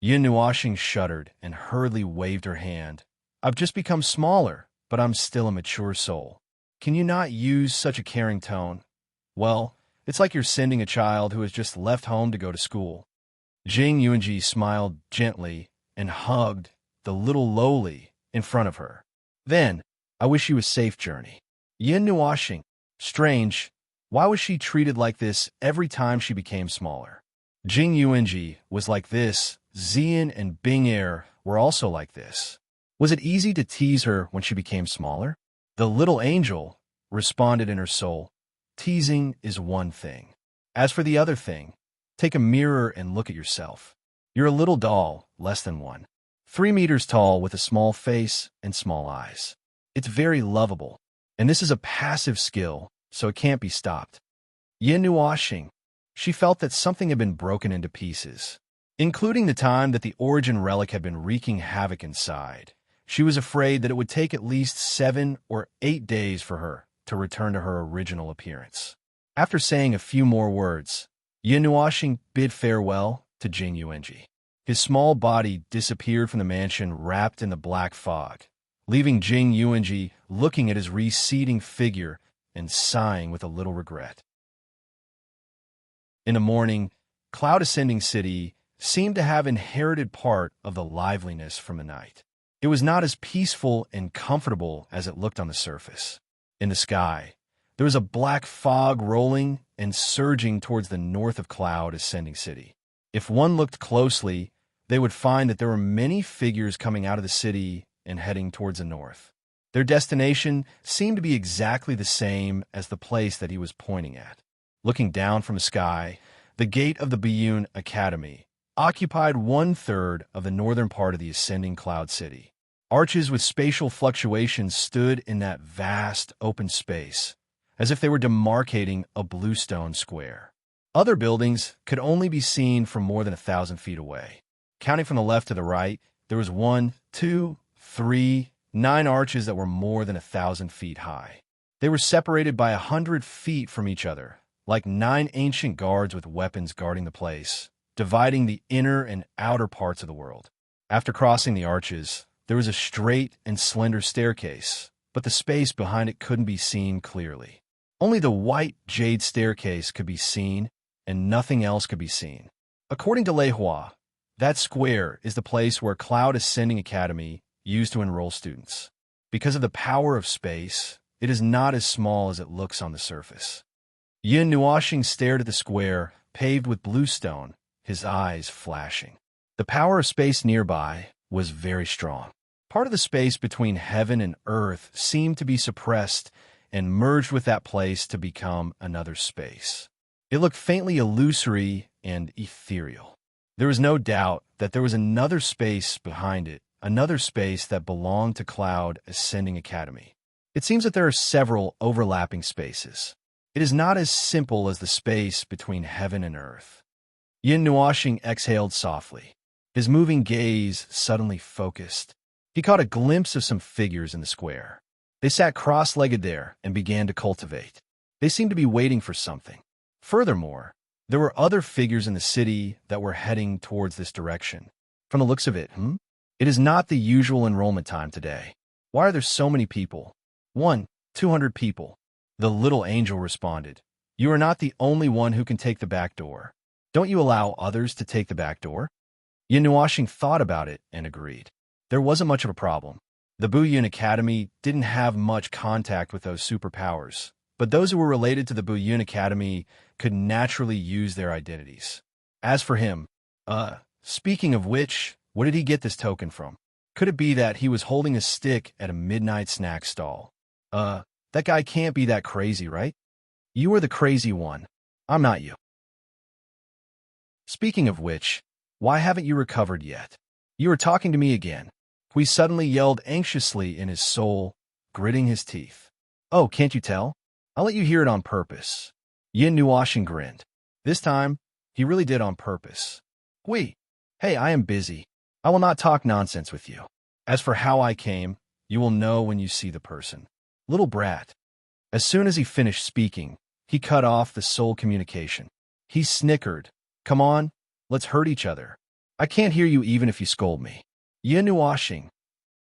Yin Nuashing shuddered and hurriedly waved her hand. I've just become smaller, but I'm still a mature soul. Can you not use such a caring tone? Well, it's like you're sending a child who has just left home to go to school. Jing Yuanji smiled gently and hugged the little lowly in front of her. Then, I wish you a safe journey. Yin Nuashing. Strange. Why was she treated like this every time she became smaller? Jing Yuanji was like this. Xian and Bing were also like this. Was it easy to tease her when she became smaller? The little angel responded in her soul. Teasing is one thing. As for the other thing, take a mirror and look at yourself. You're a little doll, less than 1. 3 meters tall with a small face and small eyes. It's very lovable, and this is a passive skill, so it can't be stopped. Yin Nuashing. She felt that something had been broken into pieces, including the time that the origin relic had been wreaking havoc inside. She was afraid that it would take at least 7 or 8 days for her to return to her original appearance. After saying a few more words, Yin Nuashing bid farewell to Jing Yuanji. His small body disappeared from the mansion wrapped in the black fog, leaving Jing Yuanji looking at his receding figure and sighing with a little regret. In the morning, Cloud Ascending City seemed to have inherited part of the liveliness from the night. It was not as peaceful and comfortable as it looked on the surface. In the sky, there was a black fog rolling and surging towards the north of Cloud Ascending City. If one looked closely, they would find that there were many figures coming out of the city and heading towards the north. Their destination seemed to be exactly the same as the place that he was pointing at. Looking down from the sky, the gate of the Buyun Academy occupied 1/3 of the northern part of the ascending cloud city. Arches with spatial fluctuations stood in that vast open space, as if they were demarcating a bluestone square. Other buildings could only be seen from more than 1,000 feet away. Counting from the left to the right, there was 1, 2, 3, 9 arches that were more than 1,000 feet high. They were separated by 100 feet from each other, like 9 ancient guards with weapons guarding the place, dividing the inner and outer parts of the world. After crossing the arches, there was a straight and slender staircase, but the space behind it couldn't be seen clearly. Only the white jade staircase could be seen, and nothing else could be seen. According to Lei Hua, that square is the place where Cloud Ascending Academy used to enroll students. Because of the power of space, it is not as small as it looks on the surface. Yin Nuoxing stared at the square, paved with bluestone, his eyes flashing. The power of space nearby was very strong. Part of the space between heaven and earth seemed to be suppressed and merged with that place to become another space. It looked faintly illusory and ethereal. There was no doubt that there was another space behind it, another space that belonged to Cloud Ascending Academy. It seems that there are several overlapping spaces. It is not as simple as the space between heaven and earth. Yin Nuoxing exhaled softly. His moving gaze suddenly focused. He caught a glimpse of some figures in the square. They sat cross-legged there and began to cultivate. They seemed to be waiting for something. Furthermore, there were other figures in the city that were heading towards this direction. From the looks of it, it is not the usual enrollment time today. Why are there so many people? 200 people. The little angel responded. You are not the only one who can take the back door. Don't you allow others to take the back door? Yin Nuoxing thought about it and agreed. There wasn't much of a problem. The Buyun Academy didn't have much contact with those superpowers, but those who were related to the Buyun Academy could naturally use their identities. As for him, speaking of which, what did he get this token from? Could it be that he was holding a stick at a midnight snack stall? That guy can't be that crazy, right? You are the crazy one. I'm not you. Speaking of which, why haven't you recovered yet? You are talking to me again. Hui suddenly yelled anxiously in his soul, gritting his teeth. Oh, can't you tell? I'll let you hear it on purpose. Yin Nuoxing grinned. This time, he really did on purpose. Hui, hey, I am busy. I will not talk nonsense with you. As for how I came, you will know when you see the person. Little brat. As soon as he finished speaking, he cut off the soul communication. He snickered. Come on, let's hurt each other. I can't hear you even if you scold me. Yin Nuoxing.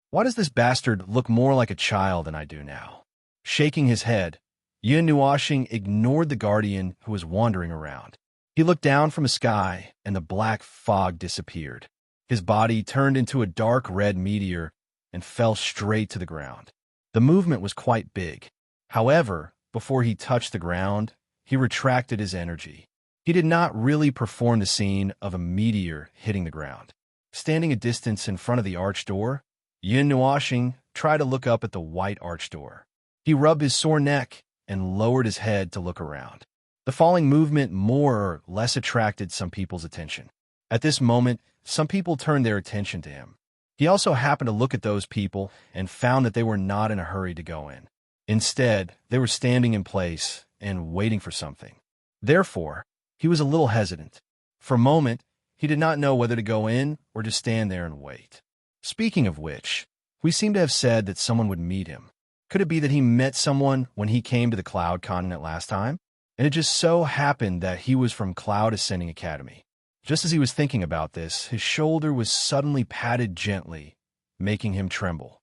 Why does this bastard look more like a child than I do now? Shaking his head, Yin Nuoxing ignored the guardian who was wandering around. He looked down from the sky, and the black fog disappeared. His body turned into a dark red meteor and fell straight to the ground. The movement was quite big. However, before he touched the ground, he retracted his energy. He did not really perform the scene of a meteor hitting the ground. Standing a distance in front of the arch door, Yin Nuoxing tried to look up at the white arch door. He rubbed his sore neck and lowered his head to look around. The falling movement more or less attracted some people's attention. At this moment, some people turned their attention to him. He also happened to look at those people and found that they were not in a hurry to go in. Instead, they were standing in place and waiting for something. Therefore, he was a little hesitant. For a moment, he did not know whether to go in or to stand there and wait. Speaking of which, we seem to have said that someone would meet him. Could it be that he met someone when he came to the Cloud Continent last time? And it just so happened that he was from Cloud Ascending Academy. Just as he was thinking about this, his shoulder was suddenly patted gently, making him tremble.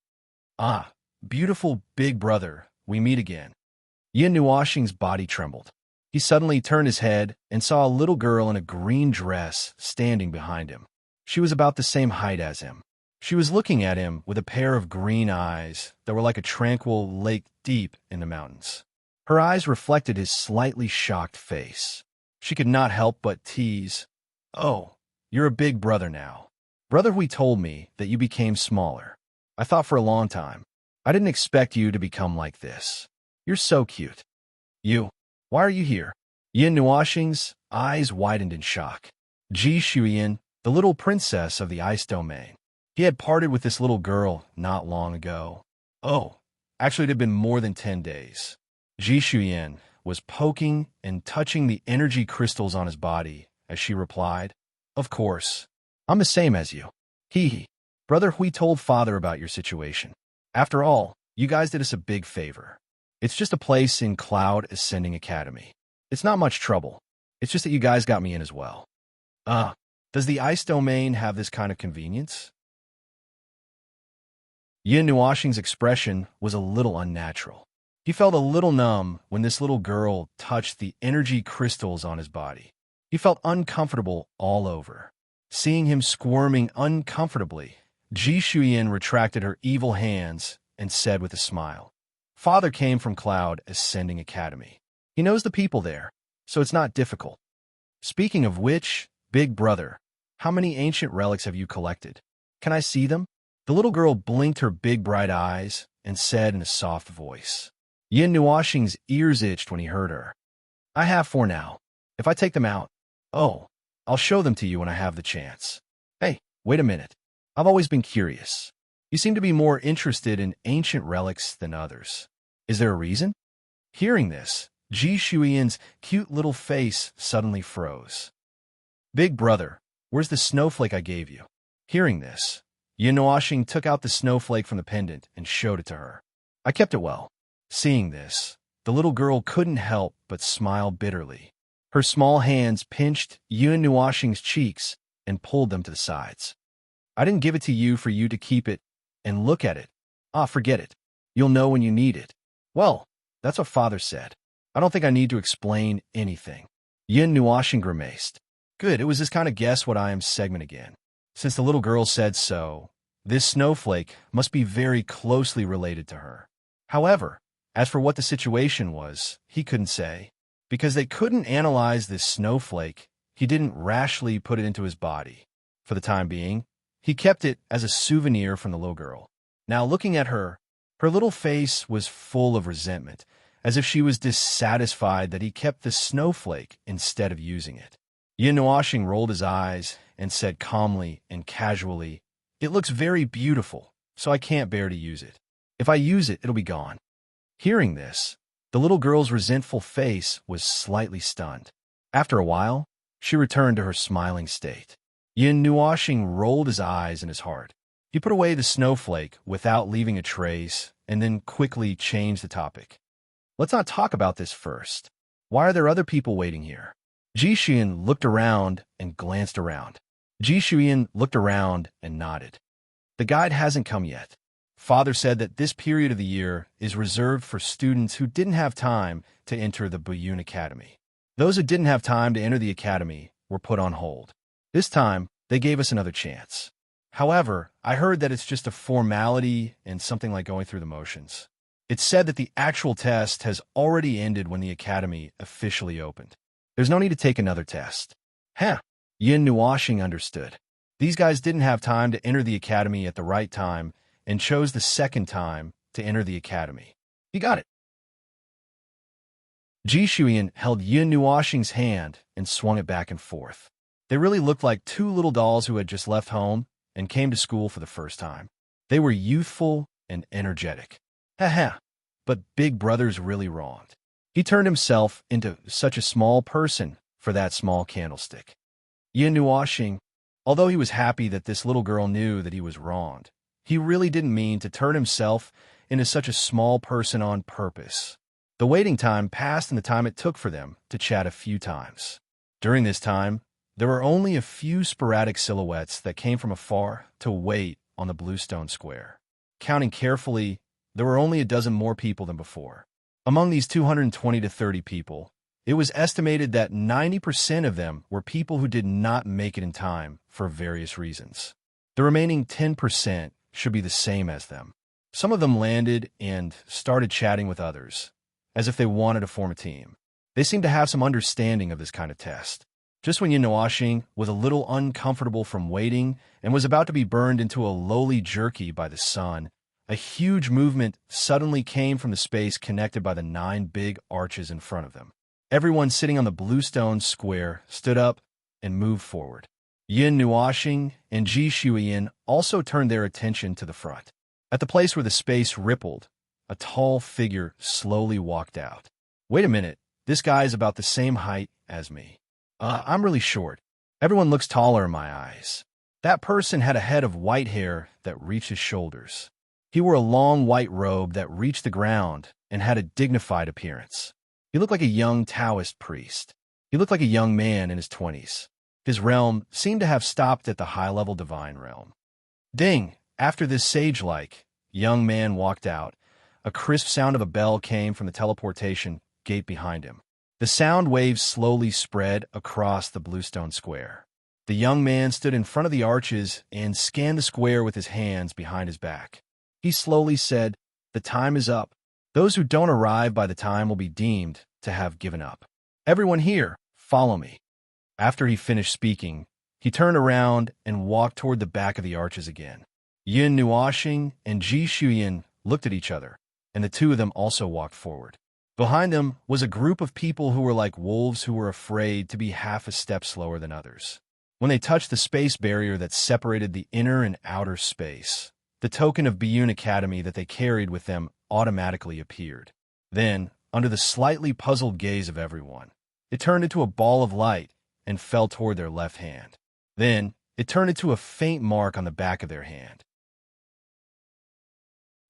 Ah, beautiful big brother, we meet again. Yin Nuoxing's body trembled. He suddenly turned his head and saw a little girl in a green dress standing behind him. She was about the same height as him. She was looking at him with a pair of green eyes that were like a tranquil lake deep in the mountains. Her eyes reflected his slightly shocked face. She could not help but tease, "Oh, you're a big brother now. Brother Hui told me that you became smaller. I thought for a long time. I didn't expect you to become like this. You're so cute. You, why are you here? Yin Nuoxing's eyes widened in shock. Ji Shuyan, the little princess of the ice domain. He had parted with this little girl not long ago. Oh, actually it had been more than 10 days. Ji Shuyan was poking and touching the energy crystals on his body as she replied, "Of course. I'm the same as you. Hee hee. Brother Hui told father about your situation. After all, you guys did us a big favor. It's just a place in Cloud Ascending Academy. It's not much trouble. It's just that you guys got me in as well." Does the ice domain have this kind of convenience? Yin Nuoxing's expression was a little unnatural. He felt a little numb when this little girl touched the energy crystals on his body. He felt uncomfortable all over. Seeing him squirming uncomfortably, Ji Shuyan retracted her evil hands and said with a smile, "Father came from Cloud Ascending Academy. He knows the people there, so it's not difficult. Speaking of which, big brother, how many ancient relics have you collected? Can I see them?" The little girl blinked her big bright eyes and said in a soft voice. Yin Nuoxing's ears itched when he heard her. "I have 4 now. If I take them out, I'll show them to you when I have the chance. Hey, wait a minute. I've always been curious. You seem to be more interested in ancient relics than others. Is there a reason?" Hearing this, Ji Shuyan's cute little face suddenly froze. "Big brother, where's the snowflake I gave you?" Hearing this, Yin Nuoxing took out the snowflake from the pendant and showed it to her. "I kept it well." Seeing this, the little girl couldn't help but smile bitterly. Her small hands pinched Yin Nuoxing's cheeks and pulled them to the sides. "I didn't give it to you for you to keep it and look at it. Forget it. You'll know when you need it." "Well, that's what father said. I don't think I need to explain anything." Yin Nuoxing grimaced. "Good, it was this kind of guess what I am segment again. Since the little girl said so, this snowflake must be very closely related to her." However, as for what the situation was, he couldn't say. Because they couldn't analyze this snowflake, he didn't rashly put it into his body. For the time being, he kept it as a souvenir from the little girl. Now looking at her, her little face was full of resentment, as if she was dissatisfied that he kept the snowflake instead of using it. Yin Nuoxing rolled his eyes and said calmly and casually, "It looks very beautiful, so I can't bear to use it. If I use it, it'll be gone." Hearing this, the little girl's resentful face was slightly stunned. After a while, she returned to her smiling state. Yin Nuoxing rolled his eyes in his heart. He put away the snowflake without leaving a trace and then quickly changed the topic. "Let's not talk about this first. Why are there other people waiting here?" Ji Shuyan looked around and glanced around. Ji Shuyan looked around and nodded. "The guide hasn't come yet. Father said that this period of the year is reserved for students who didn't have time to enter the Buyun Academy. Those who didn't have time to enter the academy were put on hold. This time, they gave us another chance. However, I heard that it's just a formality and something like going through the motions. It's said that the actual test has already ended when the academy officially opened. There's no need to take another test." Yin Nuoxing understood. These guys didn't have time to enter the academy at the right time and chose the second time to enter the academy. He got it. Ji Shuyan held Yin Nuoxing's hand and swung it back and forth. They really looked like 2 little dolls who had just left home and came to school for the first time. They were youthful and energetic. But Big Brother's really wronged. He turned himself into such a small person for that small candlestick. Yin Nuoxing, although he was happy that this little girl knew that he was wronged, he really didn't mean to turn himself into such a small person on purpose. The waiting time passed in the time it took for them to chat a few times. During this time, there were only a few sporadic silhouettes that came from afar to wait on the bluestone square. Counting carefully, there were only a dozen more people than before. Among these 220 to 30 people, it was estimated that 90% of them were people who did not make it in time for various reasons. The remaining 10% should be the same as them. Some of them landed and started chatting with others, as if they wanted to form a team. They seemed to have some understanding of this kind of test. Just when Yin Nuoxing was a little uncomfortable from waiting and was about to be burned into a lowly jerky by the sun, A huge movement suddenly came from the space connected by the 9 big arches in front of them. Everyone sitting on the bluestone square stood up and moved forward. Yin Nuoxing and Ji Shuiyin also turned their attention to the front. At the place where the space rippled, a tall figure slowly walked out. Wait a minute, this guy is about the same height as me. I'm really short. Everyone looks taller in my eyes. That person had a head of white hair that reached his shoulders. He wore a long white robe that reached the ground and had a dignified appearance. He looked like a young Taoist priest. He looked like a young man in his 20s. His realm seemed to have stopped at the high-level divine realm. Ding! After this sage-like young man walked out, a crisp sound of a bell came from the teleportation gate behind him. The sound waves slowly spread across the bluestone square. The young man stood in front of the arches and scanned the square with his hands behind his back. He slowly said, "The time is up. Those who don't arrive by the time will be deemed to have given up. Everyone here, follow me." After he finished speaking, he turned around and walked toward the back of the arches again. Yin Nuoxing and Ji Shuiyin looked at each other, and the two of them also walked forward. Behind them was a group of people who were like wolves who were afraid to be half a step slower than others. When they touched the space barrier that separated the inner and outer space, the token of Biyun Academy that they carried with them automatically appeared. Then, under the slightly puzzled gaze of everyone, it turned into a ball of light and fell toward their left hand. Then, it turned into a faint mark on the back of their hand.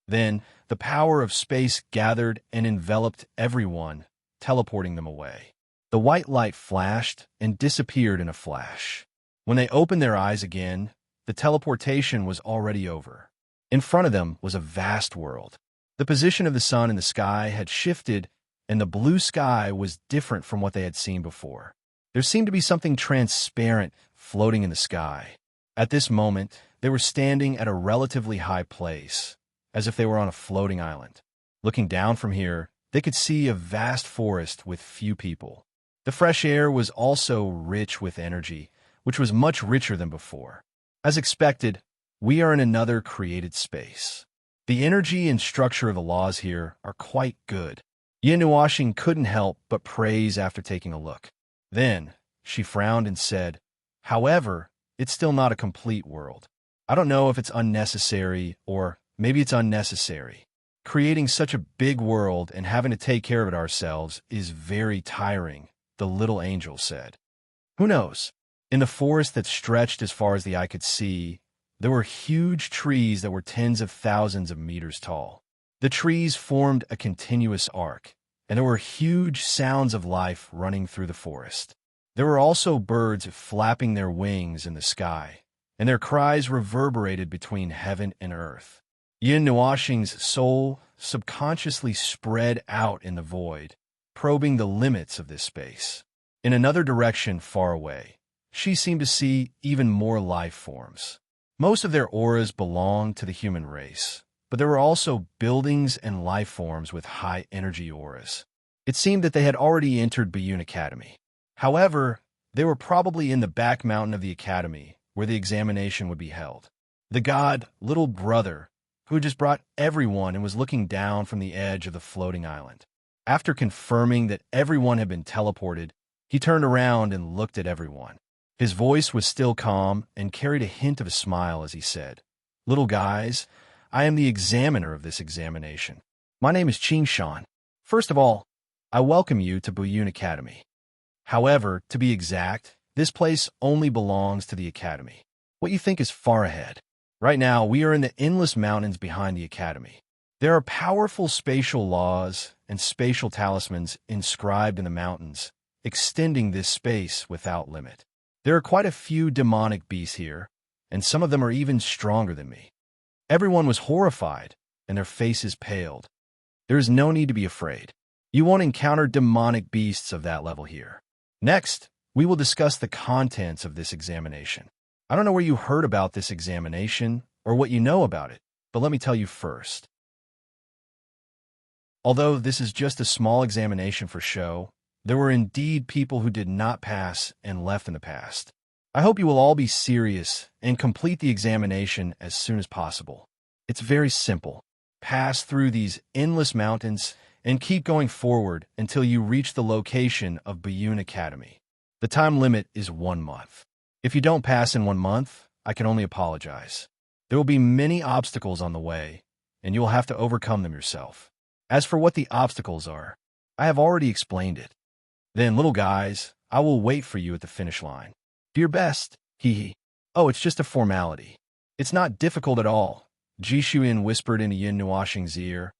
Then, the power of space gathered and enveloped everyone, teleporting them away. The white light flashed and disappeared in a flash. When they opened their eyes again, the teleportation was already over. In front of them was a vast world. The position of the sun in the sky had shifted, and the blue sky was different from what they had seen before. There seemed to be something transparent floating in the sky. At this moment, they were standing at a relatively high place, as if they were on a floating island. Looking down from here, they could see a vast forest with few people. The fresh air was also rich with energy, which was much richer than before. As expected, we are in another created space. The energy and structure of the laws here are quite good. Yin Nuoxing couldn't help but praise after taking a look. Then, she frowned and said, "However, it's still not a complete world. I don't know if it's unnecessary or maybe it's unnecessary. Creating such a big world and having to take care of it ourselves is very tiring," the little angel said. Who knows? In the forest that stretched as far as the eye could see, there were huge trees that were tens of thousands of meters tall. The trees formed a continuous arc, and there were huge sounds of life running through the forest. There were also birds flapping their wings in the sky, and their cries reverberated between heaven and earth. Yin Nuoxing's soul subconsciously spread out in the void, probing the limits of this space. In another direction far away, she seemed to see even more life forms. Most of their auras belonged to the human race, but there were also buildings and life forms with high energy auras. It seemed that they had already entered Biyun Academy. However, they were probably in the back mountain of the academy, where the examination would be held. The god, little brother, who had just brought everyone and was looking down from the edge of the floating island. After confirming that everyone had been teleported, he turned around and looked at everyone. His voice was still calm and carried a hint of a smile as he said, "Little guys, I am the examiner of this examination. My name is Qing Shan. First of all, I welcome you to Biyun Academy. However, to be exact, this place only belongs to the academy. What you think is far ahead. Right now, we are in the endless mountains behind the academy. There are powerful spatial laws and spatial talismans inscribed in the mountains, extending this space without limit. There are quite a few demonic beasts here, and some of them are even stronger than me." Everyone was horrified, and their faces paled. There is no need to be afraid. You won't encounter demonic beasts of that level here. Next, we will discuss the contents of this examination. I don't know where you heard about this examination or what you know about it, but let me tell you first. Although this is just a small examination for show, there were indeed people who did not pass and left in the past. I hope you will all be serious and complete the examination as soon as possible. It's very simple. pass through these endless mountains, and keep going forward until you reach the location of Bayun Academy. The time limit is 1 month. If you don't pass in 1 month, I can only apologize. There will be many obstacles on the way, and you will have to overcome them yourself. As for what the obstacles are, I have already explained it. Then, little guys, I will wait for you at the finish line. Do your best, hee hee. Oh, it's just a formality. It's not difficult at all, Ji Shuyan whispered into Yin Nuoxing's ear.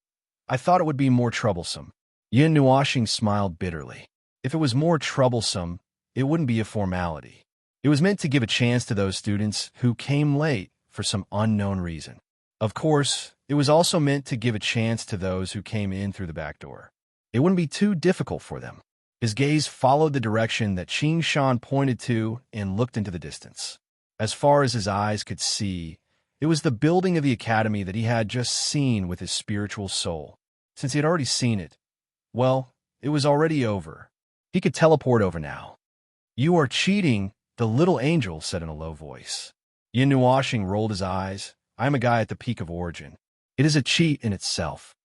I thought it would be more troublesome. Yin Nuoxing smiled bitterly. If it was more troublesome, it wouldn't be a formality. It was meant to give a chance to those students who came late for some unknown reason. Of course, it was also meant to give a chance to those who came in through the back door. It wouldn't be too difficult for them. His gaze followed the direction that Qing Shan pointed to and looked into the distance. As far as his eyes could see, it was the building of the academy that he had just seen with his spiritual soul. Since he had already seen it, well, it was already over. He could teleport over now. You are cheating, the little angel said in a low voice. Yin Nuoxing rolled his eyes. I am a guy at the peak of origin. It is a cheat in itself.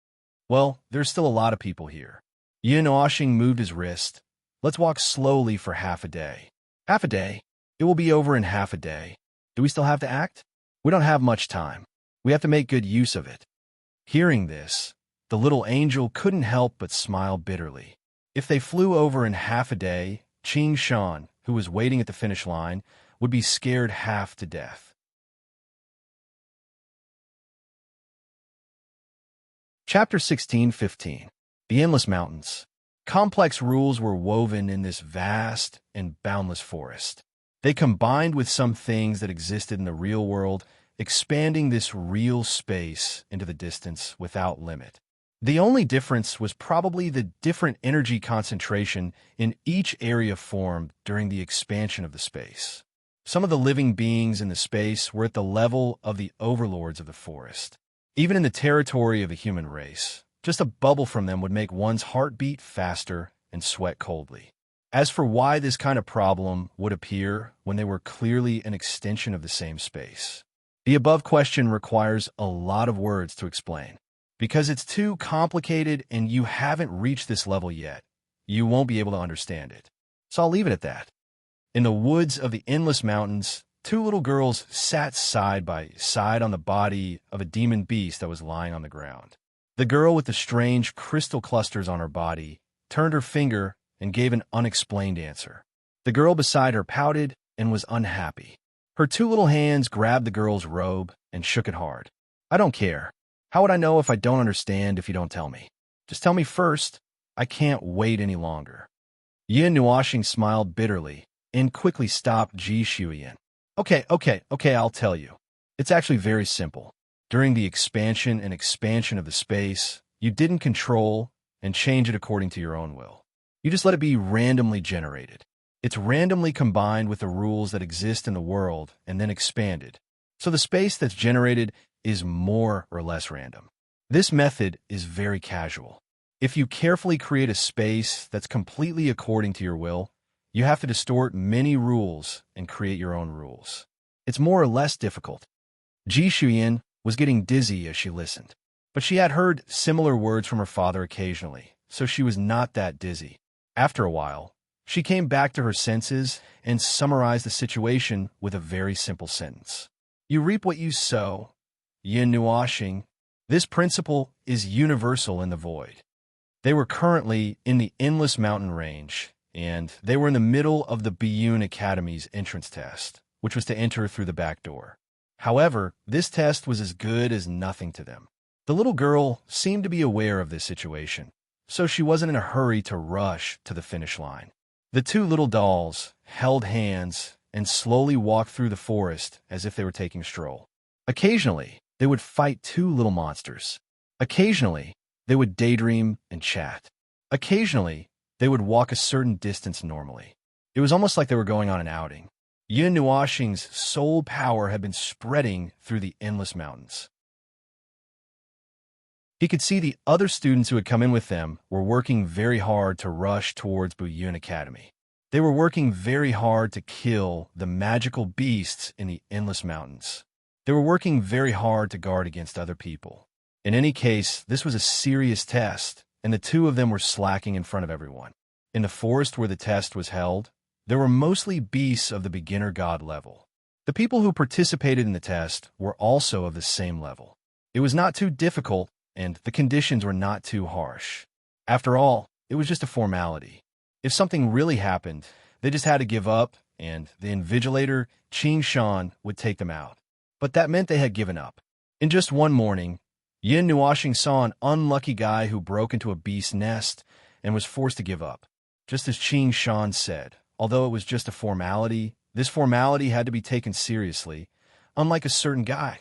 Well, there's still a lot of people here. Yin Nuoxing moved his wrist. Let's walk slowly for half a day. Half a day? It will be over in half a day. Do we still have to act? We don't have much time. We have to make good use of it. Hearing this, the little angel couldn't help but smile bitterly. If they flew over in half a day, Qing Shan, who was waiting at the finish line, would be scared half to death. Chapter 16:15. The Endless Mountains. Complex rules were woven in this vast and boundless forest. They combined with some things that existed in the real world, expanding this real space into the distance without limit. The only difference was probably the different energy concentration in each area formed during the expansion of the space. Some of the living beings in the space were at the level of the overlords of the forest. Even in the territory of the human race, just a bubble from them would make one's heart beat faster and sweat coldly. As for why this kind of problem would appear when they were clearly an extension of the same space, the above question requires a lot of words to explain. Because it's too complicated and you haven't reached this level yet, you won't be able to understand it. So I'll leave it at that. In the woods of the Endless Mountains, 2 little girls sat side by side on the body of a demon beast that was lying on the ground. The girl with the strange crystal clusters on her body turned her finger and gave an unexplained answer. The girl beside her pouted and was unhappy. Her 2 little hands grabbed the girl's robe and shook it hard. I don't care. How would I know if I don't understand if you don't tell me? Just tell me first. I can't wait any longer. Yin Nuoxing smiled bitterly and quickly stopped Ji Shuyan. Okay, I'll tell you. It's actually very simple. During the expansion of the space, you didn't control and change it according to your own will. You just let it be randomly generated. It's randomly combined with the rules that exist in the world and then expanded. So the space that's generated is more or less random. This method is very casual. If you carefully create a space that's completely according to your will, you have to distort many rules and create your own rules. It's more or less difficult. Ji Shuyan was getting dizzy as she listened, but she had heard similar words from her father occasionally, so she was not that dizzy. After a while, she came back to her senses and summarized the situation with a very simple sentence. You reap what you sow. Yin Nuoxing. This principle is universal in the void. They were currently in the Endless Mountain Range, and they were in the middle of the Bayun Academy's entrance test, which was to enter through the back door. However, this test was as good as nothing to them. The little girl seemed to be aware of this situation, so she wasn't in a hurry to rush to the finish line. The 2 little dolls held hands and slowly walked through the forest as if they were taking a stroll. Occasionally, they would fight 2 little monsters. Occasionally, they would daydream and chat. Occasionally, they would walk a certain distance normally. It was almost like they were going on an outing. Yin Nuoxing's soul power had been spreading through the Endless Mountains. He could see the other students who had come in with them were working very hard to rush towards Bayun Academy. They were working very hard to kill the magical beasts in the Endless Mountains. They were working very hard to guard against other people. In any case, this was a serious test, and the two of them were slacking in front of everyone. In the forest where the test was held, there were mostly beasts of the beginner god level. The people who participated in the test were also of the same level. It was not too difficult, and the conditions were not too harsh. After all, it was just a formality. If something really happened, they just had to give up, and the invigilator, Qing Shan, would take them out. But that meant they had given up. In just one morning, Yin Nuoxing saw an unlucky guy who broke into a beast's nest and was forced to give up. Just as Qing Shan said, although it was just a formality, this formality had to be taken seriously, unlike a certain guy.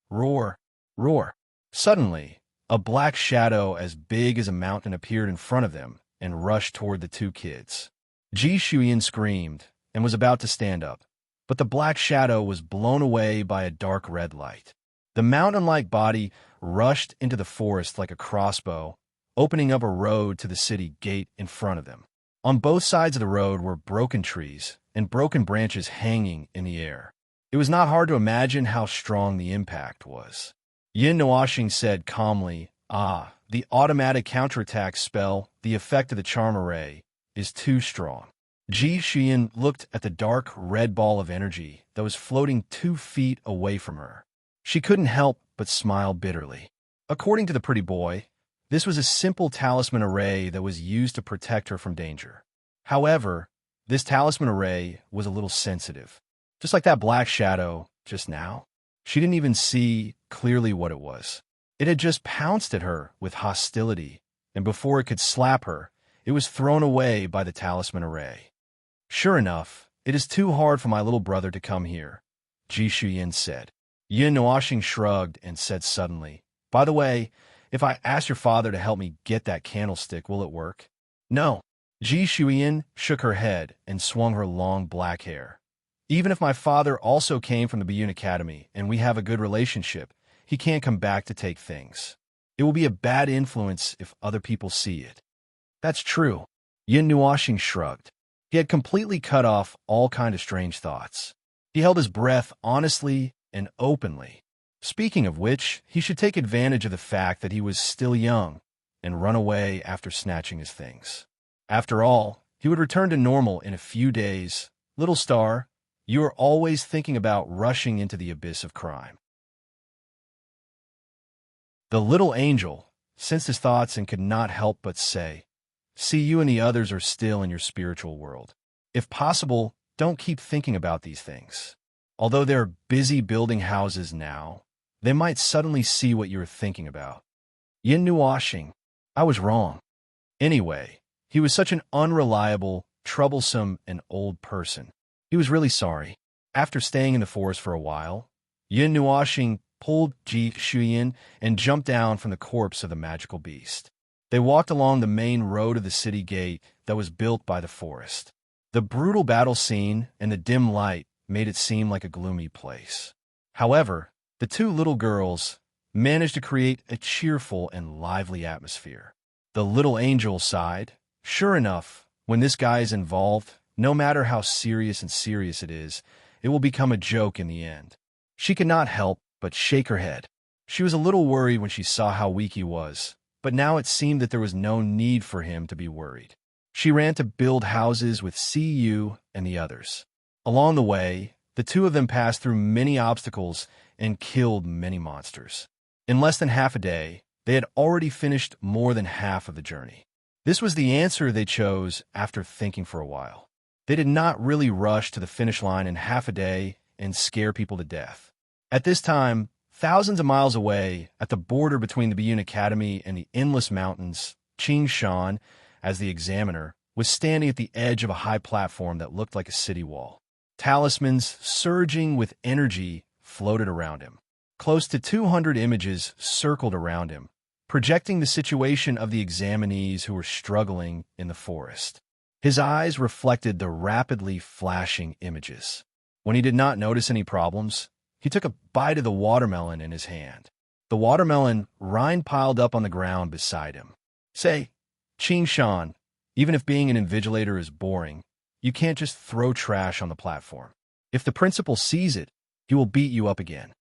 Roar, roar. Suddenly, a black shadow as big as a mountain appeared in front of them and rushed toward the two kids. Ji Shuyin screamed and was about to stand up, but the black shadow was blown away by a dark red light. The mountain-like body rushed into the forest like a crossbow, opening up a road to the city gate in front of them. On both sides of the road were broken trees and broken branches hanging in the air. It was not hard to imagine how strong the impact was. Yin Nuoxing said calmly, the automatic counterattack spell, the effect of the charm array, is too strong. Ji Xian looked at the dark red ball of energy that was floating 2 feet away from her. She couldn't help but smile bitterly. According to the pretty boy, this was a simple talisman array that was used to protect her from danger. However, this talisman array was a little sensitive. Just like that black shadow just now, she didn't even see clearly what it was. It had just pounced at her with hostility, and before it could slap her, it was thrown away by the talisman array. Sure enough, it is too hard for my little brother to come here, Ji Shuyin said. Yin Nuoxing shrugged and said suddenly, by the way, if I ask your father to help me get that candlestick, will it work? No. Ji Shuyin shook her head and swung her long black hair. Even if my father also came from the Biyun Academy and we have a good relationship, he can't come back to take things. It will be a bad influence if other people see it. That's true. Yin Nuoxing shrugged. He had completely cut off all kind of strange thoughts. He held his breath honestly and openly. Speaking of which, he should take advantage of the fact that he was still young and run away after snatching his things. After all, he would return to normal in a few days. Little star, you are always thinking about rushing into the abyss of crime. The little angel sensed his thoughts and could not help but say, see, you and the others are still in your spiritual world. If possible, don't keep thinking about these things. Although they're busy building houses now, they might suddenly see what you're thinking about. Yin Nuoxing, I was wrong. Anyway, he was such an unreliable, troublesome, and old person. He was really sorry. After staying in the forest for a while, Yin Nuoxing pulled Ji Shuyin and jumped down from the corpse of the magical beast. They walked along the main road of the city gate that was built by the forest. The brutal battle scene and the dim light made it seem like a gloomy place. However, the two little girls managed to create a cheerful and lively atmosphere. The little angel sighed. Sure enough, when this guy is involved, no matter how serious it is, it will become a joke in the end. She could not help but shake her head. She was a little worried when she saw how weak he was, but now it seemed that there was no need for him to be worried. She ran to build houses with CU and the others. Along the way, the two of them passed through many obstacles and killed many monsters. In less than half a day, they had already finished more than half of the journey. This was the answer they chose after thinking for a while. They did not really rush to the finish line in half a day and scare people to death. At this time, thousands of miles away, at the border between the Biyun Academy and the endless mountains, Qing Shan, as the examiner, was standing at the edge of a high platform that looked like a city wall. Talismans, surging with energy, floated around him. Close to 200 images circled around him, projecting the situation of the examinees who were struggling in the forest. His eyes reflected the rapidly flashing images. When he did not notice any problems, he took a bite of the watermelon in his hand. The watermelon rind piled up on the ground beside him. Say, Qing Shan, even if being an invigilator is boring, you can't just throw trash on the platform. If the principal sees it, he will beat you up again.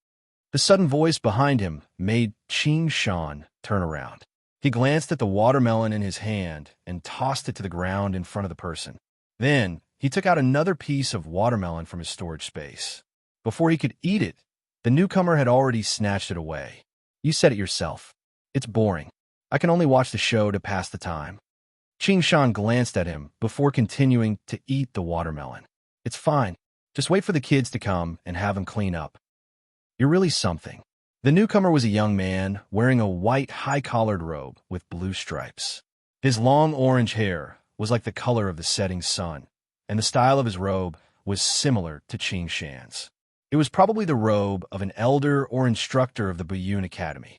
The sudden voice behind him made Qing Shan turn around. He glanced at the watermelon in his hand and tossed it to the ground in front of the person. Then, he took out another piece of watermelon from his storage space. Before he could eat it, the newcomer had already snatched it away. You said it yourself. It's boring. I can only watch the show to pass the time. Qing Shan glanced at him before continuing to eat the watermelon. It's fine. Just wait for the kids to come and have them clean up. You're really something. The newcomer was a young man wearing a white high-collared robe with blue stripes. His long orange hair was like the color of the setting sun, and the style of his robe was similar to Qing Shan's. It was probably the robe of an elder or instructor of the Buyun Academy.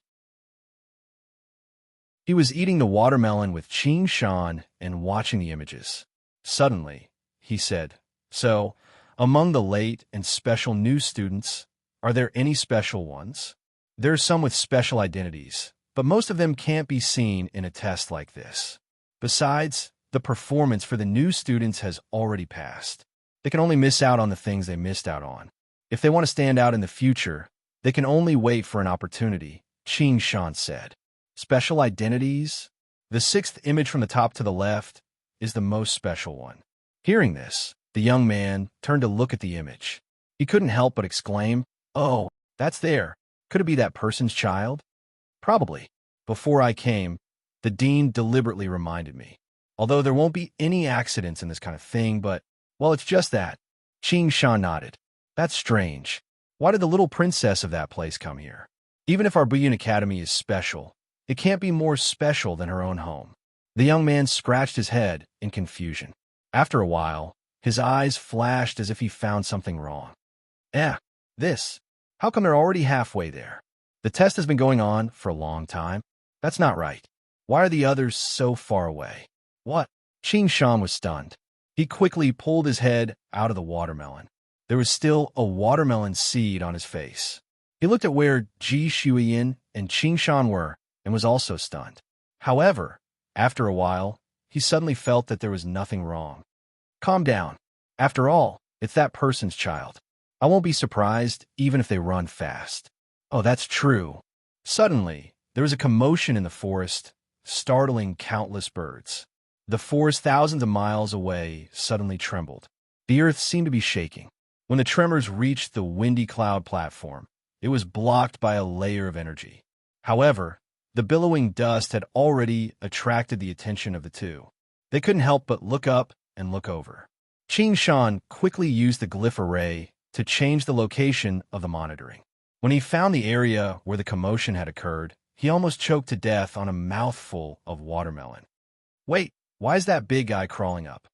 He was eating the watermelon with Qing Shan and watching the images. Suddenly, he said, "So, among the late and special new students, are there any special ones? There are some with special identities, but most of them can't be seen in a test like this. Besides, the performance for the new students has already passed. They can only miss out on the things they missed out on. If they want to stand out in the future, they can only wait for an opportunity," Qing Shan said. Special identities? The sixth image from the top to the left is the most special one. Hearing this, the young man turned to look at the image. He couldn't help but exclaim, "Oh, that's there. Could it be that person's child?" "Probably. Before I came, the dean deliberately reminded me. Although there won't be any accidents in this kind of thing, but, well, it's just that." Qing Shan nodded. "That's strange. Why did the little princess of that place come here? Even if our Buyun Academy is special, it can't be more special than her own home." The young man scratched his head in confusion. After a while, his eyes flashed as if he found something wrong. This. How come they're already halfway there? The test has been going on for a long time. That's not right. Why are the others so far away? What? Qing Shan was stunned. He quickly pulled his head out of the watermelon. There was still a watermelon seed on his face. He looked at where Ji Shuiyin and Qing Shan were and was also stunned. However, after a while, he suddenly felt that there was nothing wrong. Calm down. After all, it's that person's child. I won't be surprised even if they run fast. Oh, that's true. Suddenly, there was a commotion in the forest, startling countless birds. The forest thousands of miles away suddenly trembled. The earth seemed to be shaking. When the tremors reached the windy cloud platform, it was blocked by a layer of energy. However, the billowing dust had already attracted the attention of the two. They couldn't help but look up and look over. Qing Shan quickly used the glyph array to change the location of the monitoring. When he found the area where the commotion had occurred, he almost choked to death on a mouthful of watermelon. Wait, why is that big guy crawling up?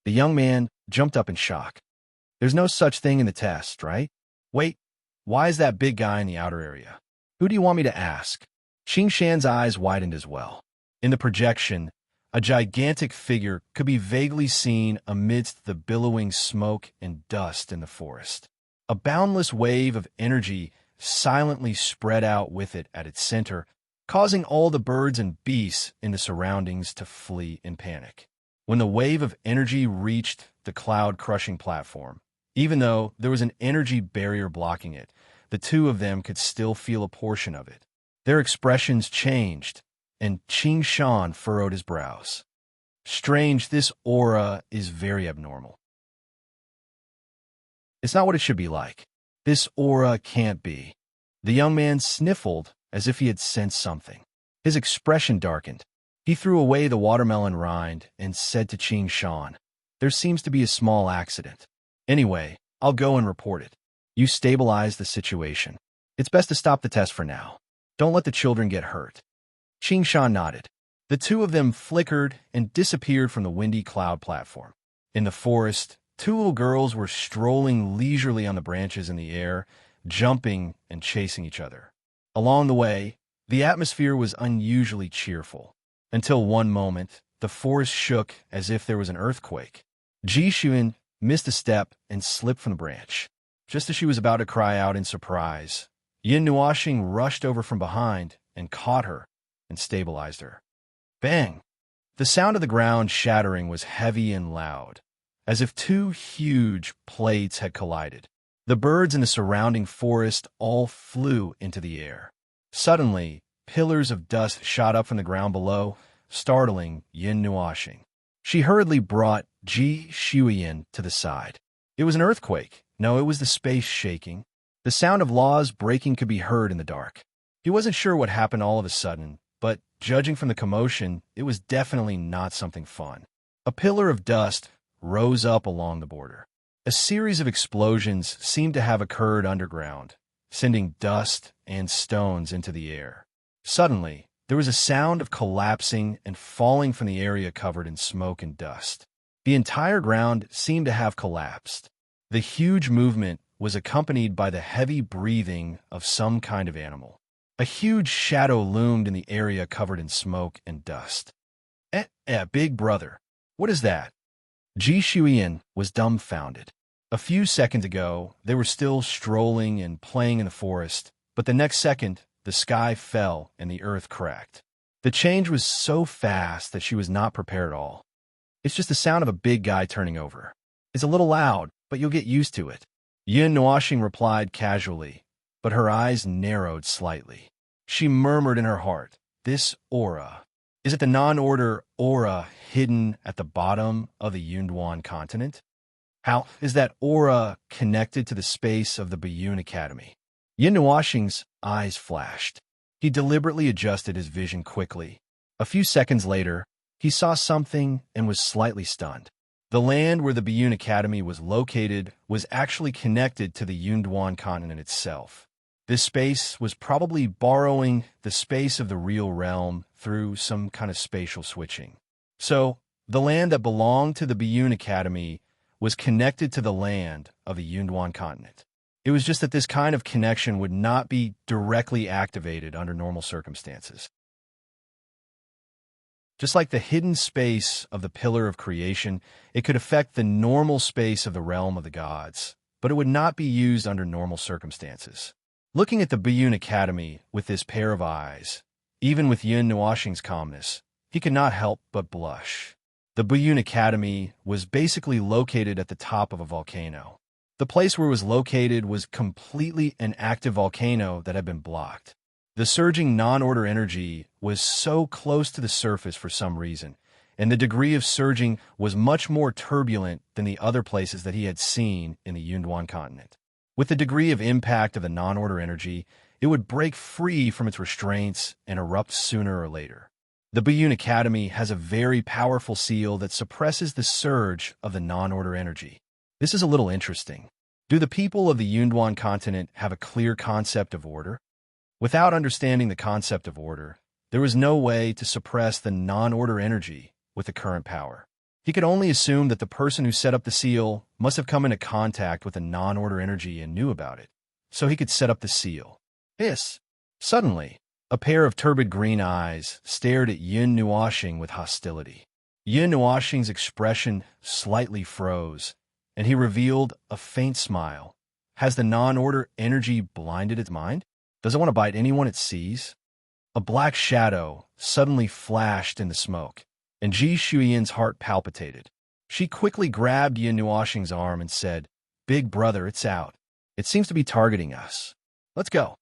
The young man jumped up in shock. There's no such thing in the test, right? Wait, why is that big guy in the outer area? Who do you want me to ask? Qing Shan's eyes widened as well. In the projection, a gigantic figure could be vaguely seen amidst the billowing smoke and dust in the forest. A boundless wave of energy silently spread out with it at its center, causing all the birds and beasts in the surroundings to flee in panic. When the wave of energy reached the cloud-crushing platform, even though there was an energy barrier blocking it, the two of them could still feel a portion of it. Their expressions changed, and Qing Shan furrowed his brows. Strange, this aura is very abnormal. It's not what it should be like. This aura can't be. The young man sniffled as if he had sensed something. His expression darkened. He threw away the watermelon rind and said to Qing Shan, "There seems to be a small accident. Anyway, I'll go and report it. You stabilize the situation. It's best to stop the test for now. Don't let the children get hurt." Qing Shan nodded. The two of them flickered and disappeared from the windy cloud platform. In the forest, two little girls were strolling leisurely on the branches in the air, jumping and chasing each other. Along the way, the atmosphere was unusually cheerful. Until one moment, the forest shook as if there was an earthquake. Ji Xuan missed a step and slipped from the branch. Just as she was about to cry out in surprise, Yin Nuoxing rushed over from behind and caught her and stabilized her. Bang! The sound of the ground shattering was heavy and loud, as if two huge plates had collided. The birds in the surrounding forest all flew into the air. Suddenly, pillars of dust shot up from the ground below, startling Yin Nuashing. She hurriedly brought Ji Shuiyin to the side. It was an earthquake. No, it was the space shaking. The sound of laws breaking could be heard in the dark. He wasn't sure what happened all of a sudden, but judging from the commotion, it was definitely not something fun. A pillar of dust rose up along the border. A series of explosions seemed to have occurred underground, sending dust and stones into the air. Suddenly, there was a sound of collapsing and falling from the area covered in smoke and dust. The entire ground seemed to have collapsed. The huge movement was accompanied by the heavy breathing of some kind of animal. A huge shadow loomed in the area covered in smoke and dust. Big brother, what is that? Ji Shuiyin was dumbfounded. A few seconds ago, they were still strolling and playing in the forest, but the next second, the sky fell and the earth cracked. The change was so fast that she was not prepared at all. It's just the sound of a big guy turning over. It's a little loud, but you'll get used to it. Yin Nuashing replied casually, but her eyes narrowed slightly. She murmured in her heart, "This aura. Is it the non-order aura hidden at the bottom of the Yunduan continent? How is that aura connected to the space of the Biyun Academy?" Yin Nuashing's eyes flashed. He deliberately adjusted his vision quickly. A few seconds later, he saw something and was slightly stunned. The land where the Biyun Academy was located was actually connected to the Yunduan continent itself. This space was probably borrowing the space of the real realm through some kind of spatial switching. So, the land that belonged to the Biyun Academy was connected to the land of the Yunduan continent. It was just that this kind of connection would not be directly activated under normal circumstances. Just like the hidden space of the Pillar of Creation, it could affect the normal space of the realm of the gods, but it would not be used under normal circumstances. Looking at the Biyun Academy with this pair of eyes, even with Yin Nuashing's calmness, he could not help but blush. The Biyun Academy was basically located at the top of a volcano. The place where it was located was completely an active volcano that had been blocked. The surging non-order energy was so close to the surface for some reason, and the degree of surging was much more turbulent than the other places that he had seen in the Yunduan continent. With the degree of impact of the non-order energy, it would break free from its restraints and erupt sooner or later. The Biyun Academy has a very powerful seal that suppresses the surge of the non-order energy. This is a little interesting. Do the people of the Yunduan continent have a clear concept of order? Without understanding the concept of order, there was no way to suppress the non-order energy with the current power. He could only assume that the person who set up the seal must have come into contact with the non-order energy and knew about it, so he could set up the seal. Hiss! Suddenly, a pair of turbid green eyes stared at Yin Nuashing with hostility. Yin Nuashing's expression slightly froze, and he revealed a faint smile. Has the non-order energy blinded its mind? Does it want to bite anyone it sees? A black shadow suddenly flashed in the smoke, and Ji Shuiyin's heart palpitated. She quickly grabbed Yin Nuashing's arm and said, "Big brother, it's out. It seems to be targeting us. Let's go."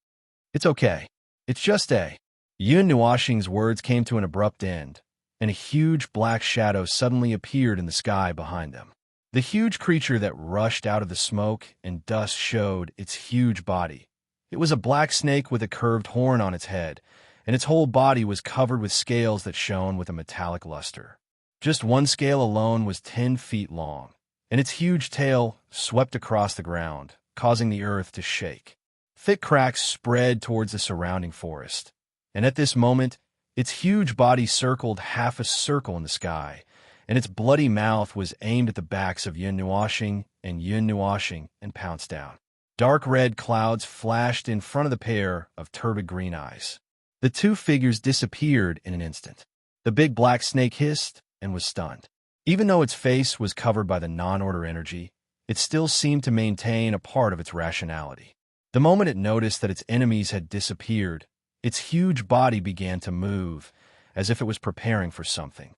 "It's okay. It's just a..." Yin Nuashing's words came to an abrupt end, and a huge black shadow suddenly appeared in the sky behind them. The huge creature that rushed out of the smoke and dust showed its huge body. It was a black snake with a curved horn on its head, and its whole body was covered with scales that shone with a metallic luster. Just one scale alone was 10 feet long, and its huge tail swept across the ground, causing the earth to shake. Thick cracks spread towards the surrounding forest, and at this moment, its huge body circled half a circle in the sky, and its bloody mouth was aimed at the backs of Yin Nuashing and pounced down. Dark red clouds flashed in front of the pair of turbid green eyes. The two figures disappeared in an instant. The big black snake hissed and was stunned. Even though its face was covered by the non-order energy, it still seemed to maintain a part of its rationality. The moment it noticed that its enemies had disappeared, its huge body began to move, as if it was preparing for something.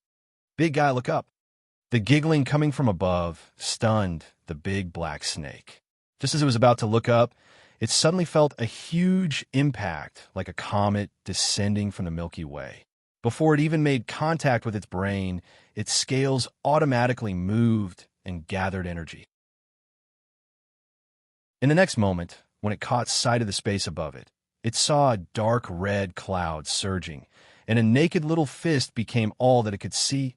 "Big guy, look up." The giggling coming from above stunned the big black snake. Just as it was about to look up, it suddenly felt a huge impact, like a comet descending from the Milky Way. Before it even made contact with its brain, its scales automatically moved and gathered energy. In the next moment, when it caught sight of the space above it, it saw a dark red cloud surging, and a naked little fist became all that it could see.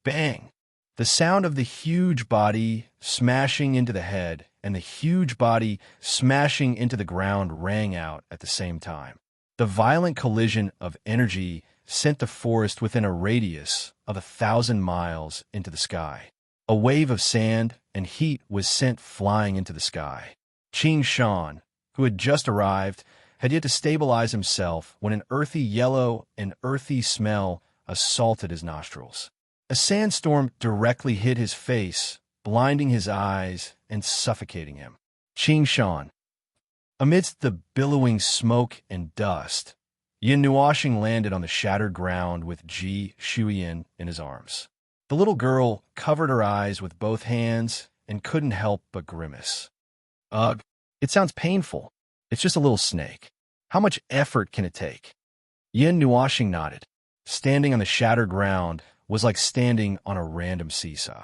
Bang! The sound of the huge body smashing into the head and the huge body smashing into the ground rang out at the same time. The violent collision of energy sent the forest within a radius of 1,000 miles into the sky. A wave of sand and heat was sent flying into the sky. Ching Shan, who had just arrived, had yet to stabilize himself when an earthy yellow and earthy smell assaulted his nostrils. A sandstorm directly hit his face, blinding his eyes and suffocating him. Ching Shan. Amidst the billowing smoke and dust, Yin Nuoxing landed on the shattered ground with Ji Shuyan in his arms. The little girl covered her eyes with both hands and couldn't help but grimace. Ugh, it sounds painful. It's just a little snake. How much effort can it take? Yin Nuoxing nodded. Standing on the shattered ground was like standing on a random seesaw.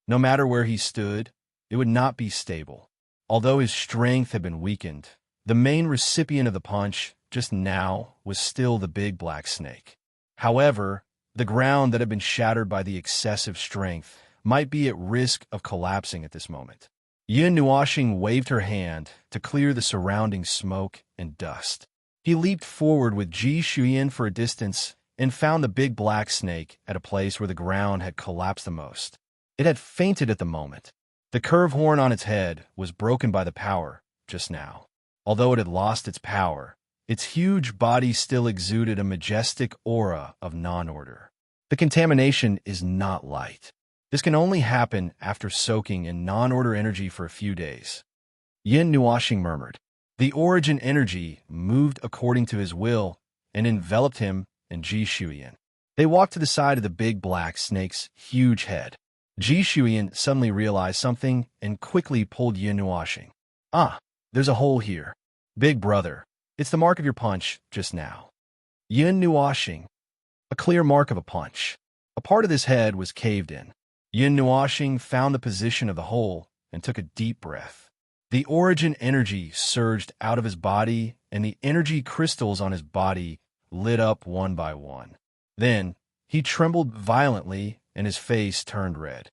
No matter where he stood, it would not be stable. Although his strength had been weakened, the main recipient of the punch just now was still the big black snake. However, the ground that had been shattered by the excessive strength might be at risk of collapsing at this moment. Yin Nuoxing waved her hand to clear the surrounding smoke and dust. He leaped forward with Ji Shuyan for a distance and found the big black snake at a place where the ground had collapsed the most. It had fainted at the moment. The curved horn on its head was broken by the power just now. Although it had lost its power, its huge body still exuded a majestic aura of non-order. The contamination is not light. This can only happen after soaking in non-order energy for a few days. Yin Nuoxing murmured. The origin energy moved according to his will and enveloped him and Ji Shuyan. They walked to the side of the big black snake's huge head. Ji Shuyan suddenly realized something and quickly pulled Yin Nuoxing. Ah, there's a hole here. Big brother, it's the mark of your punch just now. Yin Nuoxing. A clear mark of a punch. A part of his head was caved in. Yin Nuoxing found the position of the hole and took a deep breath. The origin energy surged out of his body, and the energy crystals on his body lit up one by one. Then, he trembled violently and his face turned red.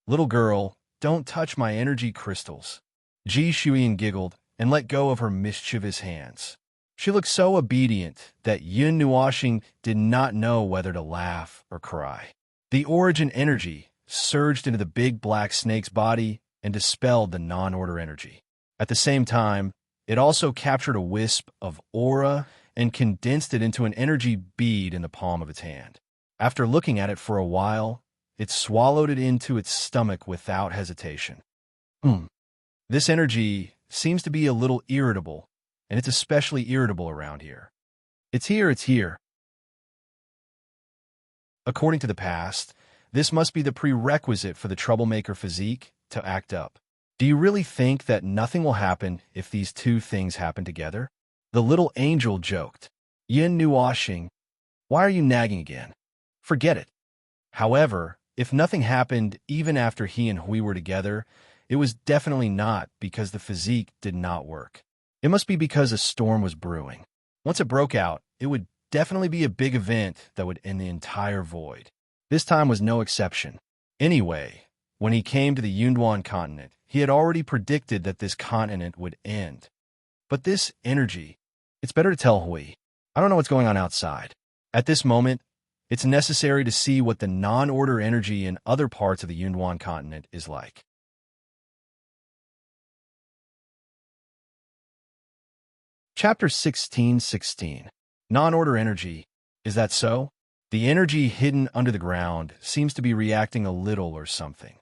Little girl, don't touch my energy crystals. Ji Shuyan giggled and let go of her mischievous hands. She looked so obedient that Yin Nuoxing did not know whether to laugh or cry. The origin energy surged into the big black snake's body and dispelled the non-order energy. At the same time, it also captured a wisp of aura and condensed it into an energy bead in the palm of its hand. After looking at it for a while, it swallowed it into its stomach without hesitation. This energy seems to be a little irritable, and it's especially irritable around here. It's here. According to the past, this must be the prerequisite for the troublemaker physique to act up. Do you really think that nothing will happen if these two things happen together? The little angel joked. Yin Nuoxing, why are you nagging again? Forget it. However, if nothing happened even after he and Hui were together, it was definitely not because the physique did not work. It must be because a storm was brewing. Once it broke out, it would definitely be a big event that would end the entire void. This time was no exception. Anyway, when he came to the Yunduan continent, he had already predicted that this continent would end. But this energy, it's better to tell Hui. I don't know what's going on outside. At this moment, it's necessary to see what the non-order energy in other parts of the Yunduan continent is like. Chapter 16:16. Non-order energy. Is that so? The energy hidden under the ground seems to be reacting a little or something.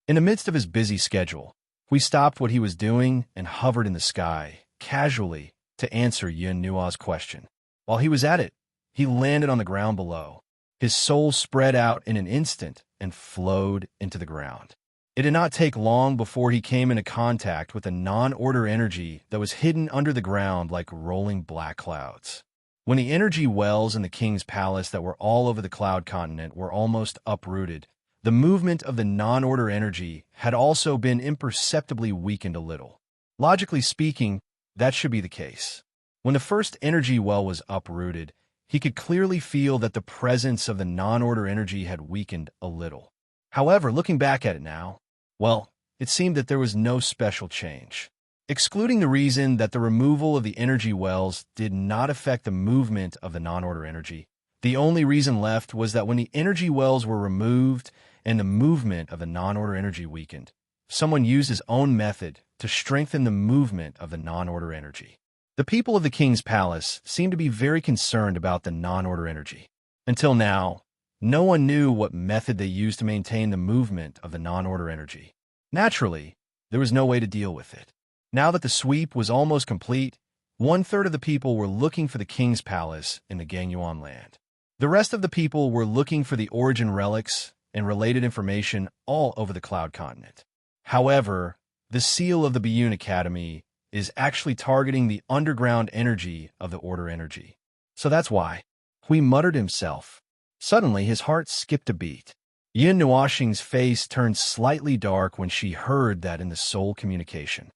In the midst of his busy schedule, we stopped what he was doing and hovered in the sky, casually, to answer Yin Nuo's question. While he was at it, he landed on the ground below. His soul spread out in an instant and flowed into the ground. It did not take long before he came into contact with a non-order energy that was hidden under the ground like rolling black clouds. When the energy wells in the king's palace that were all over the cloud continent were almost uprooted, the movement of the non-order energy had also been imperceptibly weakened a little. Logically speaking, that should be the case. When the first energy well was uprooted, he could clearly feel that the presence of the non-order energy had weakened a little. However, looking back at it now, well, it seemed that there was no special change. Excluding the reason that the removal of the energy wells did not affect the movement of the non-order energy, the only reason left was that when the energy wells were removed and the movement of the non-order energy weakened, someone used his own method to strengthen the movement of the non-order energy. The people of the king's palace seemed to be very concerned about the non-order energy. Until now, no one knew what method they used to maintain the movement of the non-order energy. Naturally, there was no way to deal with it. Now that the sweep was almost complete, 1/3 of the people were looking for the king's palace in the Gangyuan land. The rest of the people were looking for the origin relics and related information all over the cloud continent. However, the seal of the Biyun Academy is actually targeting the underground energy of the order energy. So that's why. Hui muttered himself. Suddenly, his heart skipped a beat. Yin Nuoxing's face turned slightly dark when she heard that in the soul communication.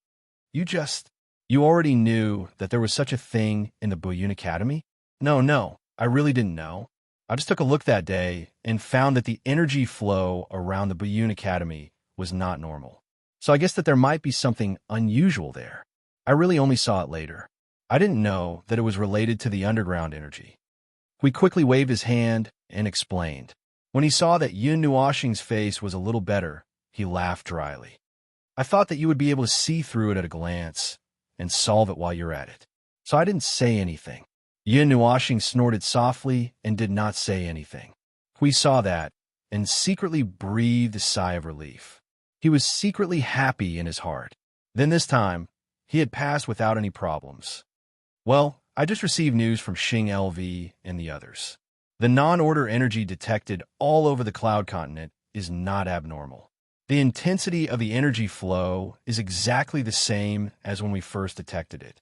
You already knew that there was such a thing in the Biyun Academy? No, I really didn't know. I just took a look that day and found that the energy flow around the Biyun Academy was not normal. So I guess that there might be something unusual there. I really only saw it later. I didn't know that it was related to the underground energy. Hui quickly waved his hand and explained. When he saw that Yin Nuoxing's face was a little better, he laughed dryly. I thought that you would be able to see through it at a glance and solve it while you're at it. So I didn't say anything. Yin Nuoxing snorted softly and did not say anything. Hui saw that and secretly breathed a sigh of relief. He was secretly happy in his heart. Then this time, he had passed without any problems. Well, I just received news from Xing LV and the others. The non-order energy detected all over the cloud continent is not abnormal. The intensity of the energy flow is exactly the same as when we first detected it.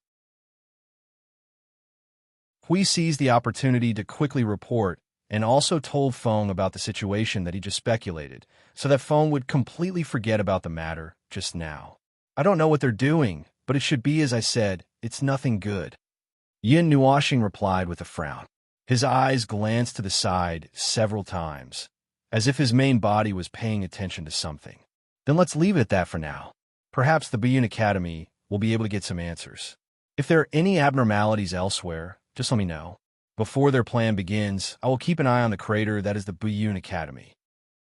Hui seized the opportunity to quickly report and also told Feng about the situation that he just speculated, so that Feng would completely forget about the matter just now. I don't know what they're doing, but it should be as I said, it's nothing good. Yin Nuoxing replied with a frown. His eyes glanced to the side several times, as if his main body was paying attention to something. Then let's leave it at that for now. Perhaps the Biyun Academy will be able to get some answers. If there are any abnormalities elsewhere, just let me know. Before their plan begins, I will keep an eye on the crater that is the Biyun Academy.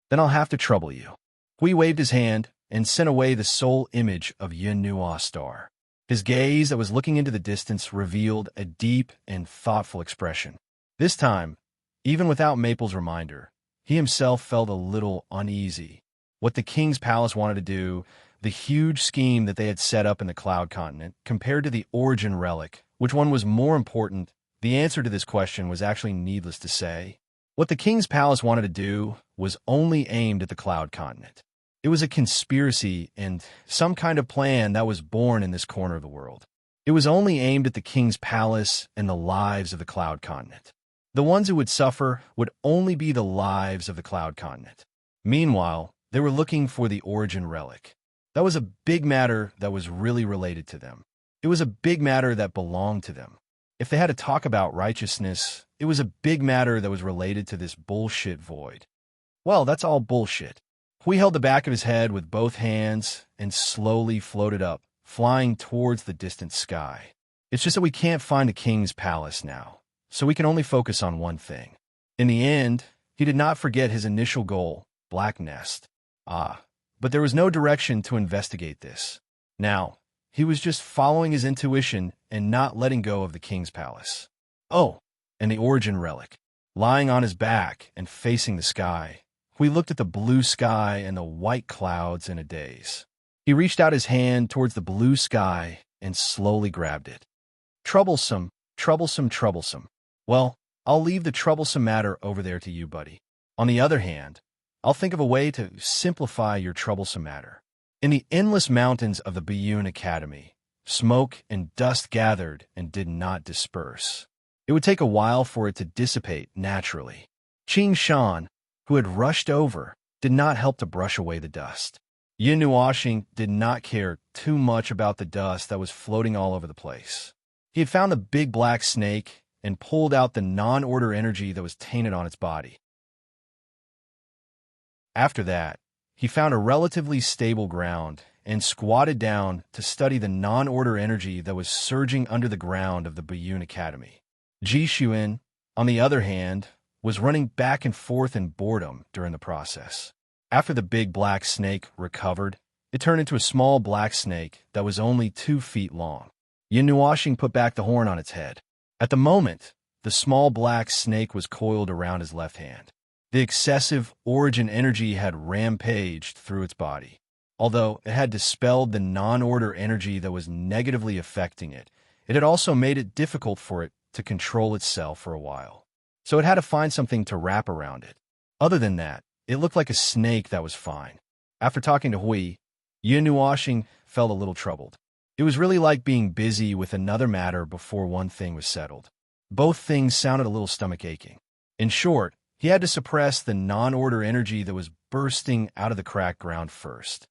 Then I'll have to trouble you. Hui waved his hand and sent away the sole image of Yin Nuo star. His gaze that was looking into the distance revealed a deep and thoughtful expression. This time, even without Maple's reminder, he himself felt a little uneasy. What the king's palace wanted to do, the huge scheme that they had set up in the cloud continent, compared to the origin relic, which one was more important, the answer to this question was actually needless to say. What the king's palace wanted to do was only aimed at the cloud continent. It was a conspiracy and some kind of plan that was born in this corner of the world. It was only aimed at the king's palace and the lives of the cloud continent. The ones who would suffer would only be the lives of the cloud continent. Meanwhile, they were looking for the origin relic. That was a big matter that was really related to them. It was a big matter that belonged to them. If they had to talk about righteousness, it was a big matter that was related to this bullshit void. Well, that's all bullshit. Hui held the back of his head with both hands and slowly floated up, flying towards the distant sky. It's just that we can't find the king's palace now, so we can only focus on one thing. In the end, he did not forget his initial goal, Black Nest. But there was no direction to investigate this. Now, he was just following his intuition and not letting go of the king's palace. Oh, and the origin relic. Lying on his back and facing the sky, Hui looked at the blue sky and the white clouds in a daze. He reached out his hand towards the blue sky and slowly grabbed it. Troublesome. Well, I'll leave the troublesome matter over there to you, buddy. On the other hand, I'll think of a way to simplify your troublesome matter. In the endless mountains of the Biyun Academy, smoke and dust gathered and did not disperse. It would take a while for it to dissipate naturally. Qing Shan, who had rushed over, did not help to brush away the dust. Yin Nuoxing did not care too much about the dust that was floating all over the place. He had found the big black snake and pulled out the non-order energy that was tainted on its body. After that, he found a relatively stable ground and squatted down to study the non-order energy that was surging under the ground of the Biyun Academy. Ji Xuan, on the other hand, was running back and forth in boredom during the process. After the big black snake recovered, it turned into a small black snake that was only 2 feet long. Yin Nuoxing put back the horn on its head. At the moment, the small black snake was coiled around his left hand. The excessive origin energy had rampaged through its body. Although it had dispelled the non-order energy that was negatively affecting it, it had also made it difficult for it to control itself for a while. So it had to find something to wrap around it. Other than that, it looked like a snake that was fine. After talking to Hui, Yin Nuoxing felt a little troubled. It was really like being busy with another matter before one thing was settled. Both things sounded a little stomach-aching. In short, he had to suppress the non-order energy that was bursting out of the cracked ground first.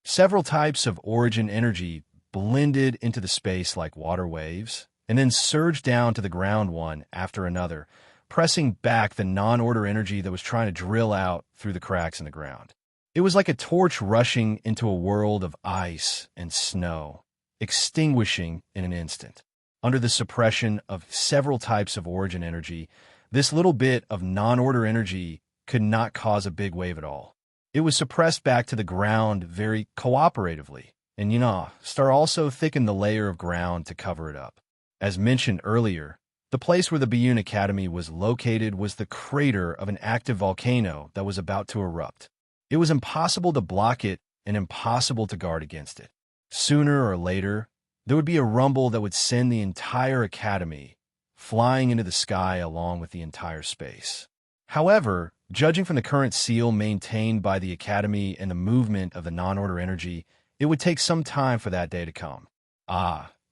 Several types of origin energy blended into the space like water waves, and then surged down to the ground one after another, pressing back the non-order energy that was trying to drill out through the cracks in the ground. It was like a torch rushing into a world of ice and snow, extinguishing in an instant. Under the suppression of several types of origin energy, this little bit of non-order energy could not cause a big wave at all. It was suppressed back to the ground very cooperatively, and Star also thickened the layer of ground to cover it up. As mentioned earlier, the place where the Biyun Academy was located was the crater of an active volcano that was about to erupt. It was impossible to block it and impossible to guard against it. Sooner or later, there would be a rumble that would send the entire academy flying into the sky along with the entire space. However, judging from the current seal maintained by the academy and the movement of the non-order energy, it would take some time for that day to come.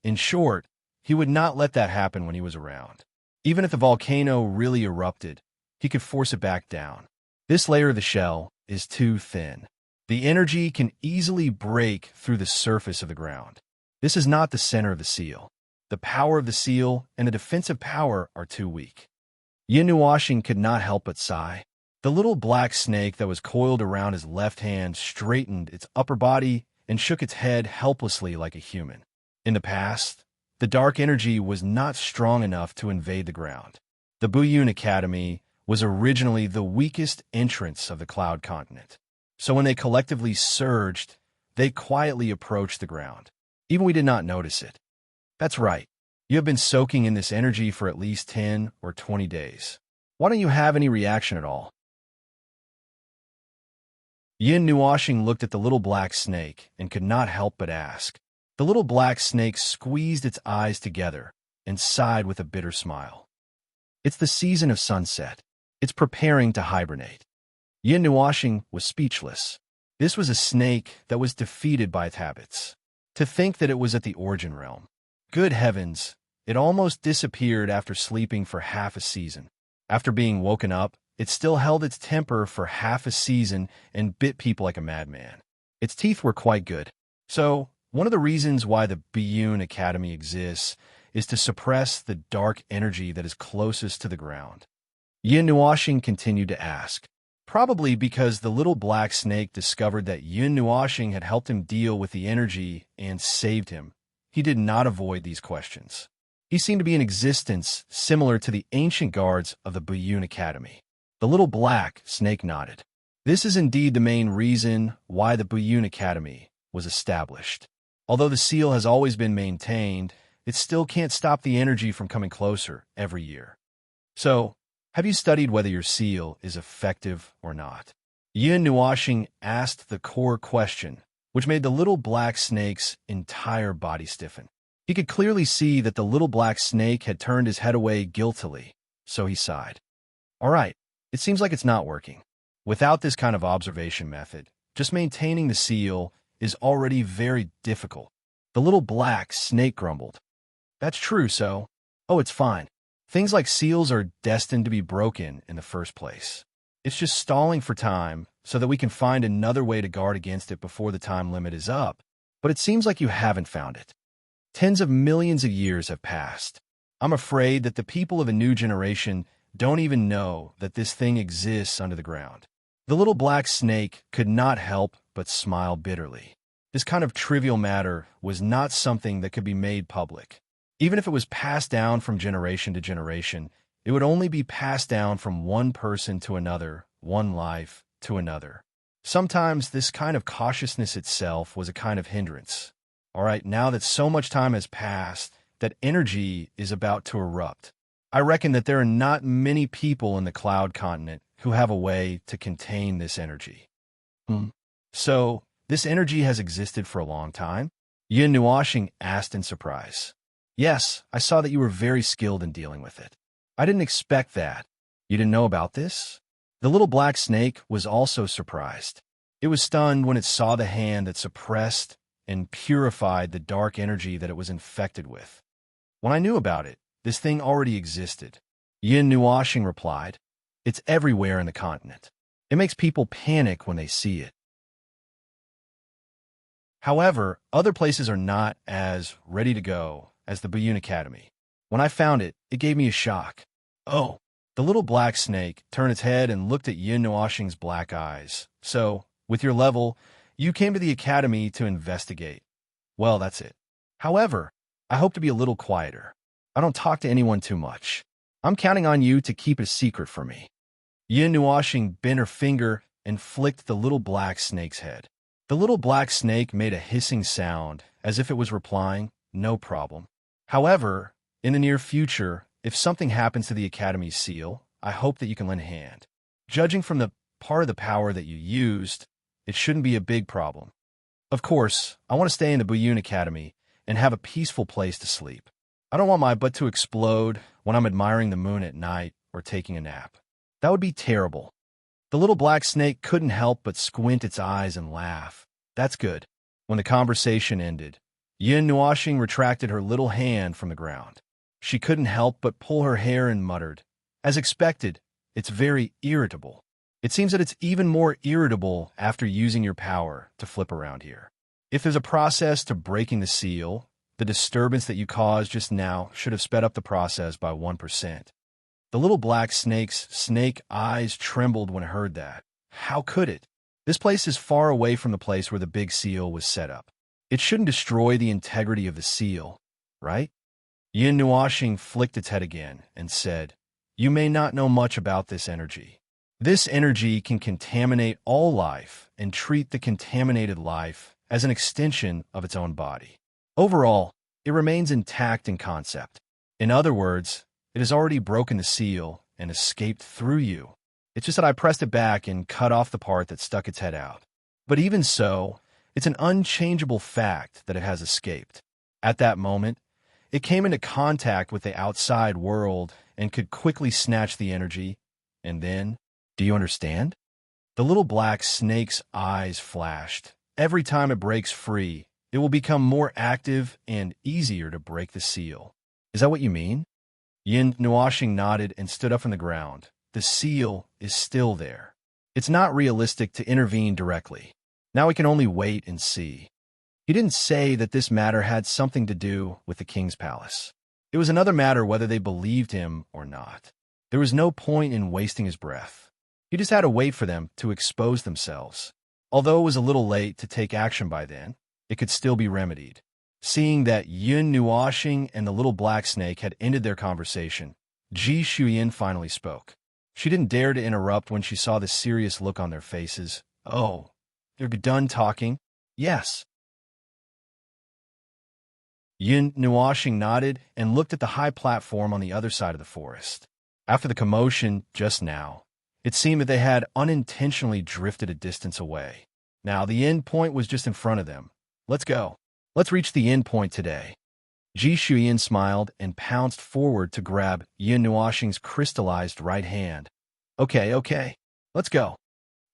In short, he would not let that happen when he was around. Even if the volcano really erupted, he could force it back down. This layer of the shell is too thin. The energy can easily break through the surface of the ground. This is not the center of the seal. The power of the seal and the defensive power are too weak. Yin Nuoxing could not help but sigh. The little black snake that was coiled around his left hand straightened its upper body and shook its head helplessly like a human. In the past, the dark energy was not strong enough to invade the ground. The Biyun Academy was originally the weakest entrance of the Cloud Continent. So when they collectively surged, they quietly approached the ground. Even we did not notice it. That's right. You have been soaking in this energy for at least 10 or 20 days. Why don't you have any reaction at all? Yin Nuoxing looked at the little black snake and could not help but ask. The little black snake squeezed its eyes together and sighed with a bitter smile. It's the season of sunset. It's preparing to hibernate. Yin Nuoxing was speechless. This was a snake that was defeated by its habits. To think that it was at the origin realm. Good heavens, it almost disappeared after sleeping for half a season. After being woken up, it still held its temper for half a season and bit people like a madman. Its teeth were quite good. So, one of the reasons why the Biyun Academy exists is to suppress the dark energy that is closest to the ground. Yin Nuoxing continued to ask. Probably because the little black snake discovered that Yin Nuoxing had helped him deal with the energy and saved him. He did not avoid these questions. He seemed to be in existence similar to the ancient guards of the Biyun Academy. The little black snake nodded. This is indeed the main reason why the Biyun Academy was established. Although the seal has always been maintained, it still can't stop the energy from coming closer every year. So, have you studied whether your seal is effective or not? Yin Nuoxing asked the core question, which made the little black snake's entire body stiffen. He could clearly see that the little black snake had turned his head away guiltily, so he sighed. All right, it seems like it's not working. Without this kind of observation method, just maintaining the seal is already very difficult. The little black snake grumbled. That's true, so... Oh, it's fine. Things like seals are destined to be broken in the first place. It's just stalling for time so that we can find another way to guard against it before the time limit is up. But it seems like you haven't found it. Tens of millions of years have passed. I'm afraid that the people of a new generation don't even know that this thing exists under the ground. The little black snake could not help but smile bitterly. This kind of trivial matter was not something that could be made public. Even if it was passed down from generation to generation, it would only be passed down from one person to another, one life to another. Sometimes this kind of cautiousness itself was a kind of hindrance. All right, now that so much time has passed, that energy is about to erupt. I reckon that there are not many people in the cloud continent who have a way to contain this energy. So, this energy has existed for a long time? Yin Nuashing asked in surprise. Yes, I saw that you were very skilled in dealing with it. I didn't expect that. You didn't know about this? The little black snake was also surprised. It was stunned when it saw the hand that suppressed and purified the dark energy that it was infected with. When I knew about it, this thing already existed. Yin Nuashing replied. It's everywhere in the continent. It makes people panic when they see it. However, other places are not as ready to go as the Buyun Academy. When I found it, it gave me a shock. Oh, the little black snake turned its head and looked at Yin Nuashing's black eyes. So, with your level, you came to the academy to investigate. Well, that's it. However, I hope to be a little quieter. I don't talk to anyone too much. I'm counting on you to keep it a secret for me. Yin Nuashing bent her finger and flicked the little black snake's head. The little black snake made a hissing sound, as if it was replying, no problem. However, in the near future, if something happens to the Academy's seal, I hope that you can lend a hand. Judging from the part of the power that you used, it shouldn't be a big problem. Of course, I want to stay in the Buyun Academy and have a peaceful place to sleep. I don't want my butt to explode when I'm admiring the moon at night or taking a nap. That would be terrible. The little black snake couldn't help but squint its eyes and laugh. That's good. When the conversation ended, Yin Nuashing retracted her little hand from the ground. She couldn't help but pull her hair and muttered, as expected, it's very irritable. It seems that it's even more irritable after using your power to flip around here. If there's a process to breaking the seal, the disturbance that you caused just now should have sped up the process by 1%. The little black snake's snake eyes trembled when it heard that. How could it? This place is far away from the place where the big seal was set up. It shouldn't destroy the integrity of the seal, right? Yin Nuashing flicked its head again and said, You may not know much about this energy. This energy can contaminate all life and treat the contaminated life as an extension of its own body. Overall, it remains intact in concept. In other words, it has already broken the seal and escaped through you. It's just that I pressed it back and cut off the part that stuck its head out. But even so, it's an unchangeable fact that it has escaped. At that moment, it came into contact with the outside world and could quickly snatch the energy. And then, do you understand? The little black snake's eyes flashed. Every time it breaks free, it will become more active and easier to break the seal. Is that what you mean? Yin Nuashing nodded and stood up from the ground. The seal is still there. It's not realistic to intervene directly. Now we can only wait and see. He didn't say that this matter had something to do with the king's palace. It was another matter whether they believed him or not. There was no point in wasting his breath. He just had to wait for them to expose themselves. Although it was a little late to take action by then, it could still be remedied. Seeing that Yin Nuashing and the little black snake had ended their conversation, Ji Shuyin finally spoke. She didn't dare to interrupt when she saw the serious look on their faces. Oh, they're done talking? Yes. Yin Nuashing nodded and looked at the high platform on the other side of the forest. After the commotion just now, it seemed that they had unintentionally drifted a distance away. Now the end point was just in front of them. Let's go. Let's reach the end point today. Ji Shuyin smiled and pounced forward to grab Yin Nuashing's crystallized right hand. Okay, let's go.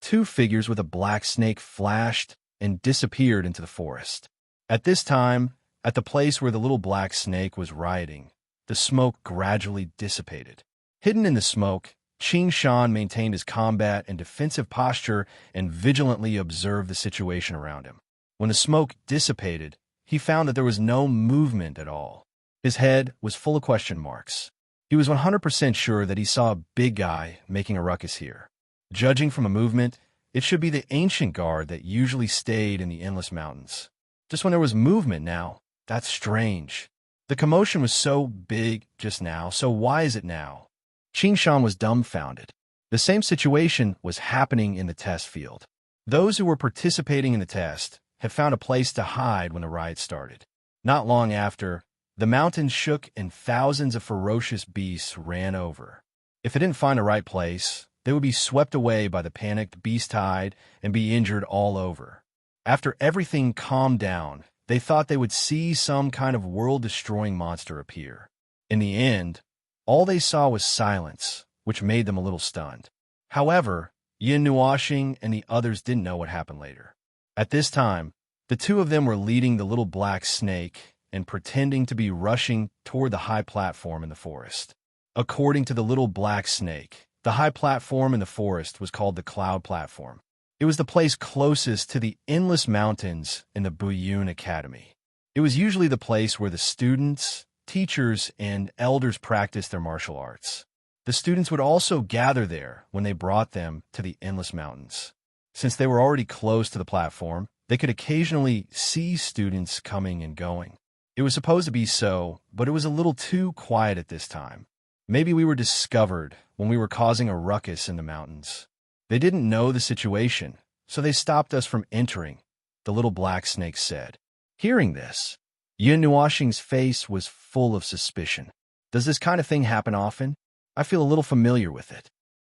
Two figures with a black snake flashed and disappeared into the forest. At this time, at the place where the little black snake was rioting, the smoke gradually dissipated. Hidden in the smoke, Qing Shan maintained his combat and defensive posture and vigilantly observed the situation around him. When the smoke dissipated, he found that there was no movement at all. His head was full of question marks. He was 100% sure that he saw a big guy making a ruckus here. Judging from a movement, it should be the ancient guard that usually stayed in the Endless Mountains. Just when there was movement now, that's strange. The commotion was so big just now, so why is it now? Qing Shan was dumbfounded. The same situation was happening in the test field. Those who were participating in the test had found a place to hide when the riot started. Not long after, the mountains shook and thousands of ferocious beasts ran over. If they didn't find a right place, they would be swept away by the panicked beast tide and be injured all over. After everything calmed down, they thought they would see some kind of world-destroying monster appear. In the end, all they saw was silence, which made them a little stunned. However, Yin Nuoxing and the others didn't know what happened later. At this time, the two of them were leading the little black snake and pretending to be rushing toward the high platform in the forest. According to the little black snake, the high platform in the forest was called the Cloud Platform. It was the place closest to the Endless Mountains in the Buyun Academy. It was usually the place where the students, teachers, and elders practiced their martial arts. The students would also gather there when they brought them to the Endless Mountains. Since they were already close to the platform, they could occasionally see students coming and going. It was supposed to be so, but it was a little too quiet at this time. Maybe we were discovered when we were causing a ruckus in the mountains. They didn't know the situation, so they stopped us from entering, the little black snake said. Hearing this, Yin Nuoxing's face was full of suspicion. Does this kind of thing happen often? I feel a little familiar with it.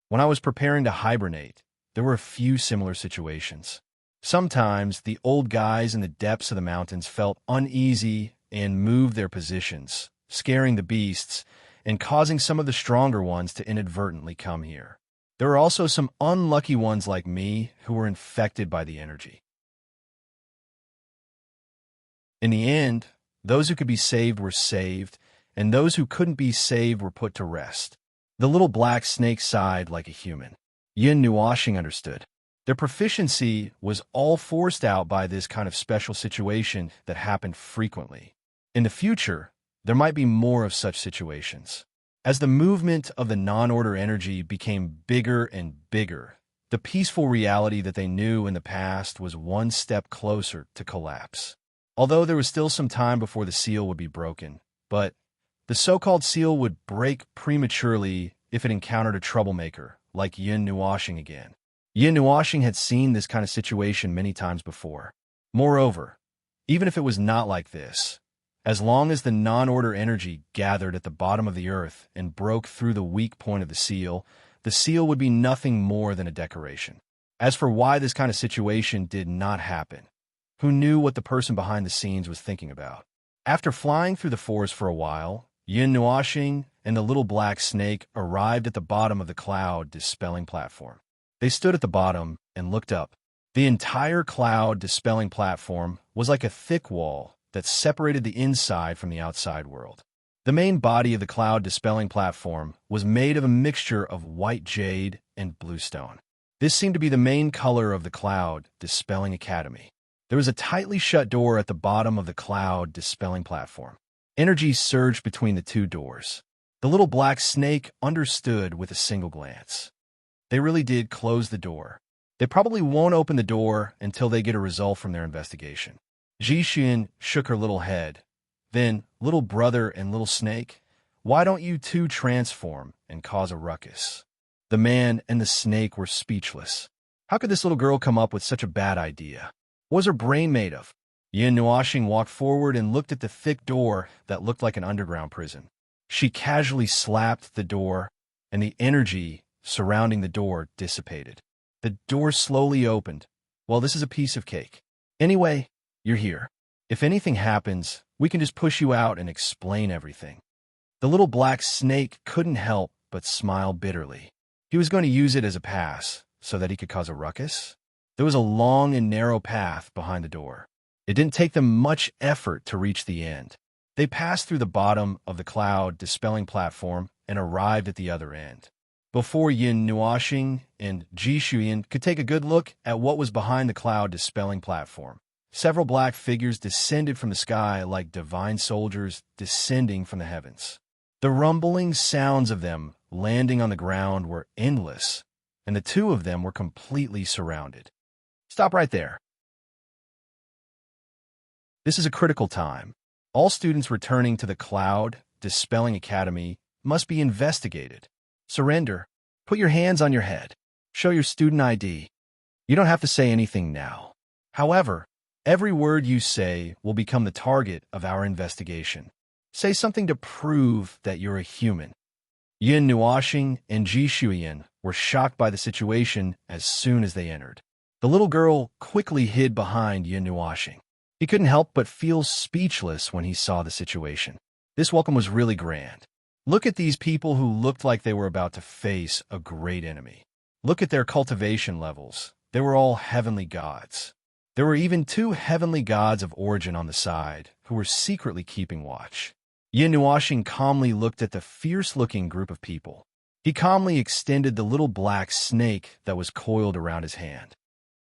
When I was preparing to hibernate, there were a few similar situations. Sometimes the old guys in the depths of the mountains felt uneasy and moved their positions, scaring the beasts and causing some of the stronger ones to inadvertently come here. There were also some unlucky ones like me who were infected by the energy. In the end, those who could be saved were saved, and those who couldn't be saved were put to rest. The little black snake sighed like a human. Yin Nuoxing understood. Their proficiency was all forced out by this kind of special situation that happened frequently. In the future, there might be more of such situations. As the movement of the non-order energy became bigger and bigger, the peaceful reality that they knew in the past was one step closer to collapse. Although there was still some time before the seal would be broken, but the so-called seal would break prematurely if it encountered a troublemaker, like Yin Nuoxing again. Yin Nuoxing had seen this kind of situation many times before. Moreover, even if it was not like this, as long as the non-order energy gathered at the bottom of the earth and broke through the weak point of the seal would be nothing more than a decoration. As for why this kind of situation did not happen, who knew what the person behind the scenes was thinking about? After flying through the forest for a while, Yin Nuoxing and the little black snake arrived at the bottom of the cloud dispelling platform. They stood at the bottom and looked up. The entire cloud dispelling platform was like a thick wall that separated the inside from the outside world. The main body of the cloud dispelling platform was made of a mixture of white jade and bluestone. This seemed to be the main color of the cloud dispelling academy. There was a tightly shut door at the bottom of the cloud dispelling platform. Energy surged between the two doors. The little black snake understood with a single glance. They really did close the door. They probably won't open the door until they get a result from their investigation. Jixin shook her little head. Then, little brother and little snake, why don't you two transform and cause a ruckus? The man and the snake were speechless. How could this little girl come up with such a bad idea? What was her brain made of? Yin Nuoxing walked forward and looked at the thick door that looked like an underground prison. She casually slapped the door, and the energy surrounding the door dissipated. The door slowly opened. Well, this is a piece of cake. Anyway, you're here. If anything happens, we can just push you out and explain everything. The little black snake couldn't help but smile bitterly. He was going to use it as a pass, so that he could cause a ruckus? There was a long and narrow path behind the door. It didn't take them much effort to reach the end. They passed through the bottom of the cloud dispelling platform and arrived at the other end. Before Yin Nuoxing and Ji Shuyan could take a good look at what was behind the cloud dispelling platform, several black figures descended from the sky like divine soldiers descending from the heavens. The rumbling sounds of them landing on the ground were endless, and the two of them were completely surrounded. Stop right there. This is a critical time. All students returning to the Cloud Dispelling Academy must be investigated. Surrender. Put your hands on your head. Show your student ID. You don't have to say anything now. However, every word you say will become the target of our investigation. Say something to prove that you're a human. Yin Nuoxing and Ji Shuyan were shocked by the situation as soon as they entered. The little girl quickly hid behind Yin Nuoxing. He couldn't help but feel speechless when he saw the situation. This welcome was really grand. Look at these people who looked like they were about to face a great enemy. Look at their cultivation levels. They were all heavenly gods. There were even 2 heavenly gods of origin on the side who were secretly keeping watch. Yin Nuoxing calmly looked at the fierce-looking group of people. He calmly extended the little black snake that was coiled around his hand.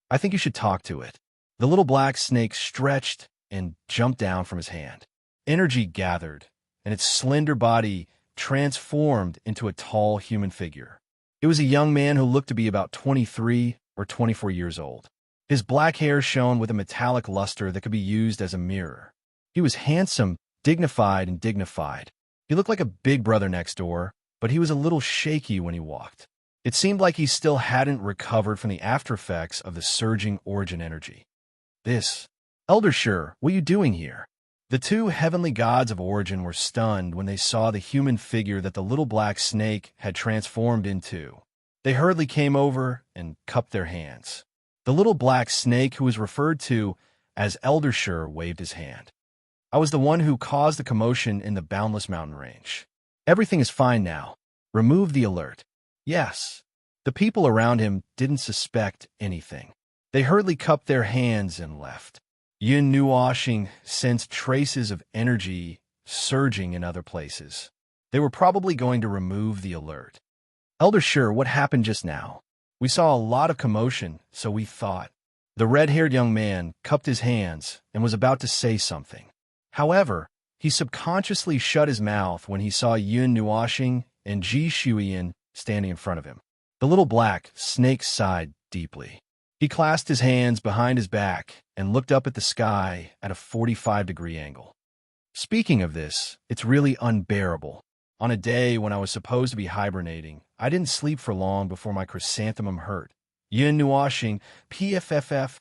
I think you should talk to it. The little black snake stretched and jumped down from his hand. Energy gathered, and its slender body transformed into a tall human figure. It was a young man who looked to be about 23 or 24 years old. His black hair shone with a metallic luster that could be used as a mirror. He was handsome, dignified, and dignified. He looked like a big brother next door, but he was a little shaky when he walked. It seemed like he still hadn't recovered from the aftereffects of the surging origin energy. Elder Shur, what are you doing here? The 2 heavenly gods of origin were stunned when they saw the human figure that the little black snake had transformed into. They hurriedly came over and cupped their hands. The little black snake, who was referred to as Elder Shur, waved his hand. I was the one who caused the commotion in the boundless mountain range. Everything is fine now. Remove the alert. Yes. The people around him didn't suspect anything. They hurriedly cupped their hands and left. Yin Nuoxing sensed traces of energy surging in other places. They were probably going to remove the alert. Elder Shur, what happened just now? We saw a lot of commotion, so we thought. The red-haired young man cupped his hands and was about to say something. However, he subconsciously shut his mouth when he saw Yin Nuoxing and Ji Shuyan standing in front of him. The little black snake sighed deeply. He clasped his hands behind his back and looked up at the sky at a 45-degree angle. Speaking of this, it's really unbearable. On a day when I was supposed to be hibernating, I didn't sleep for long before my chrysanthemum hurt. Yin Nuoxing, PFFF.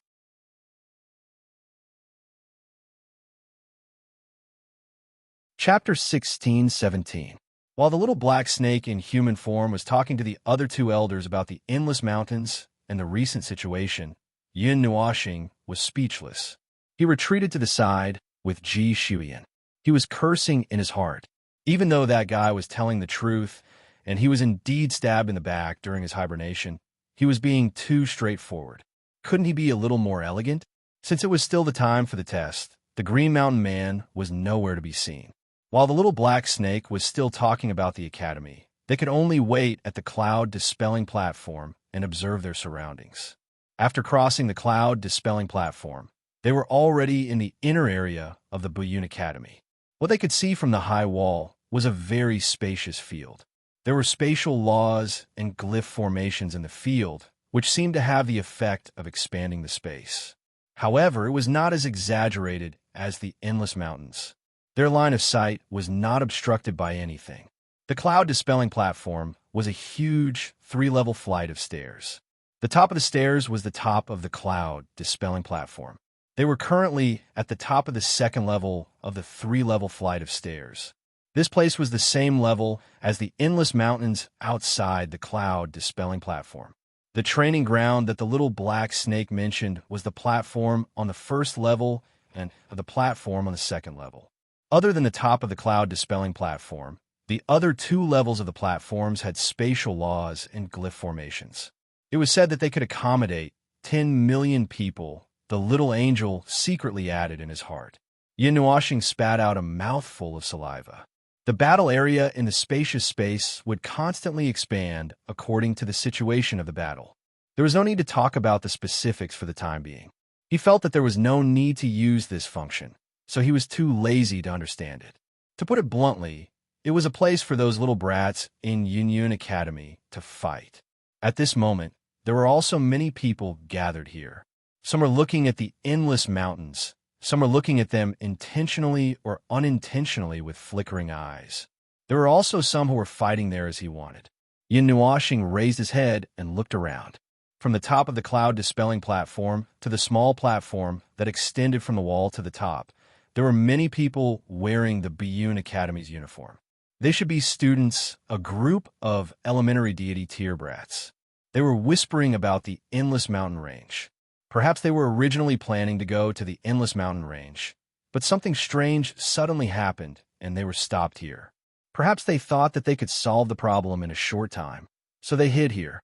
Chapter 16-17. While the little black snake in human form was talking to the other 2 elders about the endless mountains and the recent situation, Yin Nuoxing was speechless. He retreated to the side with Ji Shuyan. He was cursing in his heart. Even though that guy was telling the truth, and he was indeed stabbed in the back during his hibernation, he was being too straightforward. Couldn't he be a little more elegant? Since it was still the time for the test, the Green Mountain Man was nowhere to be seen. While the little black snake was still talking about the academy, they could only wait at the cloud dispelling platform and observe their surroundings. After crossing the cloud dispelling platform, they were already in the inner area of the Buyun Academy. What they could see from the high wall was a very spacious field. There were spatial laws and glyph formations in the field, which seemed to have the effect of expanding the space. However, it was not as exaggerated as the endless mountains. Their line of sight was not obstructed by anything. The cloud dispelling platform was a huge 3-level flight of stairs. The top of the stairs was the top of the cloud dispelling platform. They were currently at the top of the 2nd level of the 3-level flight of stairs. This place was the same level as the endless mountains outside the cloud dispelling platform. The training ground that the little black snake mentioned was the platform on the 1st level and the platform on the 2nd level. Other than the top of the cloud dispelling platform, the other 2 levels of the platforms had spatial laws and glyph formations. It was said that they could accommodate 10 million people, the little angel secretly added in his heart. Yin Nuoxing spat out a mouthful of saliva. The battle area in the spacious space would constantly expand according to the situation of the battle. There was no need to talk about the specifics for the time being. He felt that there was no need to use this function, so he was too lazy to understand it. To put it bluntly, it was a place for those little brats in Yun Academy to fight. At this moment, there were also many people gathered here. Some were looking at the endless mountains. Some were looking at them intentionally or unintentionally with flickering eyes. There were also some who were fighting there as he wanted. Yin Nuoxing raised his head and looked around. From the top of the cloud-dispelling platform to the small platform that extended from the wall to the top, there were many people wearing the Biyun Academy's uniform. They should be students, a group of elementary deity tier brats. They were whispering about the endless mountain range. Perhaps they were originally planning to go to the endless mountain range, but something strange suddenly happened and they were stopped here. Perhaps they thought that they could solve the problem in a short time, so they hid here.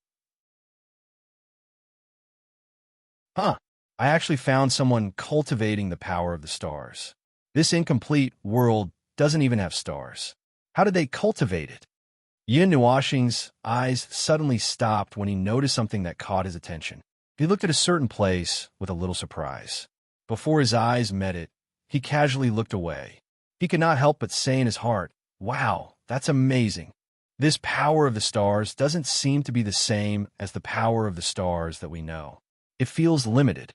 I actually found someone cultivating the power of the stars. This incomplete world doesn't even have stars. How did they cultivate it? Yin Nuoxing's eyes suddenly stopped when he noticed something that caught his attention. He looked at a certain place with a little surprise. Before his eyes met it, he casually looked away. He could not help but say in his heart, "Wow, that's amazing. This power of the stars doesn't seem to be the same as the power of the stars that we know. It feels limited."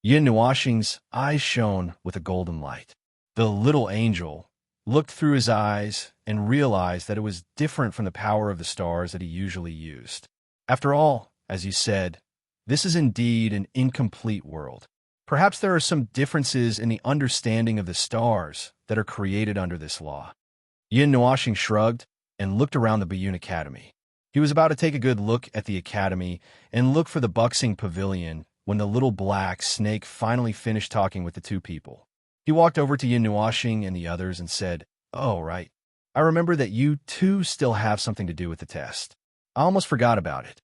Yin Nuoxing's eyes shone with a golden light. The little angel looked through his eyes and realized that it was different from the power of the stars that he usually used. After all, as you said, this is indeed an incomplete world. Perhaps there are some differences in the understanding of the stars that are created under this law. Yin Nuoxing shrugged and looked around the Biyun Academy. He was about to take a good look at the academy and look for the boxing pavilion when the little black snake finally finished talking with the two people. He walked over to Yin Nuoxing and the others and said, "Oh, right. I remember that you too still have something to do with the test. I almost forgot about it."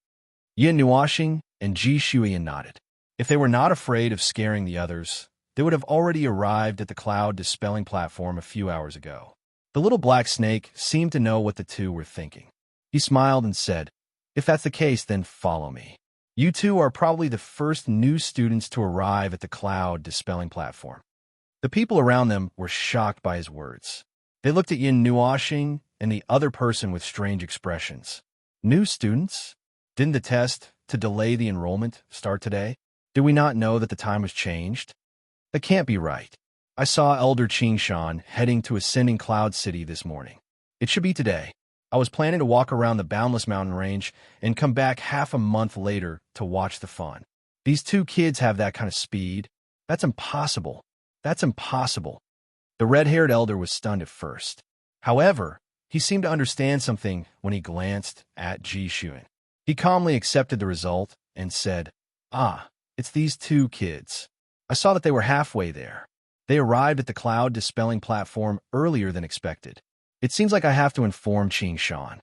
Yin Nuoxing and Ji Shuiyan nodded. If they were not afraid of scaring the others, they would have already arrived at the cloud-dispelling platform a few hours ago. The little black snake seemed to know what the two were thinking. He smiled and said, "If that's the case, then follow me. You two are probably the first new students to arrive at the cloud-dispelling platform." The people around them were shocked by his words. They looked at Yin Nuoxing and the other person with strange expressions. New students? Didn't the test to delay the enrollment start today? Did we not know that the time was changed? That can't be right. I saw Elder Qingshan heading to Ascending Cloud City this morning. It should be today. I was planning to walk around the Boundless Mountain Range and come back half a month later to watch the fun. These two kids have that kind of speed. That's impossible. That's impossible. The red-haired elder was stunned at first. However, he seemed to understand something when he glanced at Ji Shuiyan. He calmly accepted the result and said, it's these two kids. I saw that they were halfway there. They arrived at the cloud-dispelling platform earlier than expected. It seems like I have to inform Qingshan."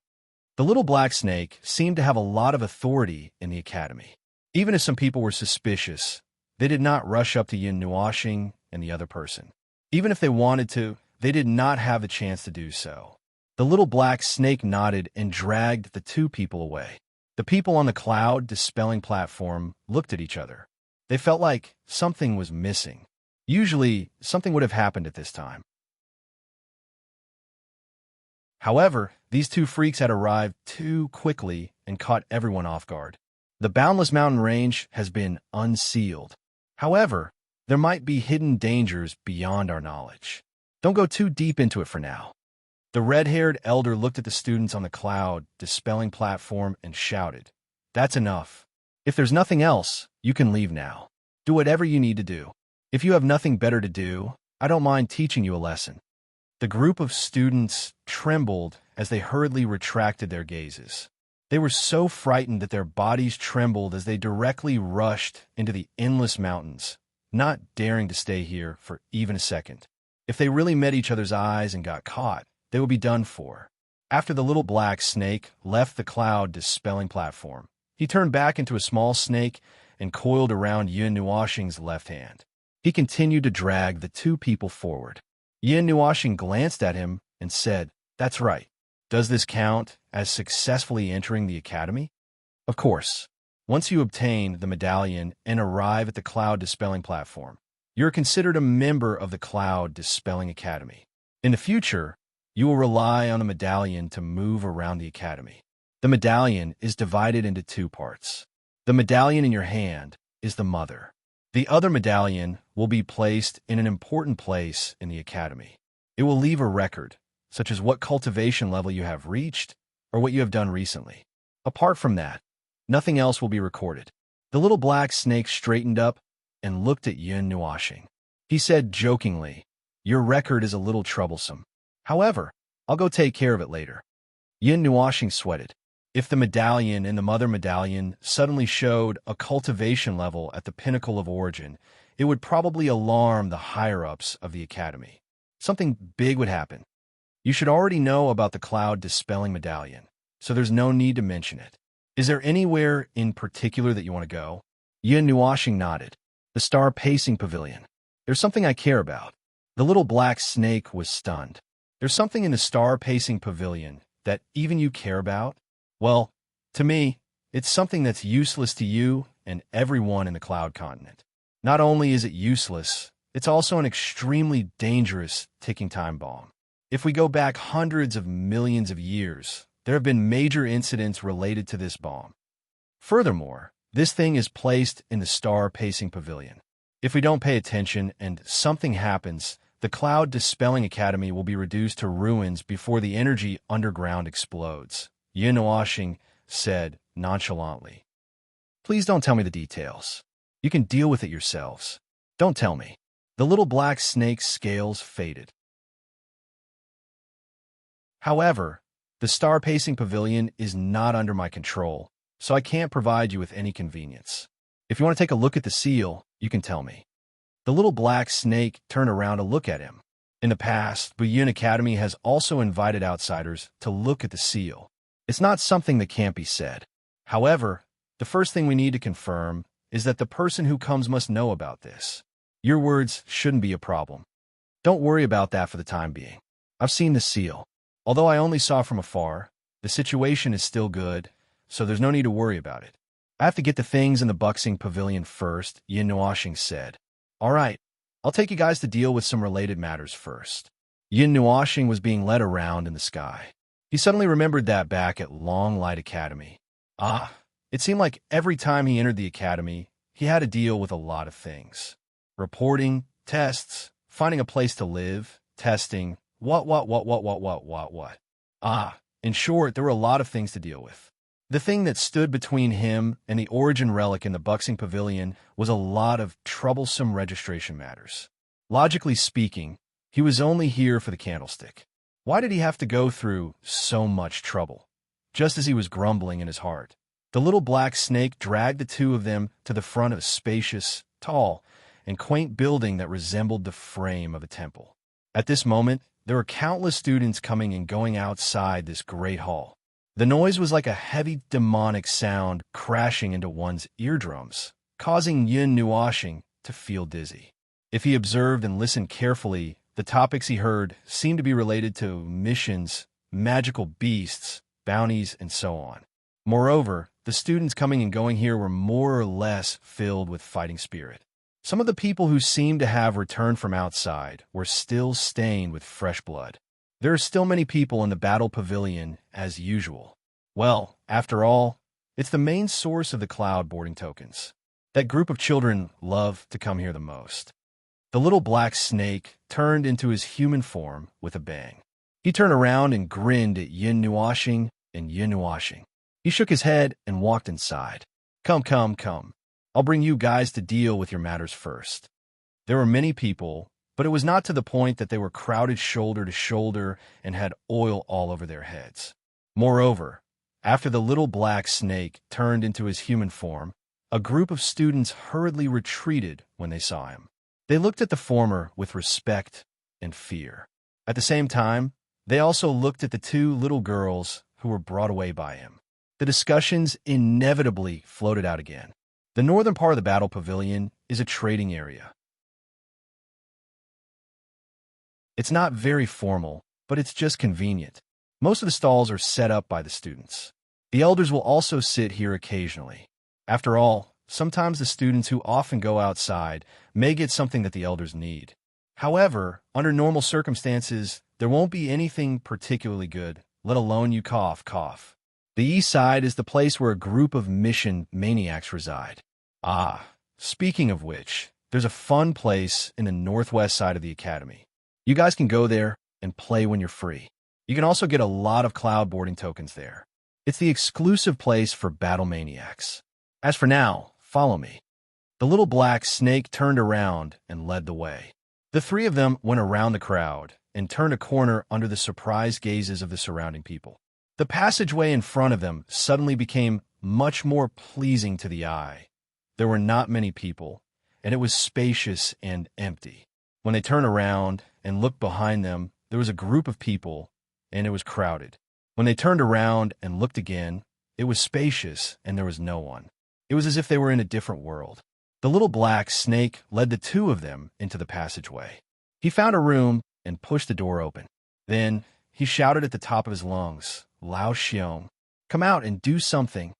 The little black snake seemed to have a lot of authority in the academy. Even if some people were suspicious, they did not rush up to Yin Nuoxing and the other person. Even if they wanted to, they did not have the chance to do so. The little black snake nodded and dragged the two people away. The people on the cloud-dispelling platform looked at each other. They felt like something was missing. Usually, something would have happened at this time. However, these two freaks had arrived too quickly and caught everyone off guard. The Boundless Mountain Range has been unsealed. However, there might be hidden dangers beyond our knowledge. Don't go too deep into it for now. The red-haired elder looked at the students on the cloud-dispelling platform and shouted, "That's enough. If there's nothing else, you can leave now. Do whatever you need to do. If you have nothing better to do, I don't mind teaching you a lesson." The group of students trembled as they hurriedly retracted their gazes. They were so frightened that their bodies trembled as they directly rushed into the endless mountains, not daring to stay here for even a second. If they really met each other's eyes and got caught, they would be done for. After the little black snake left the cloud-dispelling platform, He turned back into a small snake and coiled around Yin Nuashing's left hand. He continued to drag the two people forward. Yin Nuashing glanced at him and said, "That's right. Does this count as successfully entering the academy?" Of course. Once you obtain the medallion and arrive at the Cloud Dispelling platform, you're considered a member of the Cloud Dispelling Academy. In the future, you will rely on the medallion to move around the academy. The medallion is divided into two parts. The medallion in your hand is the mother. The other medallion will be placed in an important place in the academy. It will leave a record, such as what cultivation level you have reached or what you have done recently. Apart from that, nothing else will be recorded. The little black snake straightened up and looked at Yin Nuashing. He said jokingly, "Your record is a little troublesome. However, I'll go take care of it later." Yin Nuashing sweated. If the medallion and the mother medallion suddenly showed a cultivation level at the pinnacle of origin, it would probably alarm the higher-ups of the academy. Something big would happen. You should already know about the Cloud Dispelling Medallion, so there's no need to mention it. Is there anywhere in particular that you want to go? Yin Nuashing nodded. The Star Pacing Pavilion. There's something I care about. The little black snake was stunned. There's something in the Star Pacing Pavilion that even you care about? Well, to me, it's something that's useless to you and everyone in the Cloud Continent. Not only is it useless, it's also an extremely dangerous ticking time bomb. If we go back hundreds of millions of years, there have been major incidents related to this bomb. Furthermore, this thing is placed in the Star Pacing Pavilion. If we don't pay attention and something happens, the Cloud Dispelling Academy will be reduced to ruins before the energy underground explodes, Yin Nuashing said nonchalantly. Please don't tell me the details. You can deal with it yourselves. Don't tell me. The little black snake's scales faded. However, the Star Pacing Pavilion is not under my control, so I can't provide you with any convenience. If you want to take a look at the seal, you can tell me. The little black snake turned around to look at him. In the past, the Yin Academy has also invited outsiders to look at the seal. It's not something that can't be said. However, the first thing we need to confirm is that the person who comes must know about this. Your words shouldn't be a problem. Don't worry about that for the time being. I've seen the seal. Although I only saw from afar, the situation is still good, so there's no need to worry about it. I have to get the things in the Buxing Pavilion first, Yin Nuashing said. All right, I'll take you guys to deal with some related matters first. Yin Nuashing was being led around in the sky. He suddenly remembered that back at Long Light Academy. It seemed like every time he entered the academy, he had to deal with a lot of things. Reporting, tests, finding a place to live, testing, what. In short, there were a lot of things to deal with. The thing that stood between him and the origin relic in the Buxing Pavilion was a lot of troublesome registration matters. Logically speaking, he was only here for the candlestick. Why did he have to go through so much trouble? Just as he was grumbling in his heart, the little black snake dragged the two of them to the front of a spacious, tall, and quaint building that resembled the frame of a temple. At this moment, there were countless students coming and going outside this great hall. The noise was like a heavy demonic sound crashing into one's eardrums, causing Yin Nuashing to feel dizzy. If he observed and listened carefully, the topics he heard seemed to be related to missions, magical beasts, bounties, and so on. Moreover, the students coming and going here were more or less filled with fighting spirit. Some of the people who seemed to have returned from outside were still stained with fresh blood. There are still many people in the battle pavilion as usual. Well, after all, it's the main source of the cloud boarding tokens. That group of children love to come here the most. The little black snake turned into his human form with a bang. He turned around and grinned at Yin Nuashing and Yin Nuashing. He shook his head and walked inside. Come. I'll bring you guys to deal with your matters first. There were many people, but it was not to the point that they were crowded shoulder to shoulder and had oil all over their heads. Moreover, after the little black snake turned into his human form, a group of students hurriedly retreated when they saw him. They looked at the former with respect and fear. At the same time, they also looked at the two little girls who were brought away by him. the discussions inevitably floated out again. The northern part of the battle pavilion is a trading area. It's not very formal, but it's just convenient. Most of the stalls are set up by the students. The elders will also sit here occasionally. After all, sometimes the students who often go outside may get something that the elders need. However, under normal circumstances, there won't be anything particularly good, let alone you cough. The east side is the place where a group of mission maniacs reside. Speaking of which, there's a fun place in the northwest side of the academy. You guys can go there and play when you're free. You can also get a lot of cloud boarding tokens there. It's the exclusive place for battle maniacs. As for now, follow me. The little black snake turned around and led the way. The three of them went around the crowd and turned a corner under the surprised gazes of the surrounding people. The passageway in front of them suddenly became much more pleasing to the eye. There were not many people, and it was spacious and empty. When they turned around and looked behind them, there was a group of people, and it was crowded. When they turned around and looked again, it was spacious, and there was no one. It was as if they were in a different world. The little black snake led the two of them into the passageway. He found a room and pushed the door open. Then he shouted at the top of his lungs, "Lao Xiong, come out and do something."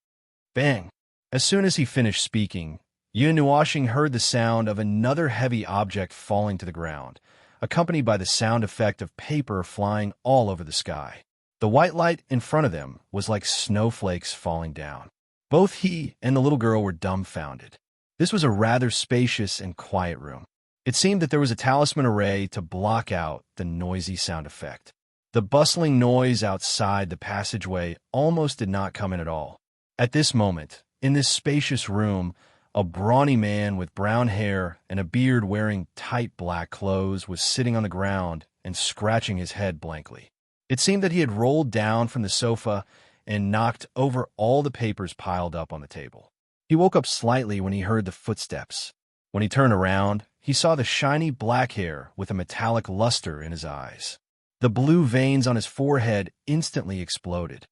Bang! As soon as he finished speaking, Yun Nuoxing heard the sound of another heavy object falling to the ground, accompanied by the sound effect of paper flying all over the sky. The white light in front of them was like snowflakes falling down. Both he and the little girl were dumbfounded. This was a rather spacious and quiet room. It seemed that there was a talisman array to block out the noisy sound effect. The bustling noise outside the passageway almost did not come in at all. At this moment, in this spacious room, a brawny man with brown hair and a beard wearing tight black clothes was sitting on the ground and scratching his head blankly. It seemed that he had rolled down from the sofa and knocked over all the papers piled up on the table. He woke up slightly when he heard the footsteps. When he turned around, he saw the shiny black hair with a metallic luster in his eyes. The blue veins on his forehead instantly exploded.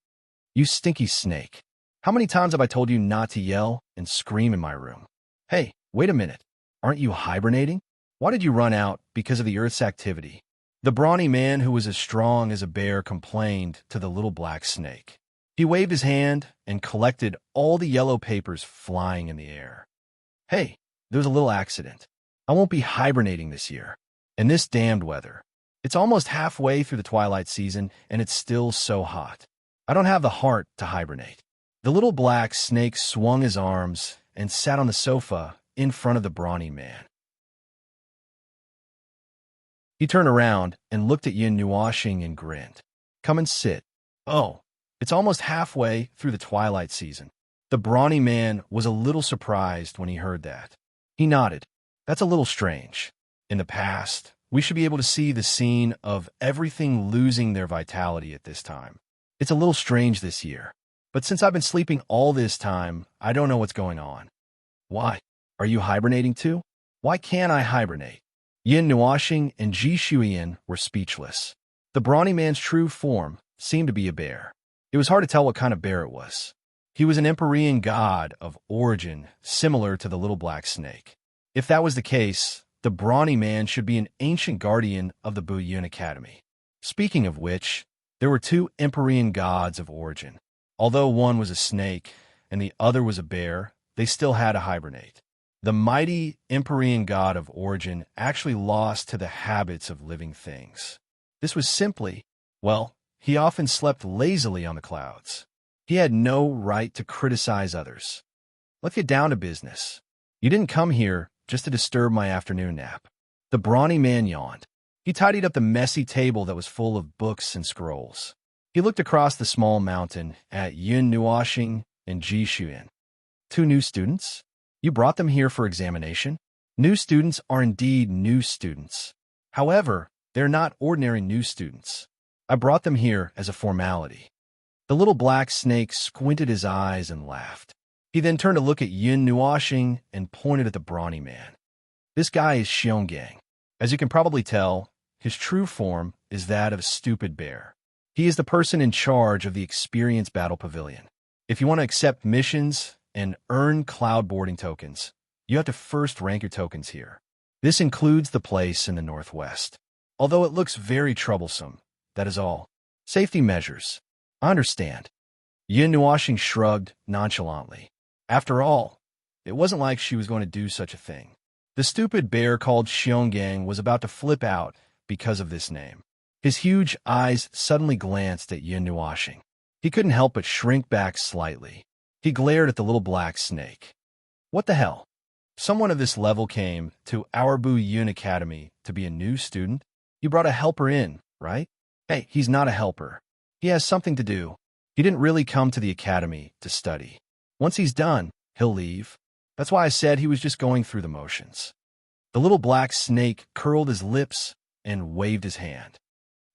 "You stinky snake. How many times have I told you not to yell and scream in my room? Hey, wait a minute. Aren't you hibernating? Why did you run out because of the Earth's activity?" The brawny man who was as strong as a bear complained to the little black snake. He waved his hand and collected all the yellow papers flying in the air. "Hey, there was a little accident. I won't be hibernating this year. In this damned weather. It's almost halfway through the twilight season, and it's still so hot. I don't have the heart to hibernate." The little black snake swung his arms and sat on the sofa in front of the brawny man. He turned around and looked at Yun Nuoxing and grinned. "Come and sit." "Oh, it's almost halfway through the twilight season." The brawny man was a little surprised when he heard that. He nodded. "That's a little strange. In the past, we should be able to see the scene of everything losing their vitality at this time. It's a little strange this year. But since I've been sleeping all this time, I don't know what's going on." "Why? Are you hibernating too?" "Why can't I hibernate?" Yin Nuoxing and Ji Shuyan were speechless. The brawny man's true form seemed to be a bear. It was hard to tell what kind of bear it was. He was an Empyrean god of origin, similar to the little black snake. If that was the case, the brawny man should be an ancient guardian of the Buyun Academy. Speaking of which, there were two Empyrean gods of origin. Although one was a snake and the other was a bear, they still had to hibernate. The mighty Empyrean god of origin actually lost to the habits of living things. This was simply, well, he often slept lazily on the clouds. He had no right to criticize others. "Let's get down to business. You didn't come here just to disturb my afternoon nap." The brawny man yawned. He tidied up the messy table that was full of books and scrolls. He looked across the small mountain at Yun Nuoxing and Ji Shuyan. "Two new students? You brought them here for examination?" "New students are indeed new students. However, they're not ordinary new students. I brought them here as a formality." The little black snake squinted his eyes and laughed. He then turned to look at Yun Nuoxing and pointed at the brawny man. "This guy is Xionggang. As you can probably tell, his true form is that of a stupid bear. He is the person in charge of the Experience Battle Pavilion. If you want to accept missions and earn cloud boarding tokens, you have to first rank your tokens here. This includes the place in the northwest. Although it looks very troublesome, that is all. Safety measures. I understand. Yin Nuashing shrugged nonchalantly. After all, it wasn't like she was going to do such a thing. The stupid bear called Xionggang was about to flip out because of this name. His huge eyes suddenly glanced at Yin Nuashing. He couldn't help but shrink back slightly. He glared at the little black snake. What the hell? Someone of this level came to our Bu Yun Academy to be a new student? You brought a helper in, right? Hey, he's not a helper. He has something to do. He didn't really come to the academy to study. Once he's done, he'll leave. That's why I said he was just going through the motions. The little black snake curled his lips and waved his hand.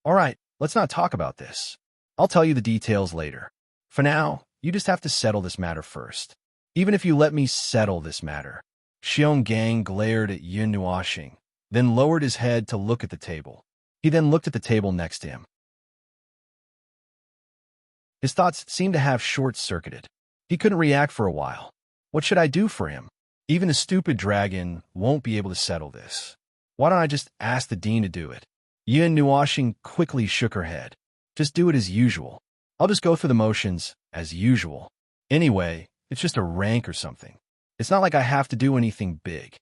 All right, let's not talk about this. I'll tell you the details later. For now, you just have to settle this matter first. Even if you let me settle this matter. Xionggang glared at Yin Nuashing, then lowered his head to look at the table. He then looked at the table next to him. His thoughts seemed to have short-circuited. He couldn't react for a while. What should I do for him? Even a stupid dragon won't be able to settle this. Why don't I just ask the dean to do it? Yin Nuashing quickly shook her head. Just do it as usual. I'll just go through the motions as usual. Anyway, it's just a rank or something. It's not like I have to do anything big.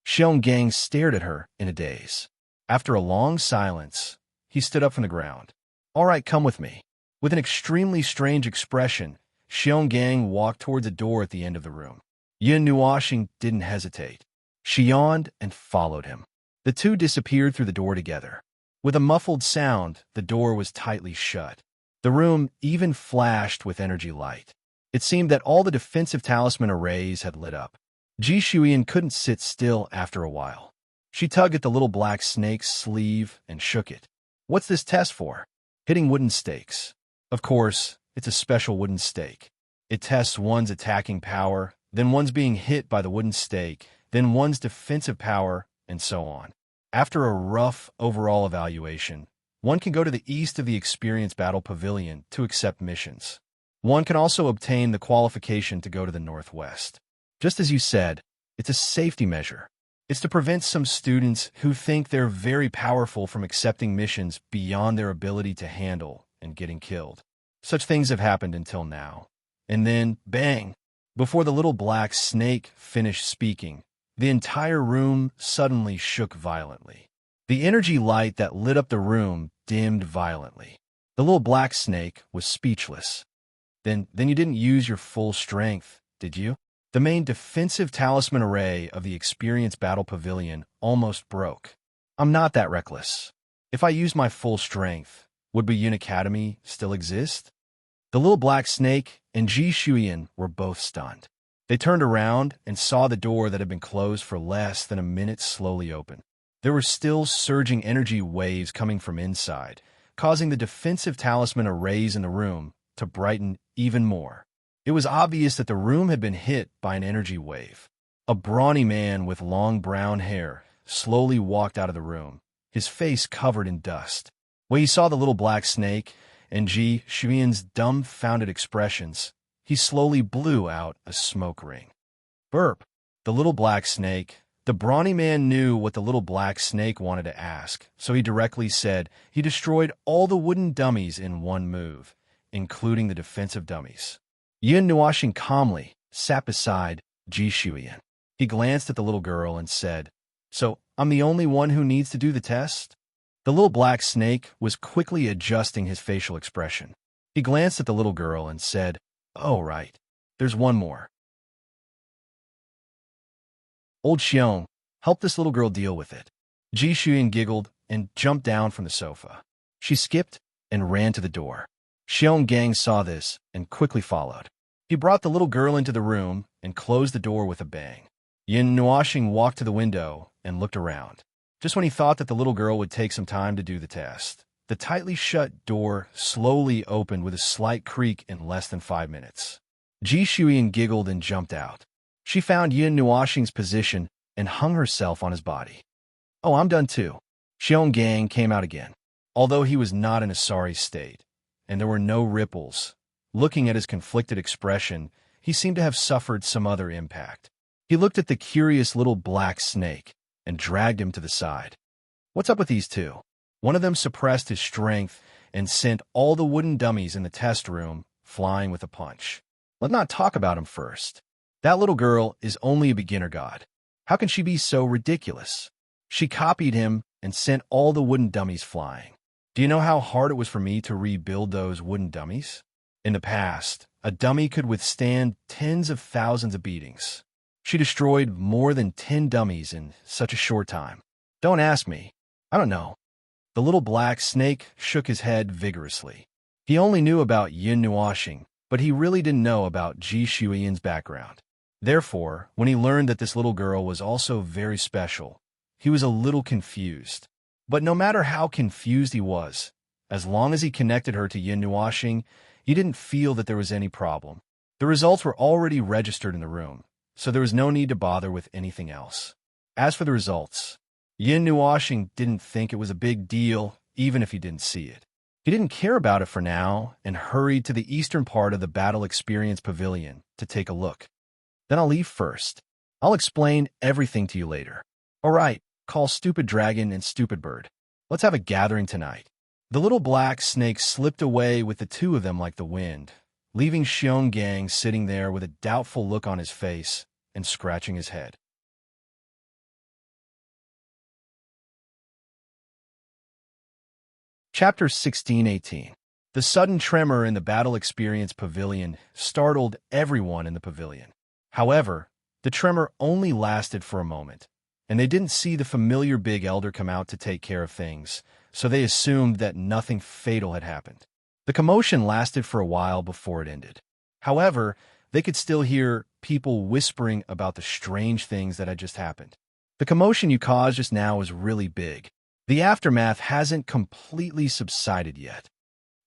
Xionggang stared at her in a daze. After a long silence, he stood up from the ground. All right, come with me. With an extremely strange expression, Xionggang walked toward the door at the end of the room. Yin Nuashing didn't hesitate. She yawned and followed him. The two disappeared through the door together. With a muffled sound, the door was tightly shut. The room even flashed with energy light. It seemed that all the defensive talisman arrays had lit up. Ji Shuyan couldn't sit still after a while. She tugged at the little black snake's sleeve and shook it. What's this test for? Hitting wooden stakes. Of course, it's a special wooden stake. It tests one's attacking power, then one's being hit by the wooden stake, then one's defensive power, and so on. After a rough overall evaluation, one can go to the east of the Experience Battle Pavilion to accept missions. One can also obtain the qualification to go to the northwest. Just as you said, it's a safety measure. It's to prevent some students who think they're very powerful from accepting missions beyond their ability to handle and getting killed. Such things have happened until now. And then, bang! Before the little black snake finished speaking, the entire room suddenly shook violently. The energy light that lit up the room dimmed violently. The little black snake was speechless. Then you didn't use your full strength, did you? The main defensive talisman array of the Experience Battle Pavilion almost broke. I'm not that reckless. If I used my full strength, would Buyun Academy still exist? The little black snake and Ji Shuyan were both stunned. They turned around and saw the door that had been closed for less than a minute slowly open. There were still surging energy waves coming from inside, causing the defensive talisman arrays in the room to brighten even more. It was obvious that the room had been hit by an energy wave. A brawny man with long brown hair slowly walked out of the room, his face covered in dust. When he saw the little black snake and Ji Shuyan's dumbfounded expressions, he slowly blew out a smoke ring. Burp! The little black snake. The brawny man knew what the little black snake wanted to ask, so he directly said he destroyed all the wooden dummies in one move, including the defensive dummies. Yin Nuashing calmly sat beside Ji Shuyan. He glanced at the little girl and said, "So, I'm the only one who needs to do the test?" The little black snake was quickly adjusting his facial expression. He glanced at the little girl and said, "Oh, right. There's one more. Old Xiong, help this little girl deal with it." Ji Shuyan giggled and jumped down from the sofa. She skipped and ran to the door. Xionggang saw this and quickly followed. He brought the little girl into the room and closed the door with a bang. Yin Nuashing walked to the window and looked around. Just when he thought that the little girl would take some time to do the test, the tightly shut door slowly opened with a slight creak in less than 5 minutes. Ji Shuyan giggled and jumped out. She found Yin Nuashing's position and hung herself on his body. "Oh, I'm done too." Xionggang came out again. Although he was not in a sorry state, and there were no ripples, Looking at his conflicted expression, he seemed to have suffered some other impact. He looked at the curious little black snake and dragged him to the side. What's up with these two? One of them suppressed his strength and sent all the wooden dummies in the test room flying with a punch. Let's not talk about him first. That little girl is only a beginner god. How can she be so ridiculous? She copied him and sent all the wooden dummies flying. Do you know how hard it was for me to rebuild those wooden dummies? In the past, a dummy could withstand tens of thousands of beatings. She destroyed more than 10 dummies in such a short time. Don't ask me. I don't know. The little black snake shook his head vigorously. He only knew about yin nuashing, but he really didn't know about Ji Shuiyan's background. Therefore, when he learned that this little girl was also very special, he was a little confused. But no matter how confused he was, as long as he connected her to yin nuashing, he didn't feel that there was any problem. The results were already registered in the room, so there was no need to bother with anything else. As for the results, yin nuashing didn't think it was a big deal, even if he didn't see it. He didn't care about it for now and hurried to the eastern part of the Battle Experience Pavilion to take a look. Then I'll leave first. I'll explain everything to you later. All right, call Stupid Dragon and Stupid Bird. Let's have a gathering tonight. The little black snake slipped away with the two of them like the wind, leaving Xiong Gang sitting there with a doubtful look on his face and scratching his head. Chapter 16-18. The sudden tremor in the Battle Experience Pavilion startled everyone in the pavilion. However, the tremor only lasted for a moment, and they didn't see the familiar big elder come out to take care of things, so they assumed that nothing fatal had happened. The commotion lasted for a while before it ended. However, they could still hear people whispering about the strange things that had just happened. The commotion you caused just now was really big. The aftermath hasn't completely subsided yet.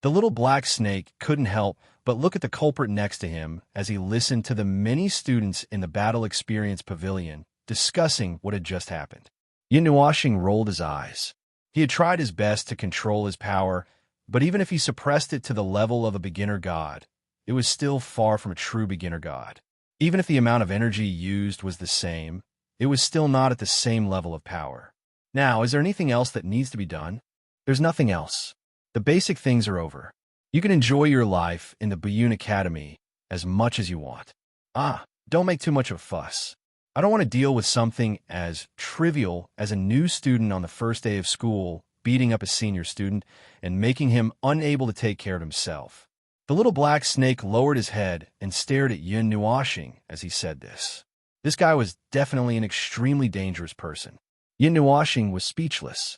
The little black snake couldn't help but look at the culprit next to him as he listened to the many students in the Battle Experience Pavilion discussing what had just happened. Yin Nuashing rolled his eyes. He had tried his best to control his power, but even if he suppressed it to the level of a beginner god, it was still far from a true beginner god. Even if the amount of energy used was the same, it was still not at the same level of power. Now, is there anything else that needs to be done? There's nothing else. The basic things are over. You can enjoy your life in the Bayun Academy as much as you want. Don't make too much of a fuss. I don't want to deal with something as trivial as a new student on the first day of school beating up a senior student and making him unable to take care of himself. The little black snake lowered his head and stared at Yin Nuashing as he said this. This guy was definitely an extremely dangerous person. Yin Nuashing was speechless.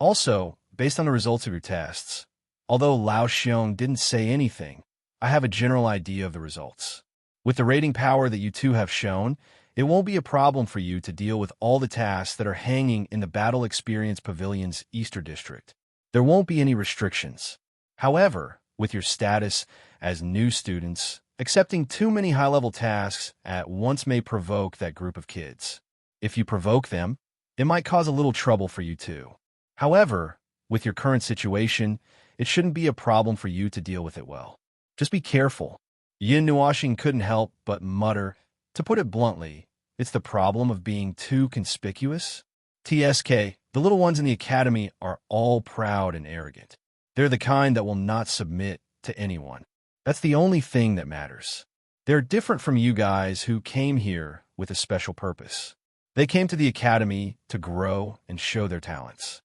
Also, based on the results of your tests, although Lao Xiong didn't say anything, I have a general idea of the results. With the rating power that you two have shown, it won't be a problem for you to deal with all the tasks that are hanging in the Battle Experience Pavilion's Easter District. There won't be any restrictions. However, with your status as new students, accepting too many high-level tasks at once may provoke that group of kids. If you provoke them, it might cause a little trouble for you too. However, with your current situation, it shouldn't be a problem for you to deal with it well. Just be careful. Yin Nuashing couldn't help but mutter, to put it bluntly, it's the problem of being too conspicuous. TSK, the little ones in the academy are all proud and arrogant. They're the kind that will not submit to anyone. That's the only thing that matters. They're different from you guys who came here with a special purpose. They came to the academy to grow and show their talents.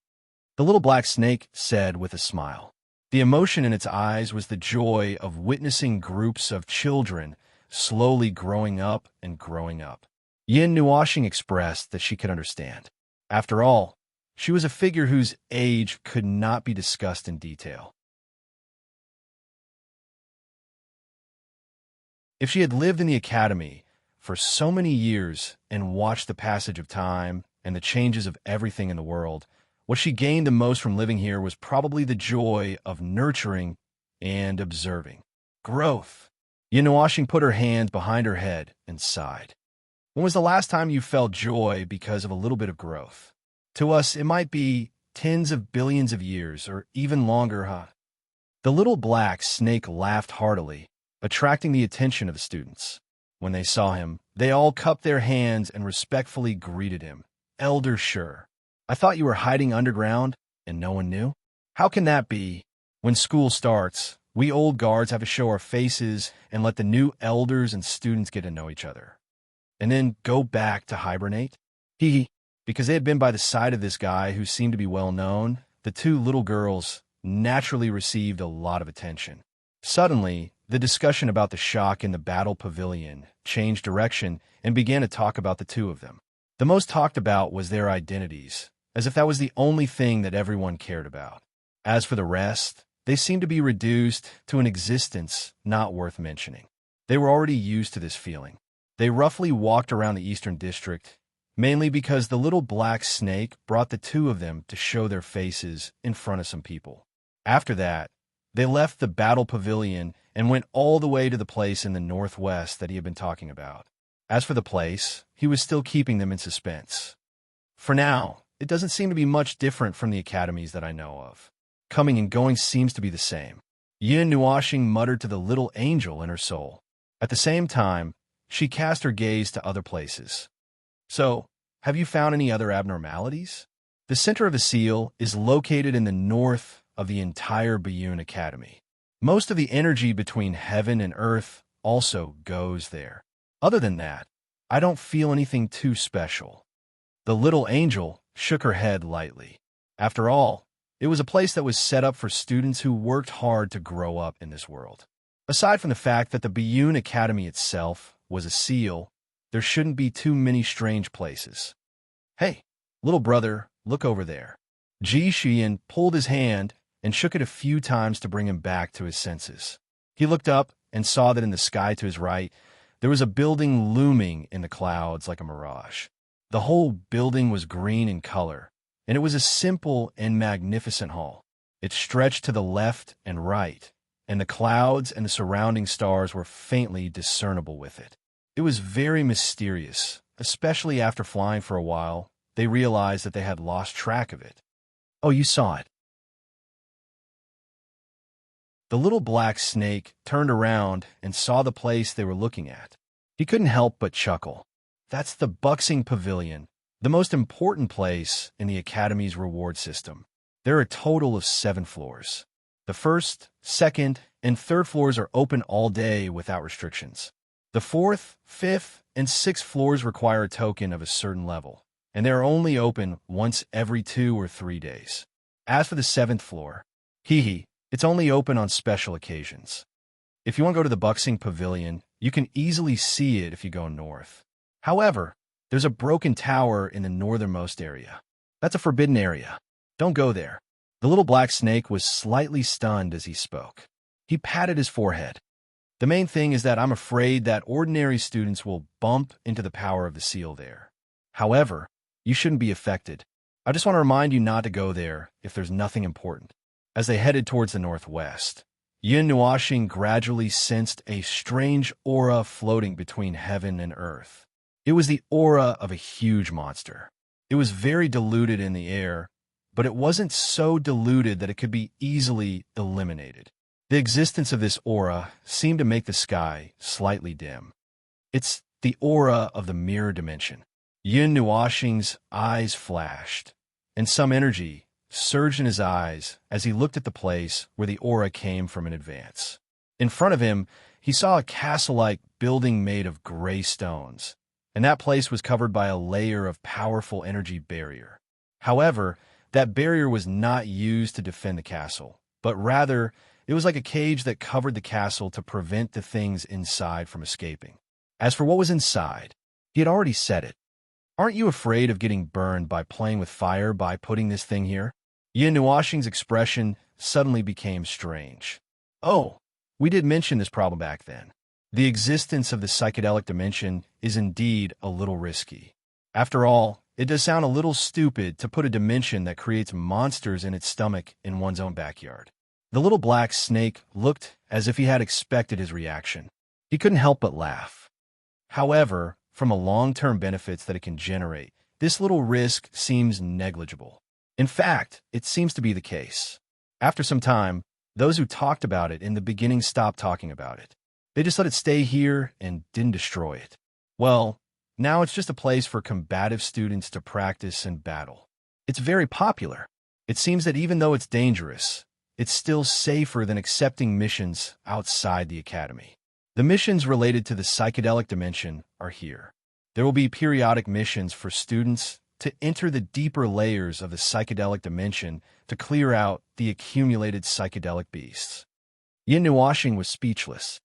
The little black snake said with a smile. The emotion in its eyes was the joy of witnessing groups of children slowly growing up and growing up. Yin Nuashing expressed that she could understand. After all, she was a figure whose age could not be discussed in detail. If she had lived in the academy for so many years and watched the passage of time and the changes of everything in the world, what she gained the most from living here was probably the joy of nurturing and observing. Growth. Yin Nuashing put her hand behind her head and sighed. When was the last time you felt joy because of a little bit of growth? To us, it might be tens of billions of years or even longer, huh? The little black snake laughed heartily attracting the attention of the students. When they saw him, they all cupped their hands and respectfully greeted him. Elder Sure, I thought you were hiding underground and no one knew? How can that be? When school starts, we old guards have to show our faces and let the new elders and students get to know each other. And then go back to hibernate? Because they had been by the side of this guy who seemed to be well known, the two little girls naturally received a lot of attention. Suddenly, the discussion about the shock in the battle pavilion changed direction and began to talk about the two of them. The most talked about was their identities, as if that was the only thing that everyone cared about. As for the rest, they seemed to be reduced to an existence not worth mentioning. They were already used to this feeling. They roughly walked around the Eastern District, mainly because the little black snake brought the two of them to show their faces in front of some people. After that, they left the battle pavilion and went all the way to the place in the northwest that he had been talking about. As for the place, he was still keeping them in suspense. For now, it doesn't seem to be much different from the academies that I know of. Coming and going seems to be the same. Yin Nuashing muttered to the little angel in her soul. At the same time, she cast her gaze to other places. So, have you found any other abnormalities? The center of the seal is located in the north of the entire Bayun Academy. Most of the energy between heaven and earth also goes there. Other than that, I don't feel anything too special. The little angel shook her head lightly. After all, it was a place that was set up for students who worked hard to grow up in this world. Aside from the fact that the Bayun Academy itself was a seal, there shouldn't be too many strange places. Hey, little brother, look over there. Ji Xian pulled his hand and shook it a few times to bring him back to his senses. He looked up and saw that in the sky to his right, there was a building looming in the clouds like a mirage. The whole building was green in color, and it was a simple and magnificent hall. It stretched to the left and right, and the clouds and the surrounding stars were faintly discernible with it. It was very mysterious, especially after flying for a while, they realized that they had lost track of it. Oh, you saw it. The little black snake turned around and saw the place they were looking at. He couldn't help but chuckle. That's the Bustling Pavilion, the most important place in the Academy's reward system. There are a total of 7 floors. The first, second, and third floors are open all day without restrictions. The fourth, fifth, and sixth floors require a token of a certain level, and they are only open once every 2 or 3 days. As for the 7th floor, it's only open on special occasions. If you want to go to the Bustling Pavilion, you can easily see it if you go north. However, there's a broken tower in the northernmost area. That's a forbidden area. Don't go there. The little black snake was slightly stunned as he spoke. He patted his forehead. The main thing is that I'm afraid that ordinary students will bump into the power of the seal there. However, you shouldn't be affected. I just want to remind you not to go there if there's nothing important. As they headed towards the northwest, Yin Nuashing gradually sensed a strange aura floating between heaven and earth. It was the aura of a huge monster. It was very diluted in the air, but it wasn't so diluted that it could be easily eliminated. The existence of this aura seemed to make the sky slightly dim. It's the aura of the mirror dimension. Yin Nuashing's eyes flashed, and some energy surged in his eyes as he looked at the place where the aura came from in advance. In front of him, he saw a castle-like building made of gray stones, and that place was covered by a layer of powerful energy barrier. However, that barrier was not used to defend the castle, but rather it was like a cage that covered the castle to prevent the things inside from escaping. As for what was inside, he had already said it. Aren't you afraid of getting burned by playing with fire by putting this thing here? Yin Nuashing's expression suddenly became strange. Oh, we did mention this problem back then. The existence of the psychedelic dimension is indeed a little risky. After all, it does sound a little stupid to put a dimension that creates monsters in its stomach in one's own backyard. The little black snake looked as if he had expected his reaction. He couldn't help but laugh. However, from the long-term benefits that it can generate, this little risk seems negligible. In fact, it seems to be the case. After some time, those who talked about it in the beginning stopped talking about it. They just let it stay here and didn't destroy it. Well, now it's just a place for combative students to practice and battle. It's very popular. It seems that even though it's dangerous, it's still safer than accepting missions outside the academy. The missions related to the psychedelic dimension are here. There will be periodic missions for students to enter the deeper layers of the psychedelic dimension to clear out the accumulated psychedelic beasts. Yin Nuashing was speechless.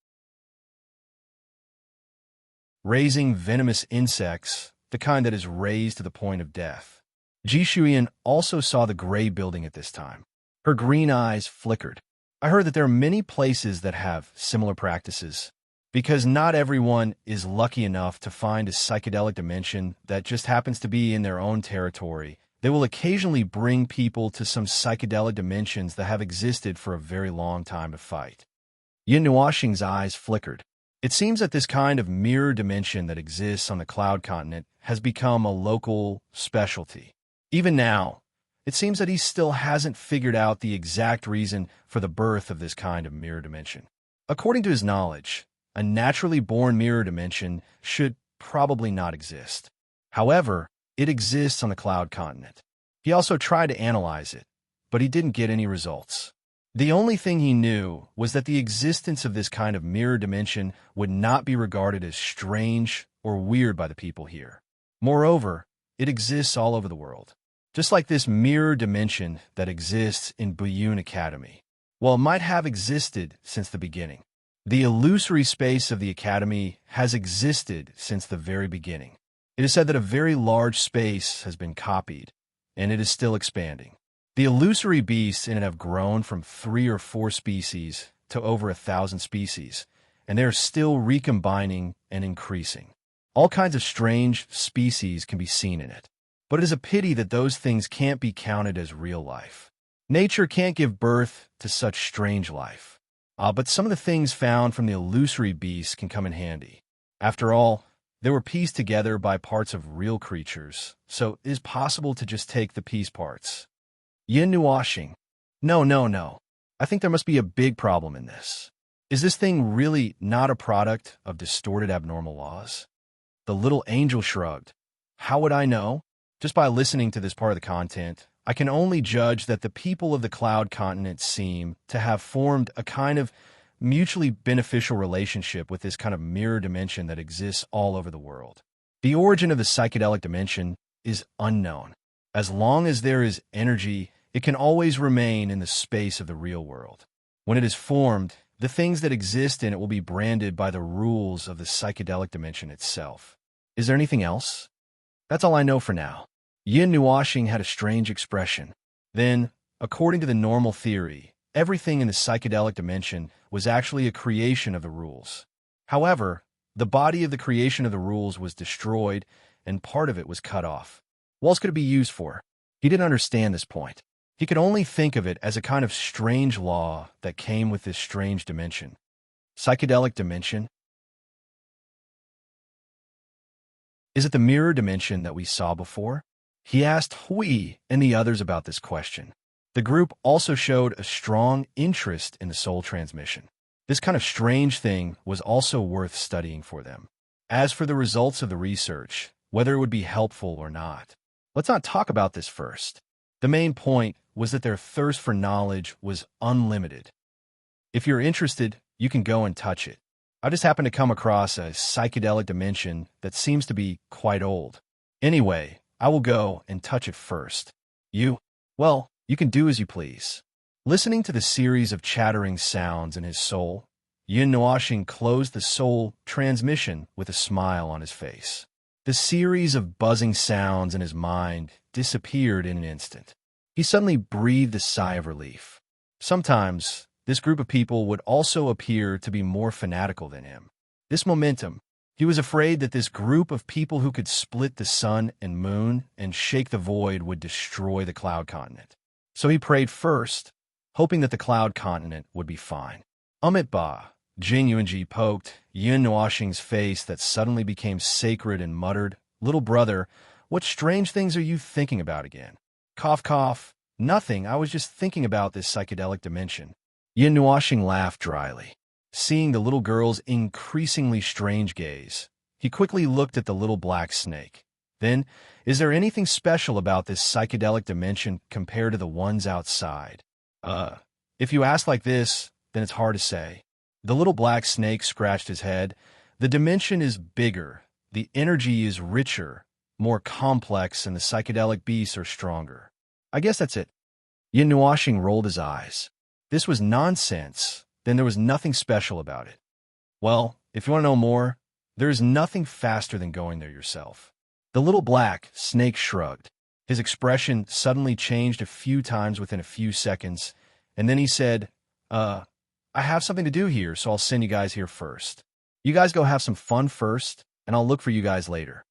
Raising venomous insects, the kind that is raised to the point of death. Ji Shuyan also saw the gray building at this time. Her green eyes flickered. I heard that there are many places that have similar practices, because not everyone is lucky enough to find a psychedelic dimension that just happens to be in their own territory. They will occasionally bring people to some psychedelic dimensions that have existed for a very long time to fight. Yin Nuashing's eyes flickered. It seems that this kind of mirror dimension that exists on the Cloud Continent has become a local specialty. Even now, it seems that he still hasn't figured out the exact reason for the birth of this kind of mirror dimension. According to his knowledge, a naturally born mirror dimension should probably not exist. However, it exists on the Cloud Continent. He also tried to analyze it, but he didn't get any results. The only thing he knew was that the existence of this kind of mirror dimension would not be regarded as strange or weird by the people here. Moreover, it exists all over the world, just like this mirror dimension that exists in Buyun Academy. While it might have existed since the beginning, the illusory space of the Academy has existed since the very beginning. It is said that a very large space has been copied, and it is still expanding. The illusory beasts in it have grown from 3 or 4 species to over 1,000 species, and they are still recombining and increasing. All kinds of strange species can be seen in it, but it is a pity that those things can't be counted as real life. Nature can't give birth to such strange life. But some of the things found from the illusory beasts can come in handy. After all, they were pieced together by parts of real creatures, so it is possible to just take the piece parts. Yin Nuashing. No. I think there must be a big problem in this. Is this thing really not a product of distorted abnormal laws? The little angel shrugged. How would I know? Just by listening to this part of the content, I can only judge that the people of the Cloud Continent seem to have formed a kind of mutually beneficial relationship with this kind of mirror dimension that exists all over the world. The origin of the psychedelic dimension is unknown. As long as there is energy, it can always remain in the space of the real world. When it is formed, the things that exist in it will be branded by the rules of the psychedelic dimension itself. Is there anything else? That's all I know for now. Yin Nuashing had a strange expression. Then, according to the normal theory, everything in the psychedelic dimension was actually a creation of the rules. However, the body of the creation of the rules was destroyed, and part of it was cut off. What else could it be used for? He didn't understand this point. He could only think of it as a kind of strange law that came with this strange dimension. Psychedelic dimension? Is it the mirror dimension that we saw before? He asked Hui and the others about this question. The group also showed a strong interest in the soul transmission. This kind of strange thing was also worth studying for them. As for the results of the research, whether it would be helpful or not, let's not talk about this first. The main point was that their thirst for knowledge was unlimited. If you're interested, you can go and touch it. I just happened to come across a psychedelic dimension that seems to be quite old. Anyway, I will go and touch it first. Well, you can do as you please. Listening to the series of chattering sounds in his soul, Yin Nuashing closed the soul transmission with a smile on his face. The series of buzzing sounds in his mind disappeared in an instant. He suddenly breathed a sigh of relief. Sometimes, this group of people would also appear to be more fanatical than him. This momentum, he was afraid that this group of people who could split the sun and moon and shake the void would destroy the Cloud Continent. So he prayed first, hoping that the Cloud Continent would be fine. Amit Ba, Jing Yuanji poked Yin Nuashing's face that suddenly became sacred and muttered, "Little brother, what strange things are you thinking about again?" Cough, cough. Nothing, I was just thinking about this psychedelic dimension. Yin Nuashing laughed dryly. Seeing the little girl's increasingly strange gaze, he quickly looked at the little black snake. Then, is there anything special about this psychedelic dimension compared to the ones outside? If you ask like this, then it's hard to say. The little black snake scratched his head. The dimension is bigger, the energy is richer, more complex, and the psychedelic beasts are stronger. I guess that's it. Yin Nuashing rolled his eyes. This was nonsense. Then there was nothing special about it. Well, if you want to know more, there is nothing faster than going there yourself. The little black snake shrugged. His expression suddenly changed a few times within a few seconds, and then he said, I have something to do here, so I'll send you guys here first. You guys go have some fun first, and I'll look for you guys later.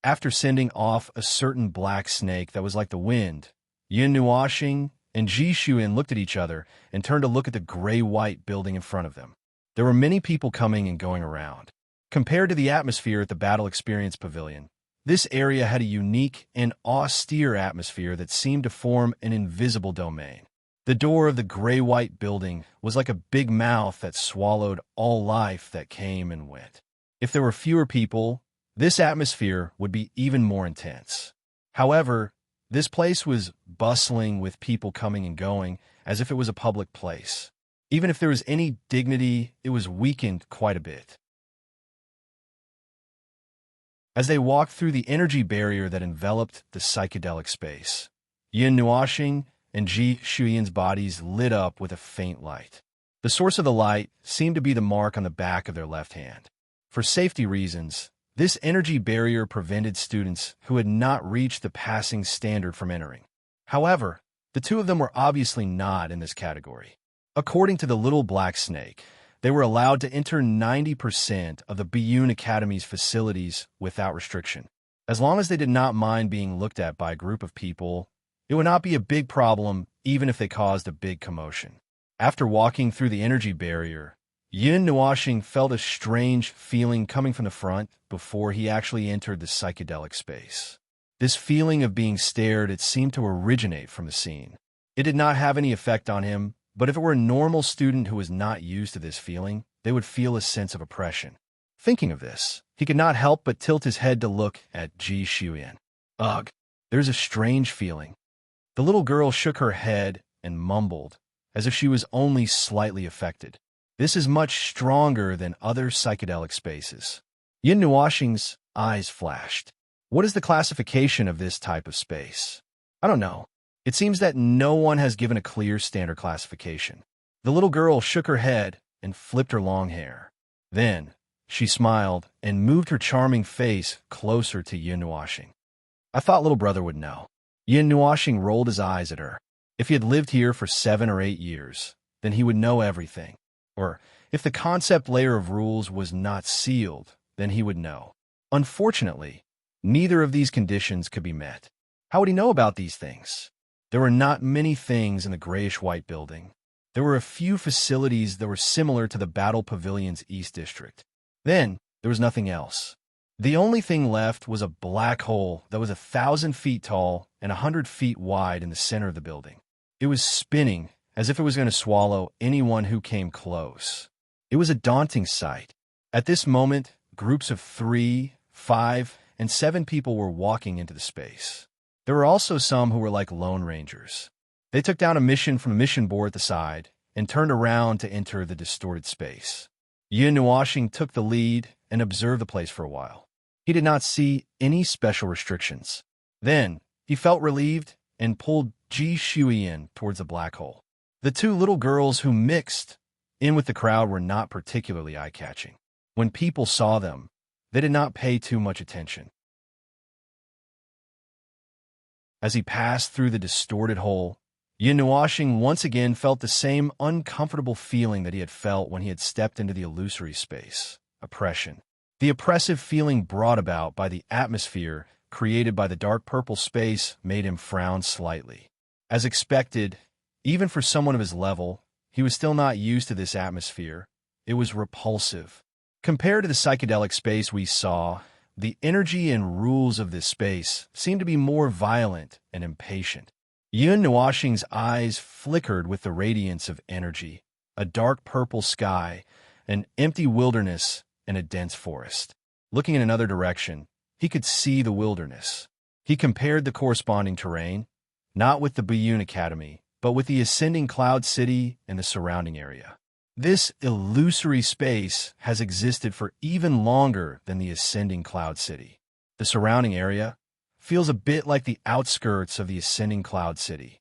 After sending off a certain black snake that was like the wind, Yin Nuashing and Ji Shuyin looked at each other and turned to look at the gray-white building in front of them. There were many people coming and going around. Compared to the atmosphere at the Battle Experience Pavilion, this area had a unique and austere atmosphere that seemed to form an invisible domain. The door of the gray-white building was like a big mouth that swallowed all life that came and went. If there were fewer people, this atmosphere would be even more intense. However, this place was bustling with people coming and going as if it was a public place. Even if there was any dignity, it was weakened quite a bit. As they walked through the energy barrier that enveloped the psychedelic space, Yin Nuashing and Ji Shuyin's bodies lit up with a faint light. The source of the light seemed to be the mark on the back of their left hand. For safety reasons, this energy barrier prevented students who had not reached the passing standard from entering. However, the two of them were obviously not in this category. According to the little black snake, they were allowed to enter 90% of the Biyun Academy's facilities without restriction. As long as they did not mind being looked at by a group of people, it would not be a big problem even if they caused a big commotion. After walking through the energy barrier, Yin Nuashing felt a strange feeling coming from the front before he actually entered the psychedelic space. This feeling of being stared at seemed to originate from the scene. It did not have any effect on him, but if it were a normal student who was not used to this feeling, they would feel a sense of oppression. Thinking of this, he could not help but tilt his head to look at Ji Shuyin. Ugh, there's a strange feeling. The little girl shook her head and mumbled, as if she was only slightly affected. This is much stronger than other psychedelic spaces. Yin Nuashing's eyes flashed. What is the classification of this type of space? I don't know. It seems that no one has given a clear standard classification. The little girl shook her head and flipped her long hair. Then, she smiled and moved her charming face closer to Yin Nuashing. I thought little brother would know. Yin Nuashing rolled his eyes at her. If he had lived here for 7 or 8 years, then he would know everything. Or, if the concept layer of rules was not sealed, then he would know. Unfortunately, neither of these conditions could be met. How would he know about these things? There were not many things in the grayish-white building. There were a few facilities that were similar to the Battle Pavilion's East District. Then, there was nothing else. The only thing left was a black hole that was 1,000 feet tall and 100 feet wide in the center of the building. It was spinning as if it was going to swallow anyone who came close. It was a daunting sight. At this moment, groups of 3, 5, and 7 people were walking into the space. There were also some who were like lone rangers. They took down a mission from a mission board at the side and turned around to enter the distorted space. Yin Nuashing took the lead and observed the place for a while. He did not see any special restrictions. Then, he felt relieved and pulled Ji Shuyin towards the black hole. The 2 little girls who mixed in with the crowd were not particularly eye-catching. When people saw them, they did not pay too much attention. As he passed through the distorted hole, Yin Nuashing once again felt the same uncomfortable feeling that he had felt when he had stepped into the illusory space: oppression. The oppressive feeling brought about by the atmosphere created by the dark purple space made him frown slightly. As expected, even for someone of his level, he was still not used to this atmosphere. It was repulsive. Compared to the psychedelic space we saw, the energy and rules of this space seemed to be more violent and impatient. Yin Nuashing's eyes flickered with the radiance of energy, a dark purple sky, an empty wilderness and a dense forest. Looking in another direction, he could see the wilderness. He compared the corresponding terrain, not with the Bayun Academy, but with the ascending cloud city and the surrounding area. This illusory space has existed for even longer than the ascending cloud city. The surrounding area feels a bit like the outskirts of the ascending cloud city.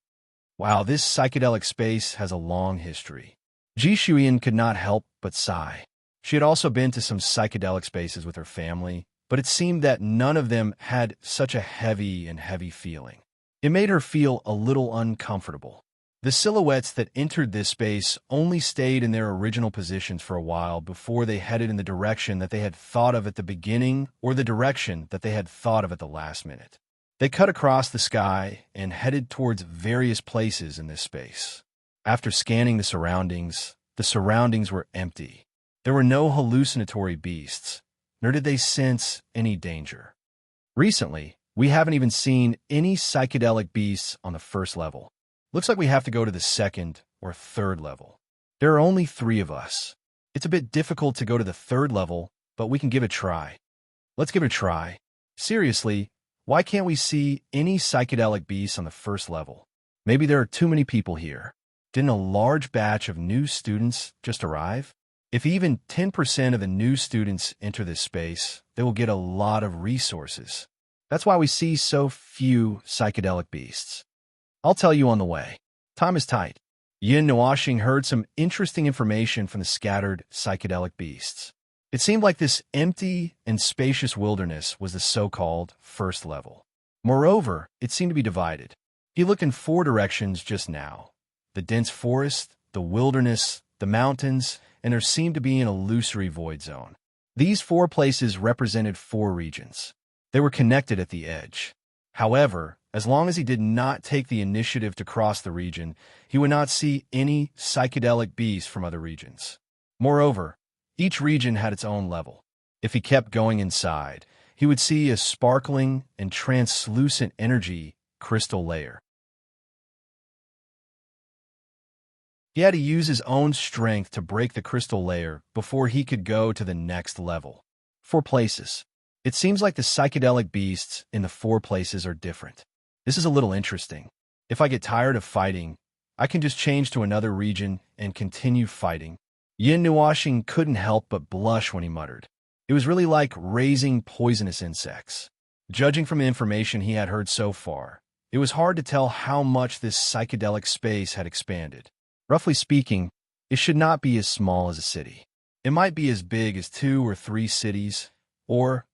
Wow, this psychedelic space has a long history. Ji Shuyan could not help but sigh. She had also been to some psychedelic spaces with her family, but it seemed that none of them had such a heavy feeling. It made her feel a little uncomfortable. The silhouettes that entered this space only stayed in their original positions for a while before they headed in the direction that they had thought of at the beginning or the direction that they had thought of at the last minute. They cut across the sky and headed towards various places in this space. After scanning the surroundings were empty. There were no hallucinatory beasts, nor did they sense any danger. Recently, we haven't even seen any psychedelic beasts on the first level. Looks like we have to go to the second or third level. There are only 3 of us. It's a bit difficult to go to the third level, but we can give it a try. Let's give it a try. Seriously, why can't we see any psychedelic beasts on the first level? Maybe there are too many people here. Didn't a large batch of new students just arrive? If even 10% of the new students enter this space, they will get a lot of resources. That's why we see so few psychedelic beasts. I'll tell you on the way. Time is tight. Yin Nuashing heard some interesting information from the scattered psychedelic beasts. It seemed like this empty and spacious wilderness was the so-called first level. Moreover, it seemed to be divided. He looked in 4 directions just now. The dense forest, the wilderness, the mountains, and there seemed to be an illusory void zone. These 4 places represented 4 regions. They were connected at the edge. However, as long as he did not take the initiative to cross the region, he would not see any psychedelic beasts from other regions. Moreover, each region had its own level. If he kept going inside, he would see a sparkling and translucent energy crystal layer. He had to use his own strength to break the crystal layer before he could go to the next level. 4 places. It seems like the psychedelic beasts in the 4 places are different. This is a little interesting. If I get tired of fighting, I can just change to another region and continue fighting. Yin Nuashing couldn't help but blush when he muttered. It was really like raising poisonous insects. Judging from the information he had heard so far, it was hard to tell how much this psychedelic space had expanded. Roughly speaking, it should not be as small as a city. It might be as big as 2 or 3 cities, or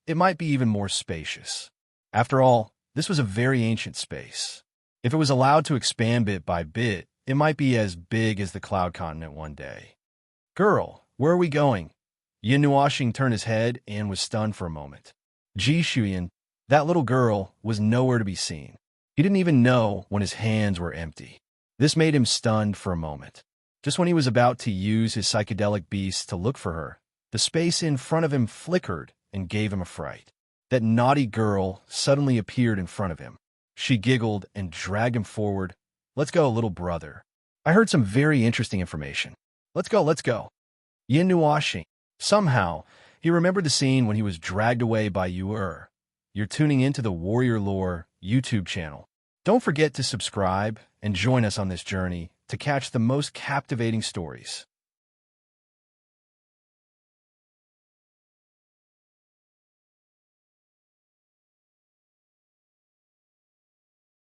it might be even more spacious. After all, this was a very ancient space. If it was allowed to expand bit by bit, it might be as big as the Cloud Continent one day. Girl, where are we going? Yin Nuashing turned his head and was stunned for a moment. Ji Shuyan, that little girl, was nowhere to be seen. He didn't even know when his hands were empty. This made him stunned for a moment. Just when he was about to use his psychedelic beast to look for her, the space in front of him flickered and gave him a fright. That naughty girl suddenly appeared in front of him. She giggled and dragged him forward. Let's go, little brother. I heard some very interesting information. Let's go, let's go. Yin Nuashing. Somehow, he remembered the scene when he was dragged away by Yuer. You're tuning into the Warrior Lore YouTube channel. Don't forget to subscribe and join us on this journey to catch the most captivating stories.